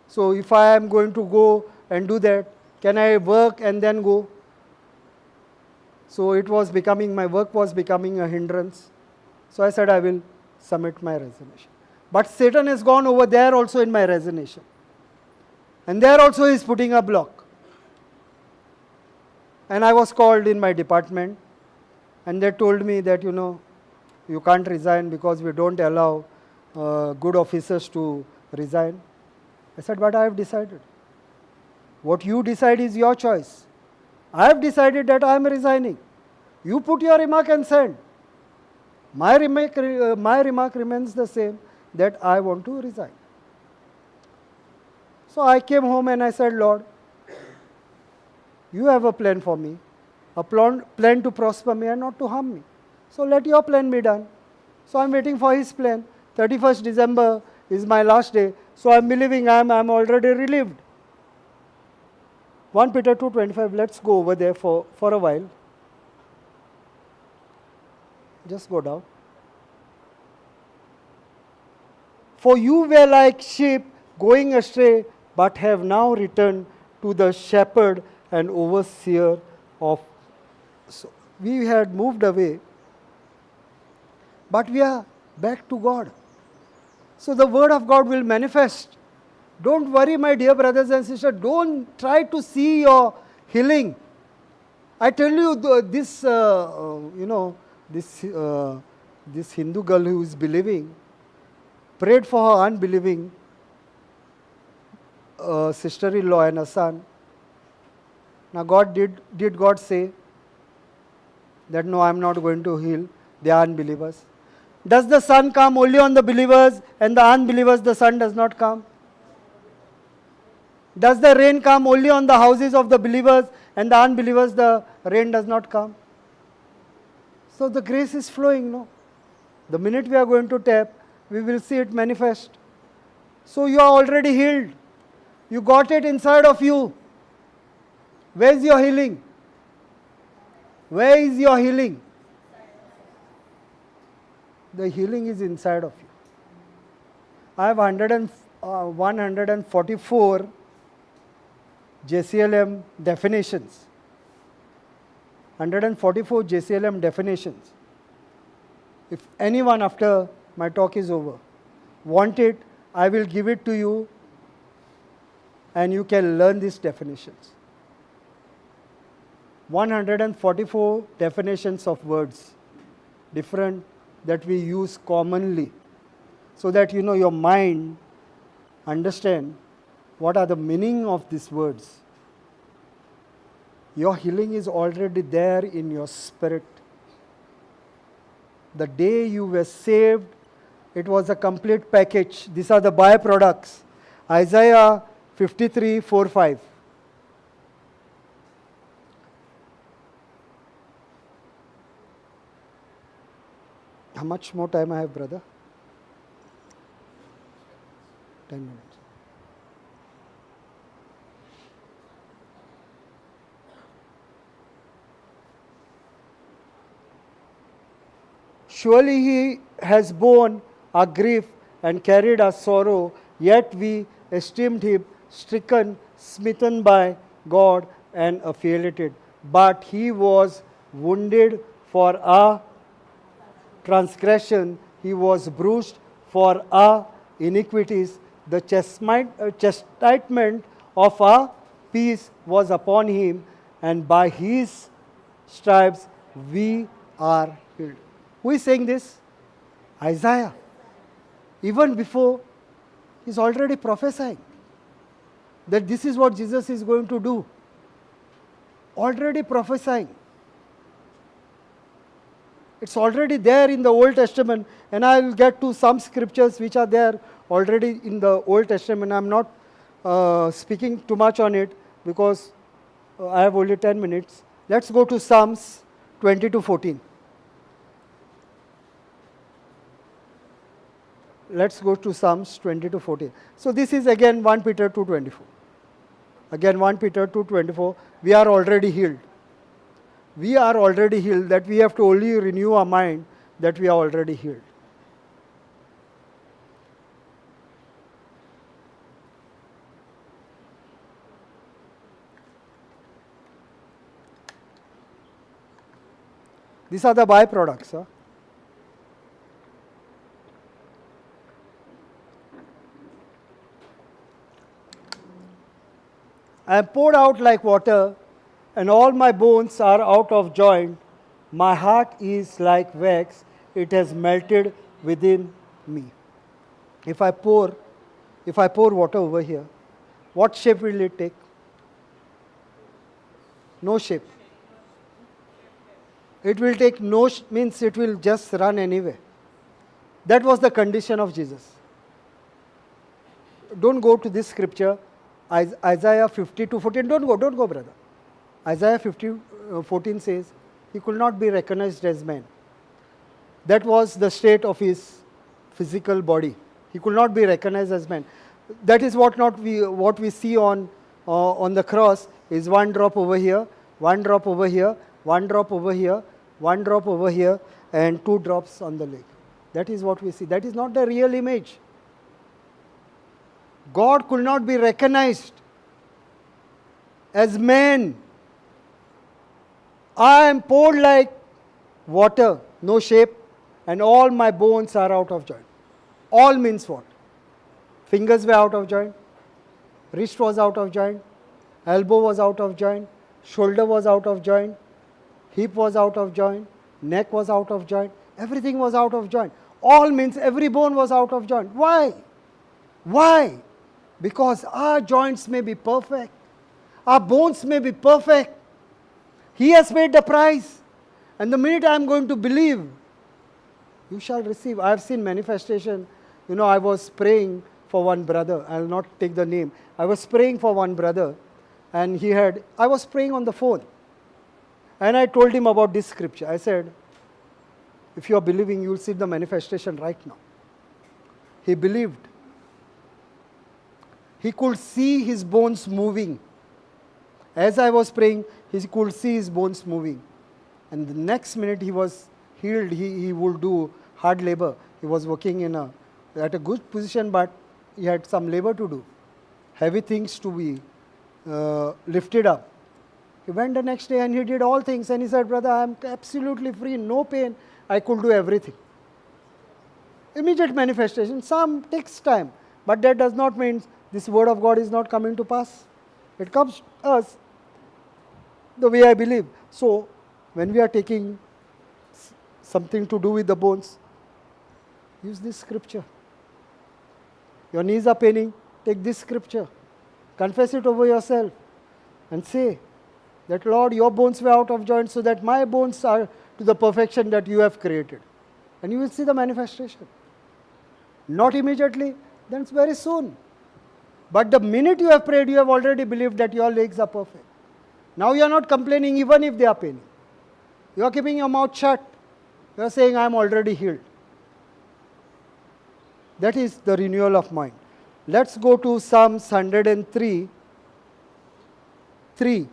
So if I am going to go and do that, can I work and then go? So my work was becoming a hindrance. So I said, I will submit my resignation. But Satan has gone over there also in my resignation. And there also he is putting a block. And I was called in my department. And they told me that, you can't resign because we don't allow good officers to resign. I said, but I have decided. What you decide is your choice. I have decided that I am resigning. You put your remark and send. My remark remains the same, that I want to resign. So I came home and I said, Lord, you have a plan for me, a plan to prosper me and not to harm me. So let your plan be done. So I'm waiting for his plan. 31st December is my last day. So I'm believing I'm already relieved. 1 Peter 2:25, let's go over there for a while. Just go down. For you were like sheep going astray, but have now returned to the shepherd and overseer of. So we had moved away, but we are back to God. So the word of God will manifest. Don't worry, my dear brothers and sisters. Don't try to see your healing. I tell you, this Hindu girl who is believing prayed for her unbelieving sister-in-law and a son. Now, did God say that no, I am not going to heal? They are unbelievers. Does the sun come only on the believers and the unbelievers the sun does not come? Does the rain come only on the houses of the believers and the unbelievers the rain does not come? So the grace is flowing, no? The minute we are going to tap, we will see it manifest. So you are already healed. You got it inside of you. Where is your healing? Where is your healing? The healing is inside of you. I have 144 JCILM definitions. 144 JCILM definitions. If anyone after my talk is over want it, I will give it to you and you can learn these definitions. 144 definitions of words, different that we use commonly, so that your mind understand what are the meaning of these words. Your healing is already there in your spirit. The day you were saved, it was a complete package. These are the byproducts. Isaiah 53:4-5. How much more time I have, brother? 10 minutes. Surely he has borne our grief and carried our sorrow, yet we esteemed him stricken, smitten by God, and afflicted. But he was wounded for our transgression, he was bruised for our iniquities. The chastisement of our peace was upon him, and by his stripes we are healed. Who is saying this? Isaiah. Even before, he's already prophesying that this is what Jesus is going to do. Already prophesying. It's already there in the Old Testament, and I will get to some scriptures which are there already in the Old Testament. I'm not speaking too much on it because I have only 10 minutes. Let's go to Psalms 20 to 14. Let's go to Psalms 20 to 14. So this is again 1 Peter 2:24. Again 1 Peter 2:24. We are already healed. We are already healed, that we have to only renew our mind that we are already healed. These are the byproducts. Huh? I am poured out like water, and all my bones are out of joint. My heart is like wax, it has melted within me. If I pour water over here, what shape will it take? No shape. It will take no means it will just run anyway. That was the condition of Jesus. Don't go to this scripture, Isaiah 50:14. Don't go, brother. Isaiah 50:14 says, he could not be recognized as man. That was the state of his physical body. He could not be recognized as man. That is what we see on the cross is one drop over here, one drop over here, one drop over here, one drop over here, and 2 drops on the leg. That is what we see. That is not the real image. God could not be recognized as man. I am poured like water, no shape, and all my bones are out of joint. All means what? Fingers were out of joint, wrist was out of joint, elbow was out of joint, shoulder was out of joint, hip was out of joint, neck was out of joint, everything was out of joint. All means every bone was out of joint. Why? Why? Because our joints may be perfect, our bones may be perfect. He has paid the price. And the minute I am going to believe, you shall receive. I have seen manifestation. I was praying for one brother. I will not take the name. I was praying for one brother, and I was praying on the phone. And I told him about this scripture. I said, if you are believing, you will see the manifestation right now. He believed. He could see his bones moving. As I was praying, he could see his bones moving. And the next minute he was healed. He would do hard labor. He was working at a good position, but he had some labor to do. Heavy things to be lifted up. He went the next day and he did all things. And he said, brother, I am absolutely free, no pain. I could do everything. Immediate manifestation. Some takes time. But that does not mean this word of God is not coming to pass. It comes to us the way I believe. So, when we are taking something to do with the bones, use this scripture. Your knees are paining, take this scripture. Confess it over yourself and say that, Lord, your bones were out of joint so that my bones are to the perfection that you have created. And you will see the manifestation. Not immediately, then it's very soon. But the minute you have prayed, you have already believed that your legs are perfect. Now you are not complaining even if they are paining. You are keeping your mouth shut. You are saying, I am already healed. That is the renewal of mind. Let's go to Psalms 103, 3.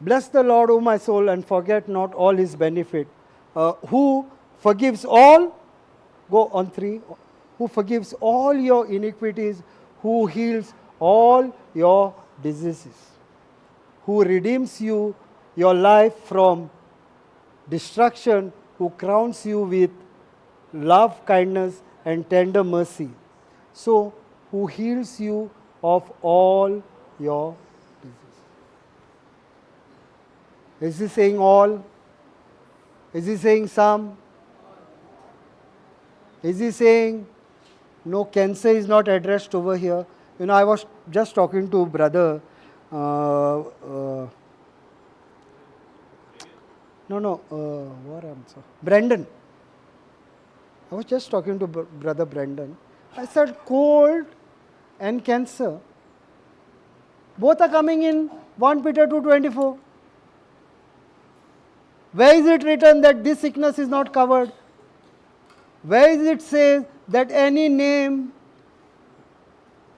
Bless the Lord, O my soul, and forget not all his benefit. Who forgives all, go on 3, who forgives all your iniquities, who heals all your diseases, who redeems you, your life from destruction, who crowns you with love, kindness, and tender mercy. So, who heals you of all your diseases. Is he saying all? Is he saying some? Is he saying no, cancer is not addressed over here? I was just talking to brother. Brandon. I was just talking to Brother Brendan. I said, cold and cancer, both are coming in 1 Peter 2:24. Where is it written that this sickness is not covered? Where is it says that any name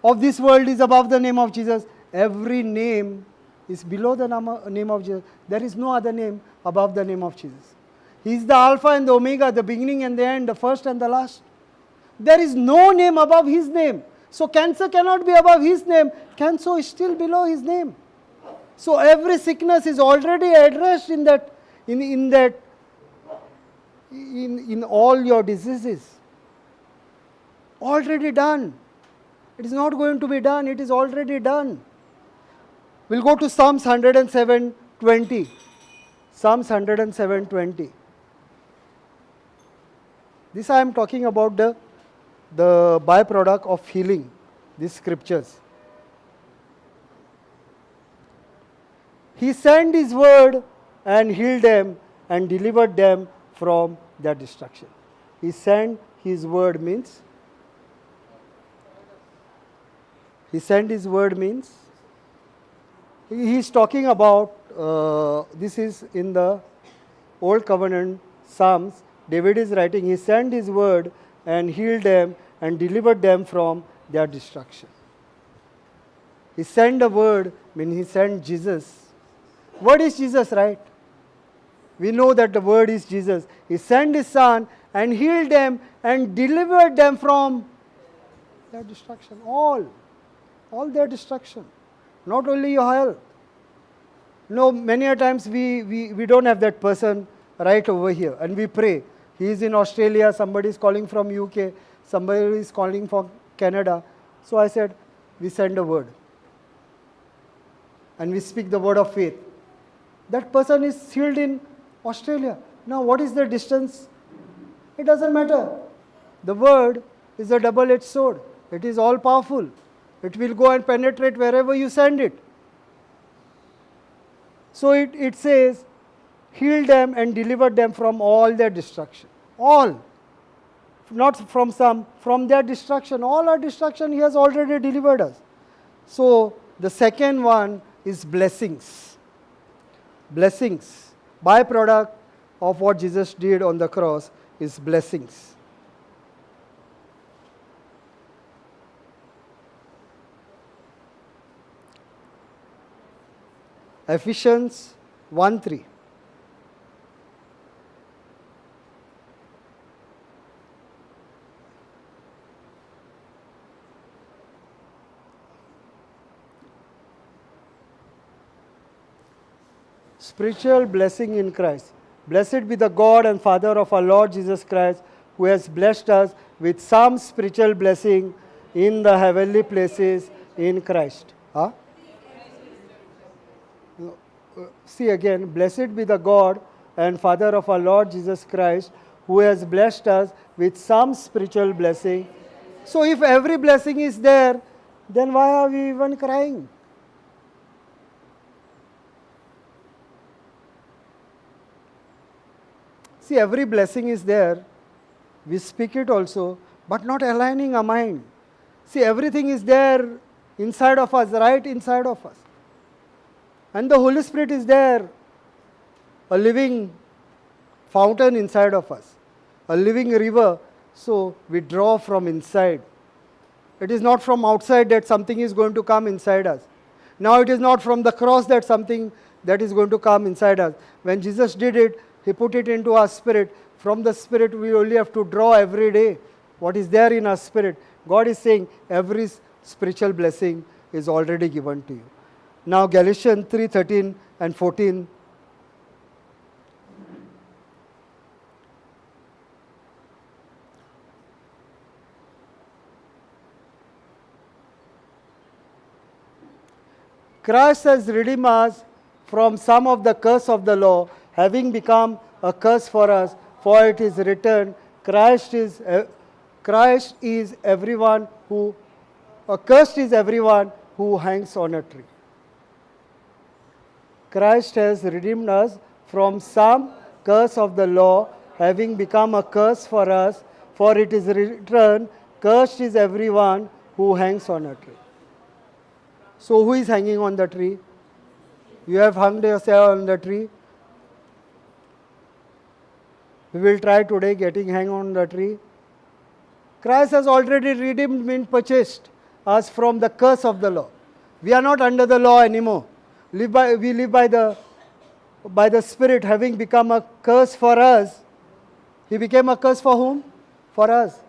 of this world is above the name of Jesus? Every name is below the name of Jesus. There is no other name above the name of Jesus. He is the Alpha and the Omega, the beginning and the end, the first and the last. There is no name above His name. So cancer cannot be above His name. Cancer is still below His name. So every sickness is already addressed in all your diseases. Already done. It is not going to be done. It is already done. We'll go to Psalms 107:20. Psalms 107:20. This I am talking about the byproduct of healing, these scriptures. He sent His word and healed them and delivered them from their destruction. He sent His word means, He sent His word means, He is talking about, this is in the Old Covenant Psalms. David is writing, He sent His word and healed them and delivered them from their destruction. He sent the word, means He sent Jesus. Word is Jesus, right? We know that the word is Jesus. He sent His Son and healed them and delivered them from their destruction. All their destruction. Not only your health. No, many a times we don't have that person right over here and we pray. He is in Australia, somebody is calling from UK, somebody is calling from Canada. So I said, we send a word. And we speak the word of faith. That person is healed in Australia. Now what is the distance? It doesn't matter. The word is a double-edged sword. It is all powerful. It will go and penetrate wherever you send it. So it says, healed them and delivered them from all their destruction. All. Not from some, from their destruction. All our destruction He has already delivered us. So the second one is blessings. Blessings. Byproduct of what Jesus did on the cross is blessings. Ephesians 1:3. Spiritual blessing in Christ. Blessed be the God and Father of our Lord Jesus Christ, who has blessed us with some spiritual blessing in the heavenly places in Christ. Huh? See again, blessed be the God and Father of our Lord Jesus Christ, who has blessed us with some spiritual blessing. So if every blessing is there, then why are we even crying? See, every blessing is there. We speak it also, but not aligning our mind. See, everything is there inside of us, right inside of us. And the Holy Spirit is there, a living fountain inside of us, a living river. So we draw from inside. It is not from outside that something is going to come inside us. Now it is not from the cross that something that is going to come inside us. When Jesus did it, He put it into our spirit. From the spirit we only have to draw every day what is there in our spirit. God is saying every spiritual blessing is already given to you. Now Galatians 3:13 and 14. Christ has redeemed us from some of the curse of the law, having become a curse for us, for it is written, Christ is everyone who, cursed is everyone who hangs on a tree. Christ has redeemed us from some curse of the law, having become a curse for us, For it is written, cursed is everyone who hangs on a tree. So who is hanging on the tree? You have hung yourself on the tree. We will try today getting hung on the tree. Christ has already redeemed and purchased us from the curse of the law. We are not under the law anymore. We live by the Spirit, having become a curse for us. He became a curse for whom? For us.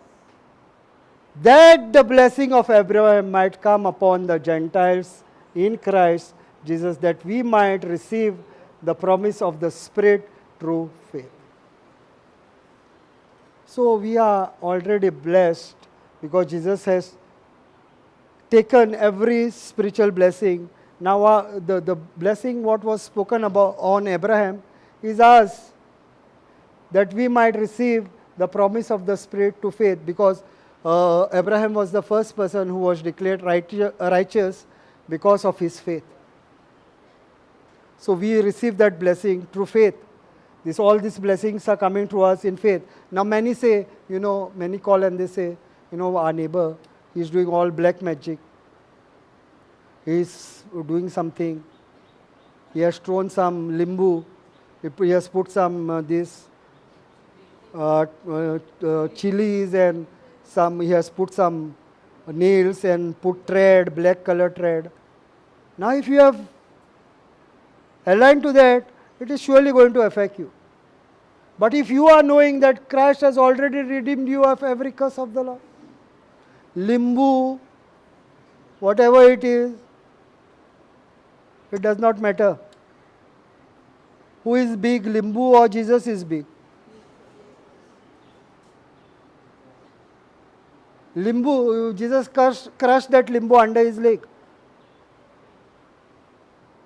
That the blessing of Abraham might come upon the Gentiles in Christ Jesus, that we might receive the promise of the Spirit through faith. So we are already blessed because Jesus has taken every spiritual blessing. Now the blessing what was spoken about on Abraham is us, that we might receive the promise of the Spirit to faith, because Abraham was the first person who was declared righteous because of his faith. So we receive that blessing through faith. All these blessings are coming to us in faith. Now many say, many call and they say, our neighbor, he's doing all black magic. He's doing something. He has thrown some limbu. He has put some chilies and he has put some nails and put thread, black color thread. Now if you have aligned to that, it is surely going to affect you. But if you are knowing that Christ has already redeemed you of every curse of the law, limbu, whatever it is, it does not matter. Who is big, limbu or Jesus is big? Limbu, Jesus crushed that limbu under his leg.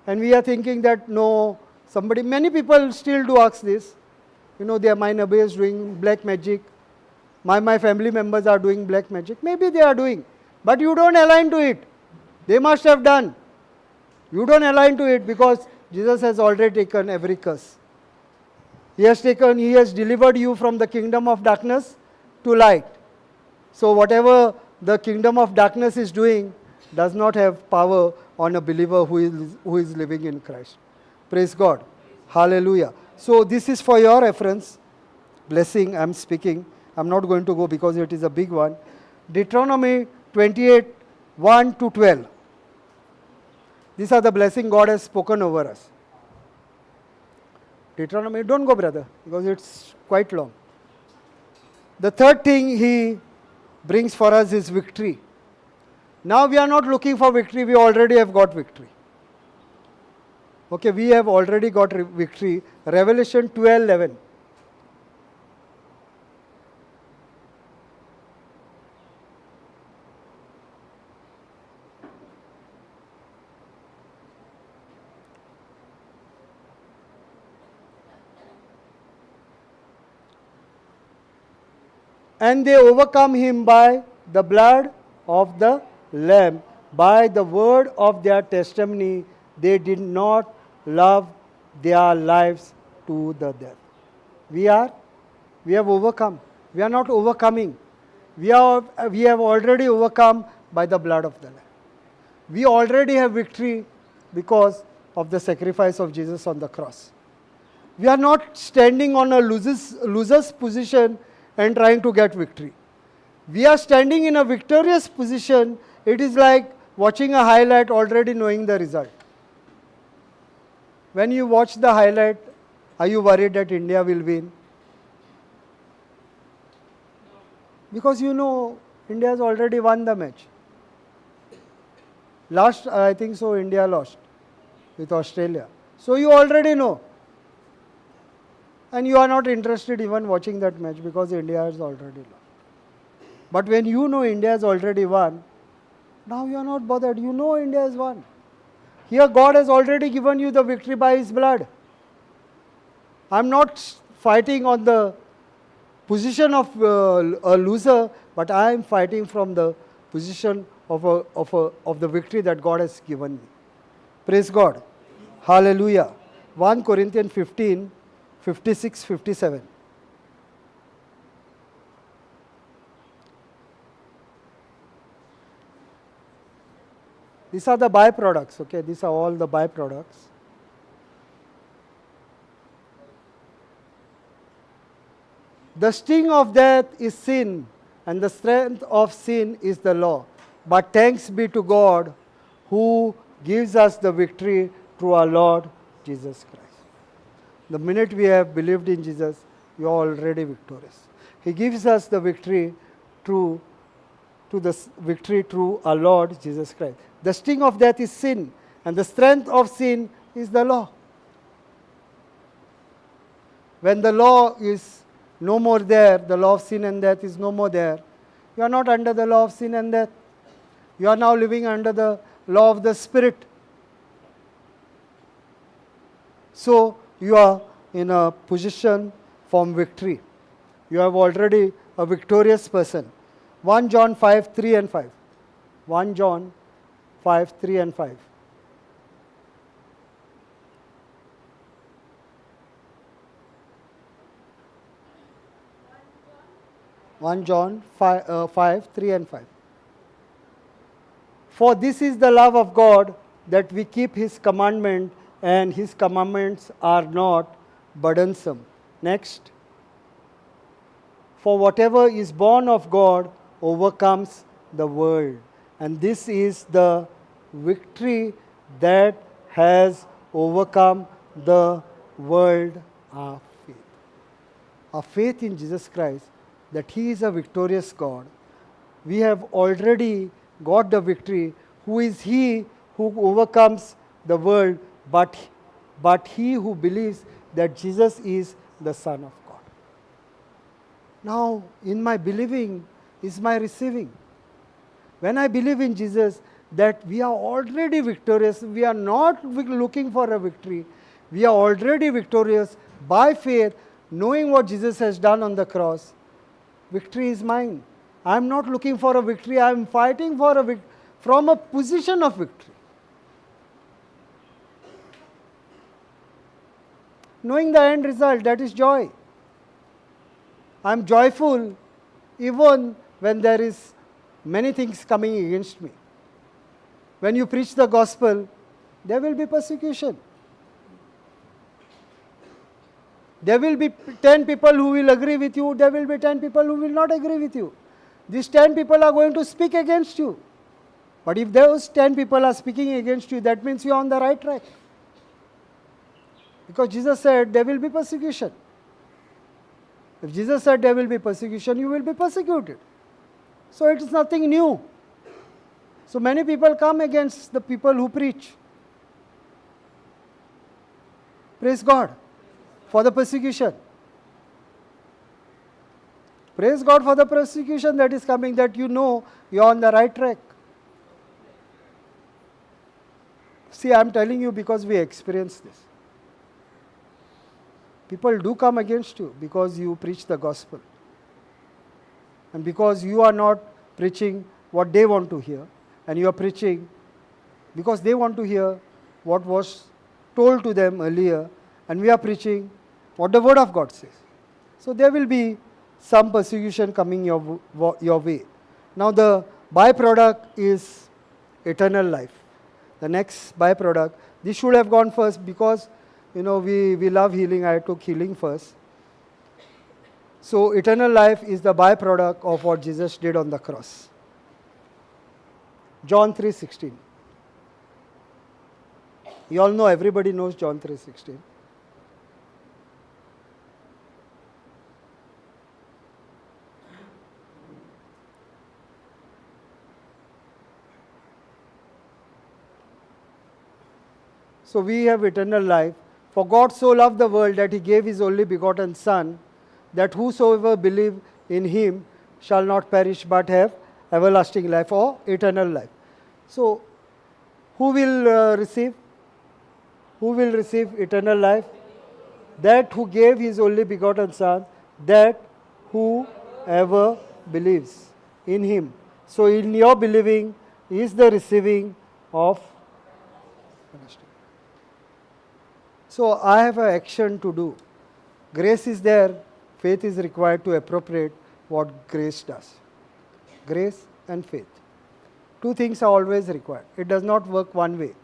And we are thinking that many people still do ask this. My neighbor is doing black magic. My family members are doing black magic. Maybe they are doing. But you don't align to it. They must have done. You don't align to it because Jesus has already taken every curse. He has delivered you from the kingdom of darkness to light. So whatever the kingdom of darkness is doing does not have power on a believer who is living in Christ. Praise God. Hallelujah. So this is for your reference. Blessing, I'm speaking. I'm not going to go because it is a big one. Deuteronomy 28, 1 to 12. These are the blessing God has spoken over us. Deuteronomy, don't go brother, because it's quite long. The third thing he brings for us is victory. Now we are not looking for victory, we already have got victory. Okay, we have already got victory. Revelation 12:11. And they overcome him by the blood of the Lamb, by the word of their testimony. They did not love their lives to the death. We have overcome. We are not overcoming. We have already overcome by the blood of the Lamb. We already have victory because of the sacrifice of Jesus on the cross. We are not standing on a loser's position and trying to get victory. We are standing in a victorious position. It is like watching a highlight already knowing the result. When you watch the highlight, are you worried that India will win? Because India has already won the match. Last, I think so, India lost with Australia. So you already know. And you are not interested even watching that match because India has already lost. But when you know India has already won, now you are not bothered. You know India has won. Here God has already given you the victory by His blood. I am not fighting on the position of a loser, but I am fighting from the position of the victory that God has given me. Praise God. Hallelujah. 1 Corinthians 15, 56, 57. These are the byproducts, okay? These are all the byproducts. The sting of death is sin, and the strength of sin is the law. But thanks be to God who gives us the victory through our Lord Jesus Christ. The minute we have believed in Jesus, you are already victorious. He gives us the victory through our Lord Jesus Christ. The sting of death is sin, and the strength of sin is the law. When the law is no more there, the law of sin and death is no more there, you are not under the law of sin and death. You are now living under the law of the Spirit. So you are in a position for victory. You have already a victorious person. 1 John 5, 3 and 5. 1 John 5, 3 and 5. 1 John 5, 3 and 5. For this is the love of God, that we keep His commandment, and His commandments are not burdensome. Next. For whatever is born of God overcomes the world. And this is the victory that has overcome the world, our faith. Our faith in Jesus Christ, that He is a victorious God. We have already got the victory. Who is He who overcomes the world but he who believes that Jesus is the Son of God. Now, in my believing is my receiving. When I believe in Jesus, that we are already victorious, we are not looking for a victory. We are already victorious by faith, knowing what Jesus has done on the cross. Victory is mine. I am not looking for a victory, I am fighting for a from a position of victory. Knowing the end result, that is joy. I am joyful even when there is many things coming against me. When you preach the gospel, there will be persecution. There will be 10 people who will agree with you, there will be 10 people who will not agree with you. These 10 people are going to speak against you. But if those 10 people are speaking against you, that means you are on the right track. Because Jesus said there will be persecution. If Jesus said there will be persecution, you will be persecuted. So it is nothing new. So many people come against the people who preach. Praise God for the persecution. Praise God for the persecution that is coming, that you know you are on the right track. See, I am telling you because we experience this. People do come against you because you preach the gospel. And because you are not preaching what they want to hear, and you are preaching because they want to hear what was told to them earlier, and we are preaching what the Word of God says. So there will be some persecution coming your way. Now the byproduct is eternal life. The next byproduct, this should have gone first because we love healing. I took healing first. So eternal life is the byproduct of what Jesus did on the cross. John 3:16. You all know, everybody knows John 3:16. So we have eternal life. For God so loved the world that He gave His only begotten Son, that whosoever believe in Him shall not perish but have everlasting life or eternal life. So who will receive? Who will receive eternal life? That who gave His only begotten Son, that whoever believes in Him. So in your believing is the receiving of everlasting. So I have an action to do. Grace is there, faith is required to appropriate what grace does. Grace and faith. Two things are always required. It does not work one way.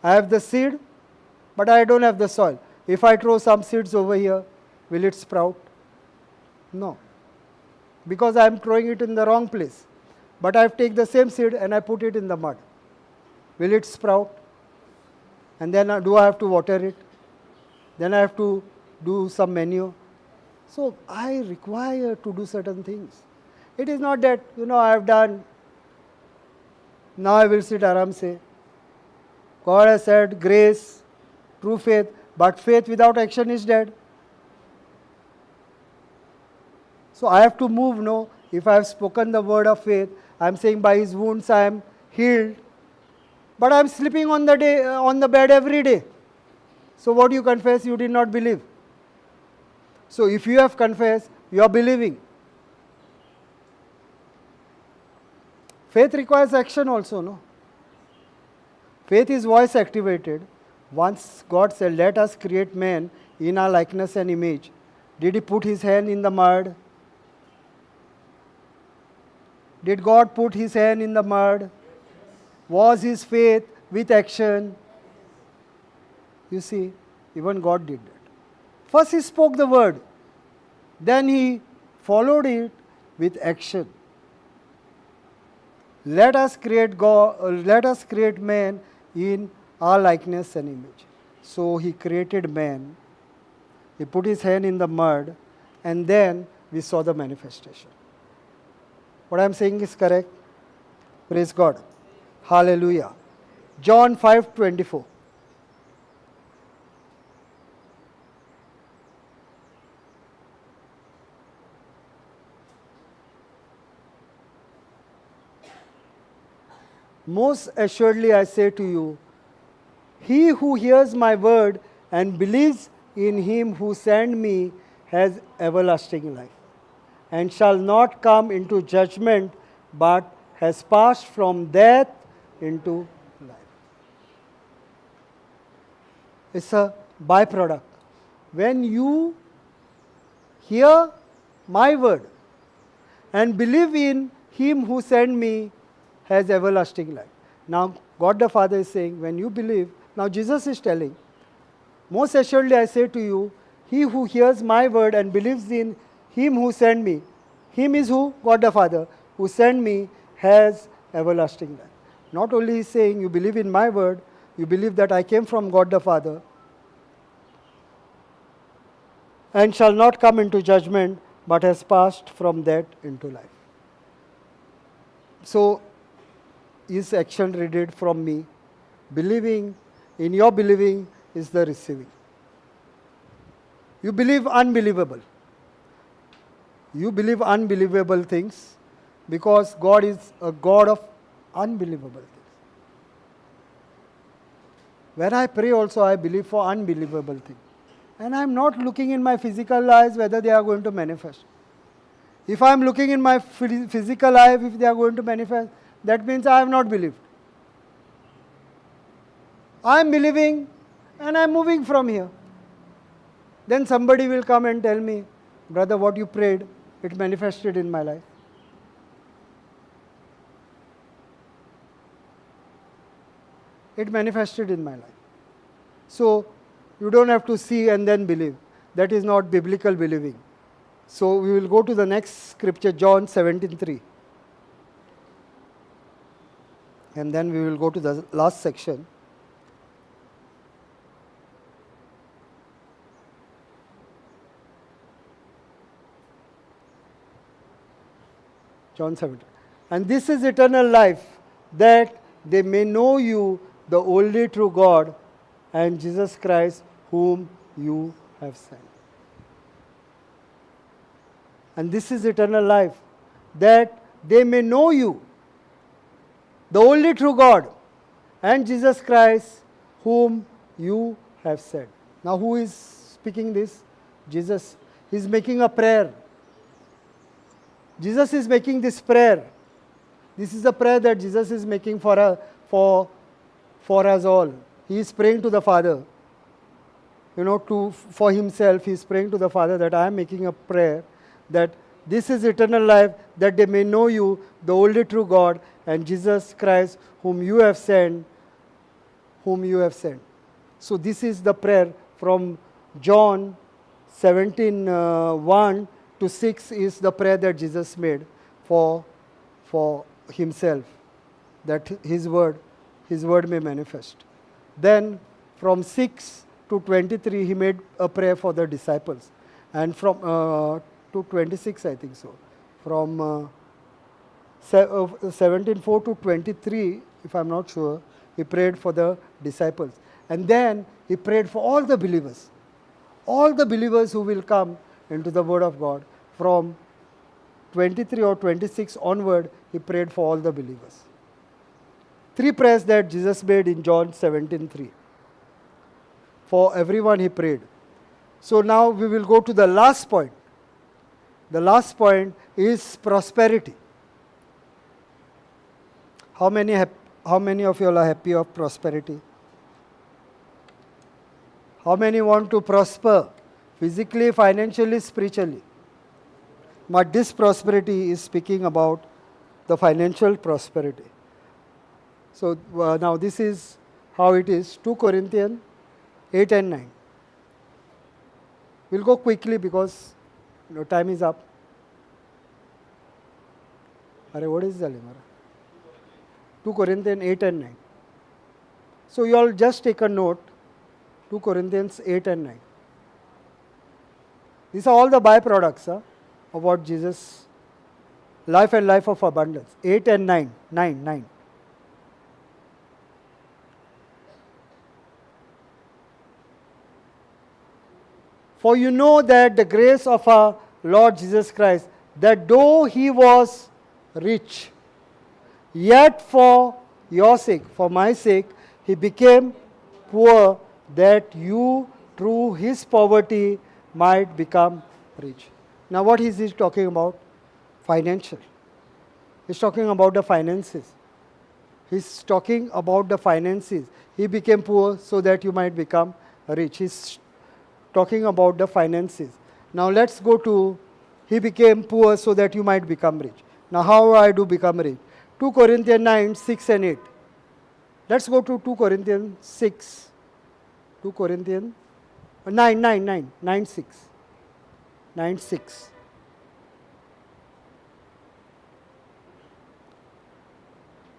I have the seed, but I don't have the soil. If I throw some seeds over here, will it sprout? No. Because I am throwing it in the wrong place. But I take the same seed and I put it in the mud. Will it sprout? And then do I have to water it? Then I have to do some manure. So I require to do certain things. It is not that, I have done, now I will sit aram se. God has said grace, true faith, but faith without action is dead. So I have to move, no. If I have spoken the word of faith, I am saying by his wounds I am healed. But I am sleeping on the bed every day. So what you confess, you did not believe. So if you have confessed, you are believing. Faith requires action also, no? Faith is voice activated. Once God said, let us create man in our likeness and image. Did he put his hand in the mud? Did God put his hand in the mud? Was his faith with action? You see, even God did that. First he spoke the word. Then he followed it with action. Let us create man in our likeness and image. So he created man. He put his hand in the mud, and then we saw the manifestation. What I am saying is correct. Praise God. Hallelujah. John 5:24. Most assuredly I say to you, he who hears my word and believes in him who sent me has everlasting life, and shall not come into judgment, but has passed from death into life. It's a byproduct. When you hear my word and believe in him who sent me, has everlasting life. Now, God the Father is saying, when you believe, now Jesus is telling, most assuredly I say to you, he who hears my word and believes in him who sent me, him is who? God the Father, who sent me, has everlasting life. Not only is saying, you believe in my word, you believe that I came from God the Father, and shall not come into judgment, but has passed from death into life. So, is action needed from me? Believing, in your believing is the receiving. You believe unbelievable. You believe unbelievable things because God is a God of unbelievable things. When I pray also, I believe for unbelievable things. And I am not looking in my physical eyes whether they are going to manifest. If I am looking in my physical eye, if they are going to manifest, that means I have not believed. I am believing and I am moving from here. Then somebody will come and tell me, brother, what you prayed, it manifested in my life. It manifested in my life. So, you don't have to see and then believe. That is not biblical believing. So, we will go to the next scripture, John 17:3. And then we will go to the last section. John 17. And this is eternal life, that they may know you, the only true God, and Jesus Christ, whom you have sent. And this is eternal life, that they may know you, the only true God, and Jesus Christ, whom you have sent. Now, who is speaking this? Jesus. He is making a prayer. Jesus is making this prayer. This is the prayer that Jesus is making for us all. He is praying to the Father. For himself, he is praying to the Father that I am making a prayer that this is eternal life, that they may know you, the only true God, and Jesus Christ, whom you have sent, whom you have sent. So this is the prayer from John 17, 1 to 6 is the prayer that Jesus made for himself, that his word may manifest. Then from 6 to 23, he made a prayer for the disciples. And from to 26, I think so. From 17:4 to 23, if I'm not sure, he prayed for the disciples. And then he prayed for all the believers who will come into the Word of God. From 23 or 26 onward, he prayed for all the believers. 3 prayers that Jesus made in John 17:3. For everyone he prayed. So now we will go to the last point. The last point is prosperity. How many of you all are happy of prosperity? How many want to prosper physically, financially, spiritually? But this prosperity is speaking about the financial prosperity. So now this is how it is. 2 Corinthians 8 and 9. We'll go quickly because time is up. What is it? 2 Corinthians 8 and 9. So you all just take a note. 2 Corinthians 8 and 9. These are all the byproducts of what Jesus, life and life of abundance. 8 and 9. 9. For you know that the grace of our Lord Jesus Christ, that though he was rich, yet for your sake, for my sake, he became poor, that you through his poverty might become rich. Now what is he talking about? Financial. He's talking about the finances. He's talking about the finances. He became poor so that you might become rich. He's talking about the finances. Now let's go to, he became poor so that you might become rich. Now how I do become rich? 2 Corinthians 9, 6 and 8. Let's go to 2 Corinthians 6. 2 Corinthians 9, 6. 9, 6.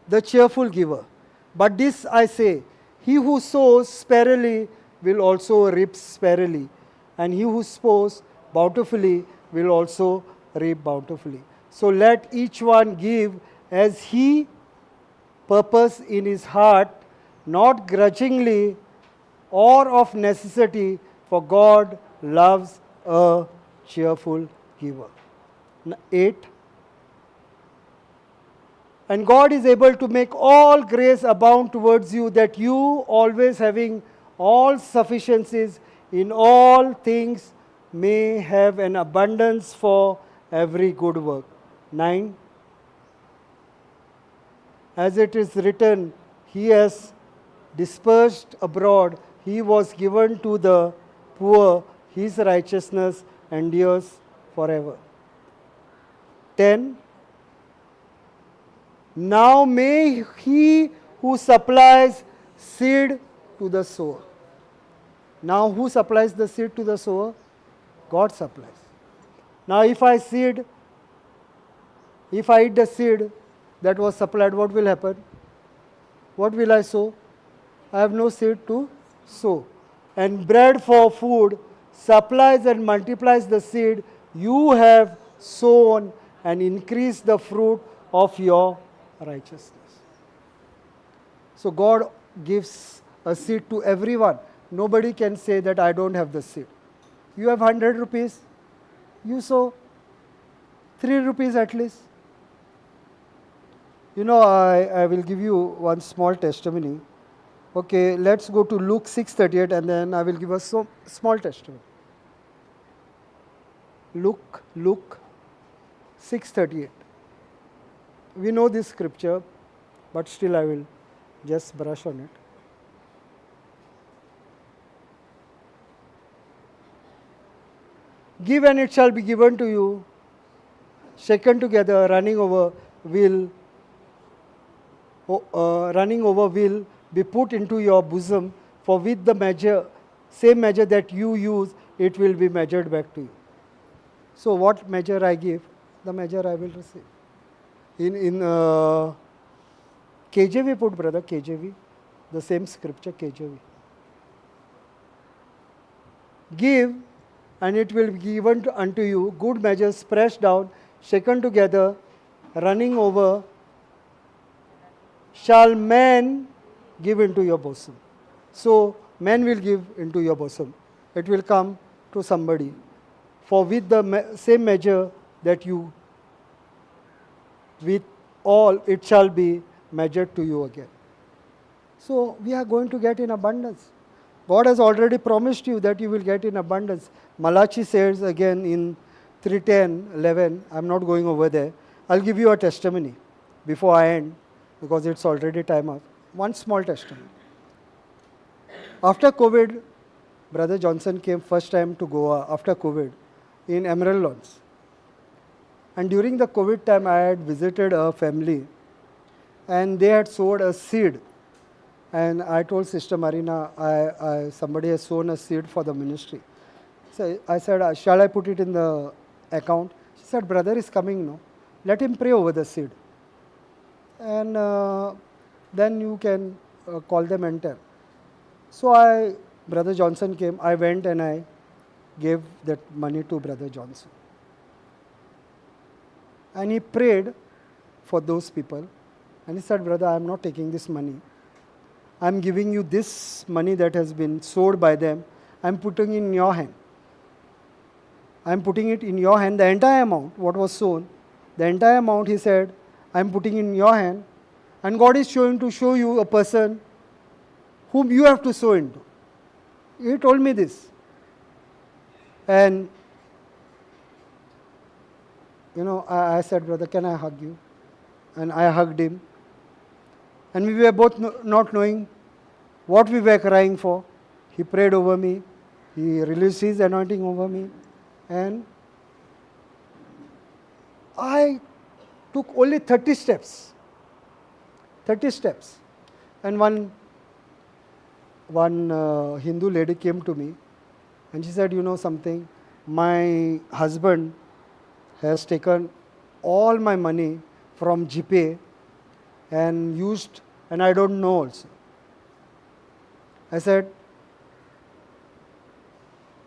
The cheerful giver. But this I say, he who sows sparingly will also reap sparingly, and he who sows bountifully will also reap bountifully. So let each one give as he purpose in his heart, not grudgingly or of necessity, for God loves a cheerful giver. 8. And God is able to make all grace abound towards you, that you, always having all sufficiencies in all things, may have an abundance for every good work. 9. As it is written, he has dispersed abroad, he was given to the poor, his righteousness endures forever. 10. Now may he who supplies seed to the sower. Now who supplies the seed to the sower? God supplies. Now if I eat the seed that was supplied, what will happen? What will I sow? I have no seed to sow. And bread for food supplies and multiplies the seed you have sown and increase the fruit of your righteousness. So God gives a seed to everyone. Nobody can say that I don't have the seed. You have 100 rupees, you sow 3 rupees at least. You know, I will give you one small testimony. Okay, let's go to Luke 6:38 and then I will give a small testimony. Luke 6:38. We know this scripture, but still I will just brush on it. Give and it shall be given to you, shaken together, running over, will running over will be put into your bosom, for with the measure, same measure that you use, it will be measured back to you. So what measure I give, the measure I will receive. In KJV put, brother, KJV, the same scripture, KJV. Give, and it will be given unto you, good measures, pressed down, shaken together, running over, shall man give into your bosom. So man will give into your bosom. It will come to somebody. For with the same measure that you, with all, it shall be measured to you again. So we are going to get in abundance. God has already promised you that you will get in abundance. Malachi says again in 3:10-11, I'm not going over there. I'll give you a testimony before I end, because it's already time up. One small testimony. After COVID, Brother Johnson came first time to Goa after COVID in Emerald Lawns. And during the COVID time, I had visited a family, and they had sowed a seed. And I told Sister Marina, somebody has sown a seed for the ministry. So I said, shall I put it in the account? She said, brother is coming now. Let him pray over the seed. And then you can call them and tell. So Brother Johnson came. I went and I gave that money to Brother Johnson. And he prayed for those people. And he said, brother, I am not taking this money. I am giving you this money that has been sowed by them. I am putting in your hand. I am putting it in your hand, the entire amount, what was sown. The entire amount, he said, I am putting in your hand. And God is showing to show you a person whom you have to sow into. He told me this. And, I said, brother, can I hug you? And I hugged him. And we were both not knowing what we were crying for. He prayed over me. He released his anointing over me. And I took only 30 steps. 30 steps. And one Hindu lady came to me and she said, something, my husband has taken all my money from GPay and used, and I don't know also. I said,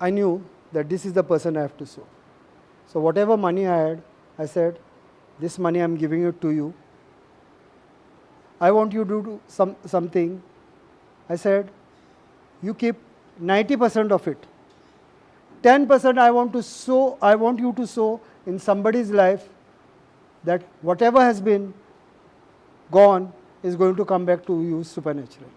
I knew that this is the person I have to sow. So whatever money I had, I said, this money I am giving it to you. I want you to do something. I said, you keep 90% of it. 10% I want you to sow in somebody's life, that whatever has been gone is going to come back to you supernaturally.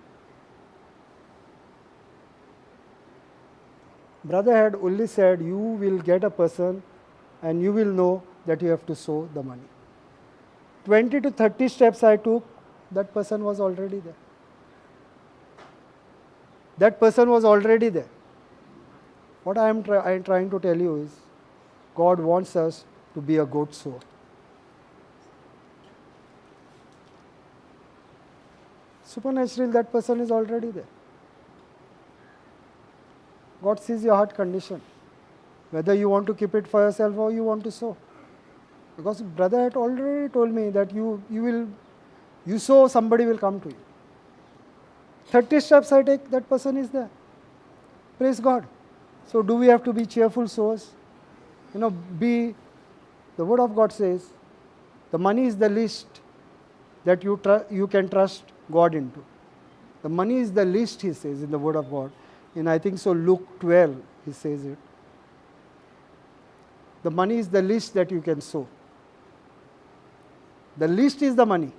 Brother had only said, you will get a person and you will know that you have to sow the money. 20 to 30 steps I took, that person was already there. That person was already there. What I am trying to tell you is, God wants us to be a good sower. Supernaturally, that person is already there. God sees your heart condition, whether you want to keep it for yourself or you want to sow. Because brother had already told me that you sow, somebody will come to you. 30 steps I take, that person is there. Praise God. So do we have to be cheerful sowers? The word of God says, the money is the least that you can trust God into. The money is the least, he says in the word of God. In I think so Luke 12, he says it. The money is the least that you can sow. The least is the money.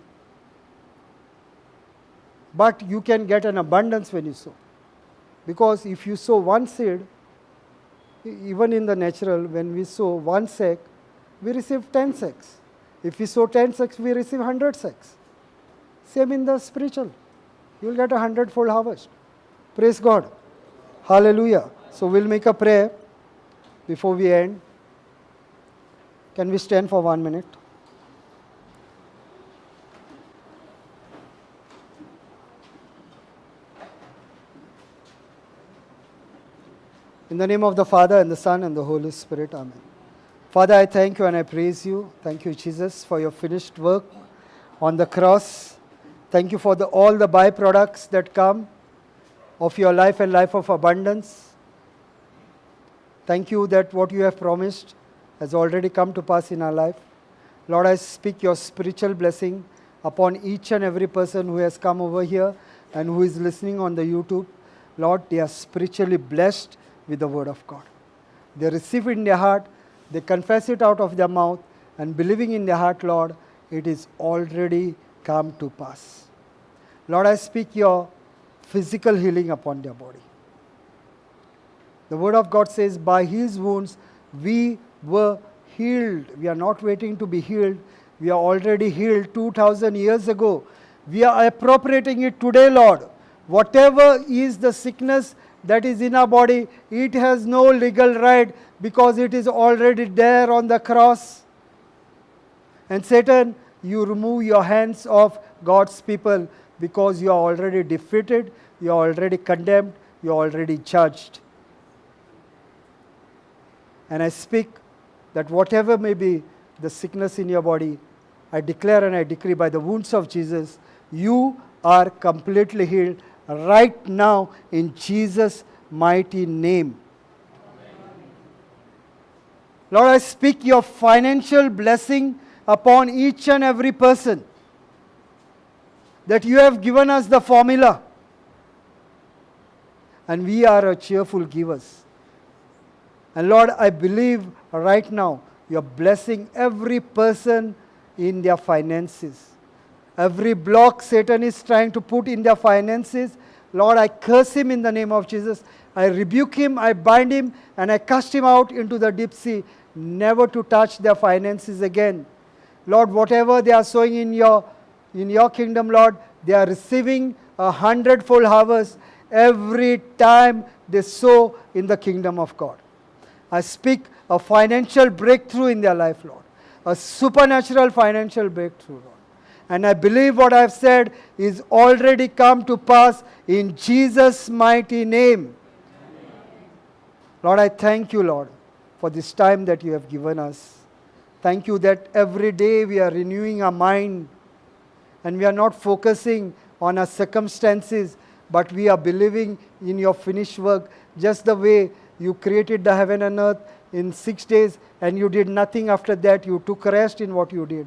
But you can get an abundance when you sow. Because if you sow one seed, even in the natural, when we sow 1 sack, we receive 10 sacks. If we sow 10 sacks, we receive 100 sacks. Same in the spiritual. You will get 100-fold harvest. Praise God. Hallelujah. So we'll make a prayer before we end. Can we stand for 1 minute? In the name of the Father, and the Son, and the Holy Spirit. Amen. Father, I thank you and I praise you. Thank you, Jesus, for your finished work on the cross. Thank you for all the byproducts that come of your life and life of abundance. Thank you that what you have promised has already come to pass in our life. Lord, I speak your spiritual blessing upon each and every person who has come over here and who is listening on the YouTube. Lord, they are spiritually blessed with the word of God. They receive it in their heart, they confess it out of their mouth, and believing in their heart, Lord, it is already come to pass. Lord, I speak your physical healing upon their body. The word of God says, by his wounds we were healed. We are not waiting to be healed. We are already healed 2,000 years ago. We are appropriating it today, Lord. Whatever is the sickness that is in our body, it has no legal right because it is already there on the cross. And Satan, you remove your hands off God's people because you are already defeated, you are already condemned, you are already judged. And I speak that whatever may be the sickness in your body, I declare and I decree by the wounds of Jesus, you are completely healed right now in Jesus' mighty name. Lord, I speak your financial blessing upon each and every person, that you have given us the formula and we are a cheerful givers. And Lord, I believe right now you're blessing every person in their finances. Every block Satan is trying to put in their finances, Lord, I curse him in the name of Jesus. I rebuke him, I bind him, and I cast him out into the deep sea, never to touch their finances again. Lord, whatever they are sowing in your kingdom, Lord, they are receiving 100-fold harvest every time they sow in the kingdom of God. I speak a financial breakthrough in their life, Lord. A supernatural financial breakthrough, Lord. And I believe what I have said is already come to pass in Jesus' mighty name. Lord, I thank you, Lord, for this time that you have given us. Thank you that every day we are renewing our mind and we are not focusing on our circumstances, but we are believing in your finished work, just the way you created the heaven and earth in 6 days and you did nothing after that. You took rest in what you did.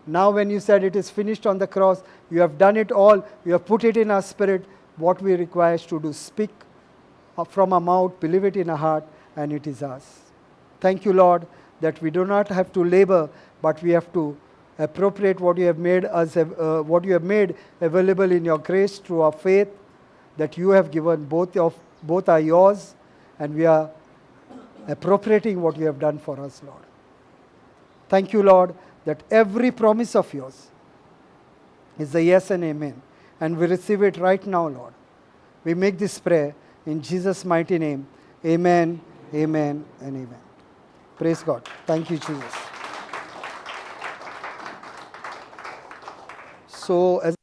Now when you said it is finished on the cross, you have done it all. You have put it in our spirit. What we require is to do, speak from our mouth, believe it in our heart, and it is ours. Thank you, Lord, that we do not have to labor, but we have to appropriate what you have made available in your grace through our faith that you have given. Both are yours, and we are appropriating what you have done for us, Lord. Thank you, Lord, that every promise of yours is a yes and amen. And we receive it right now, Lord. We make this prayer in Jesus' mighty name. Amen, amen, and amen. Praise God. Thank you, Jesus. So, as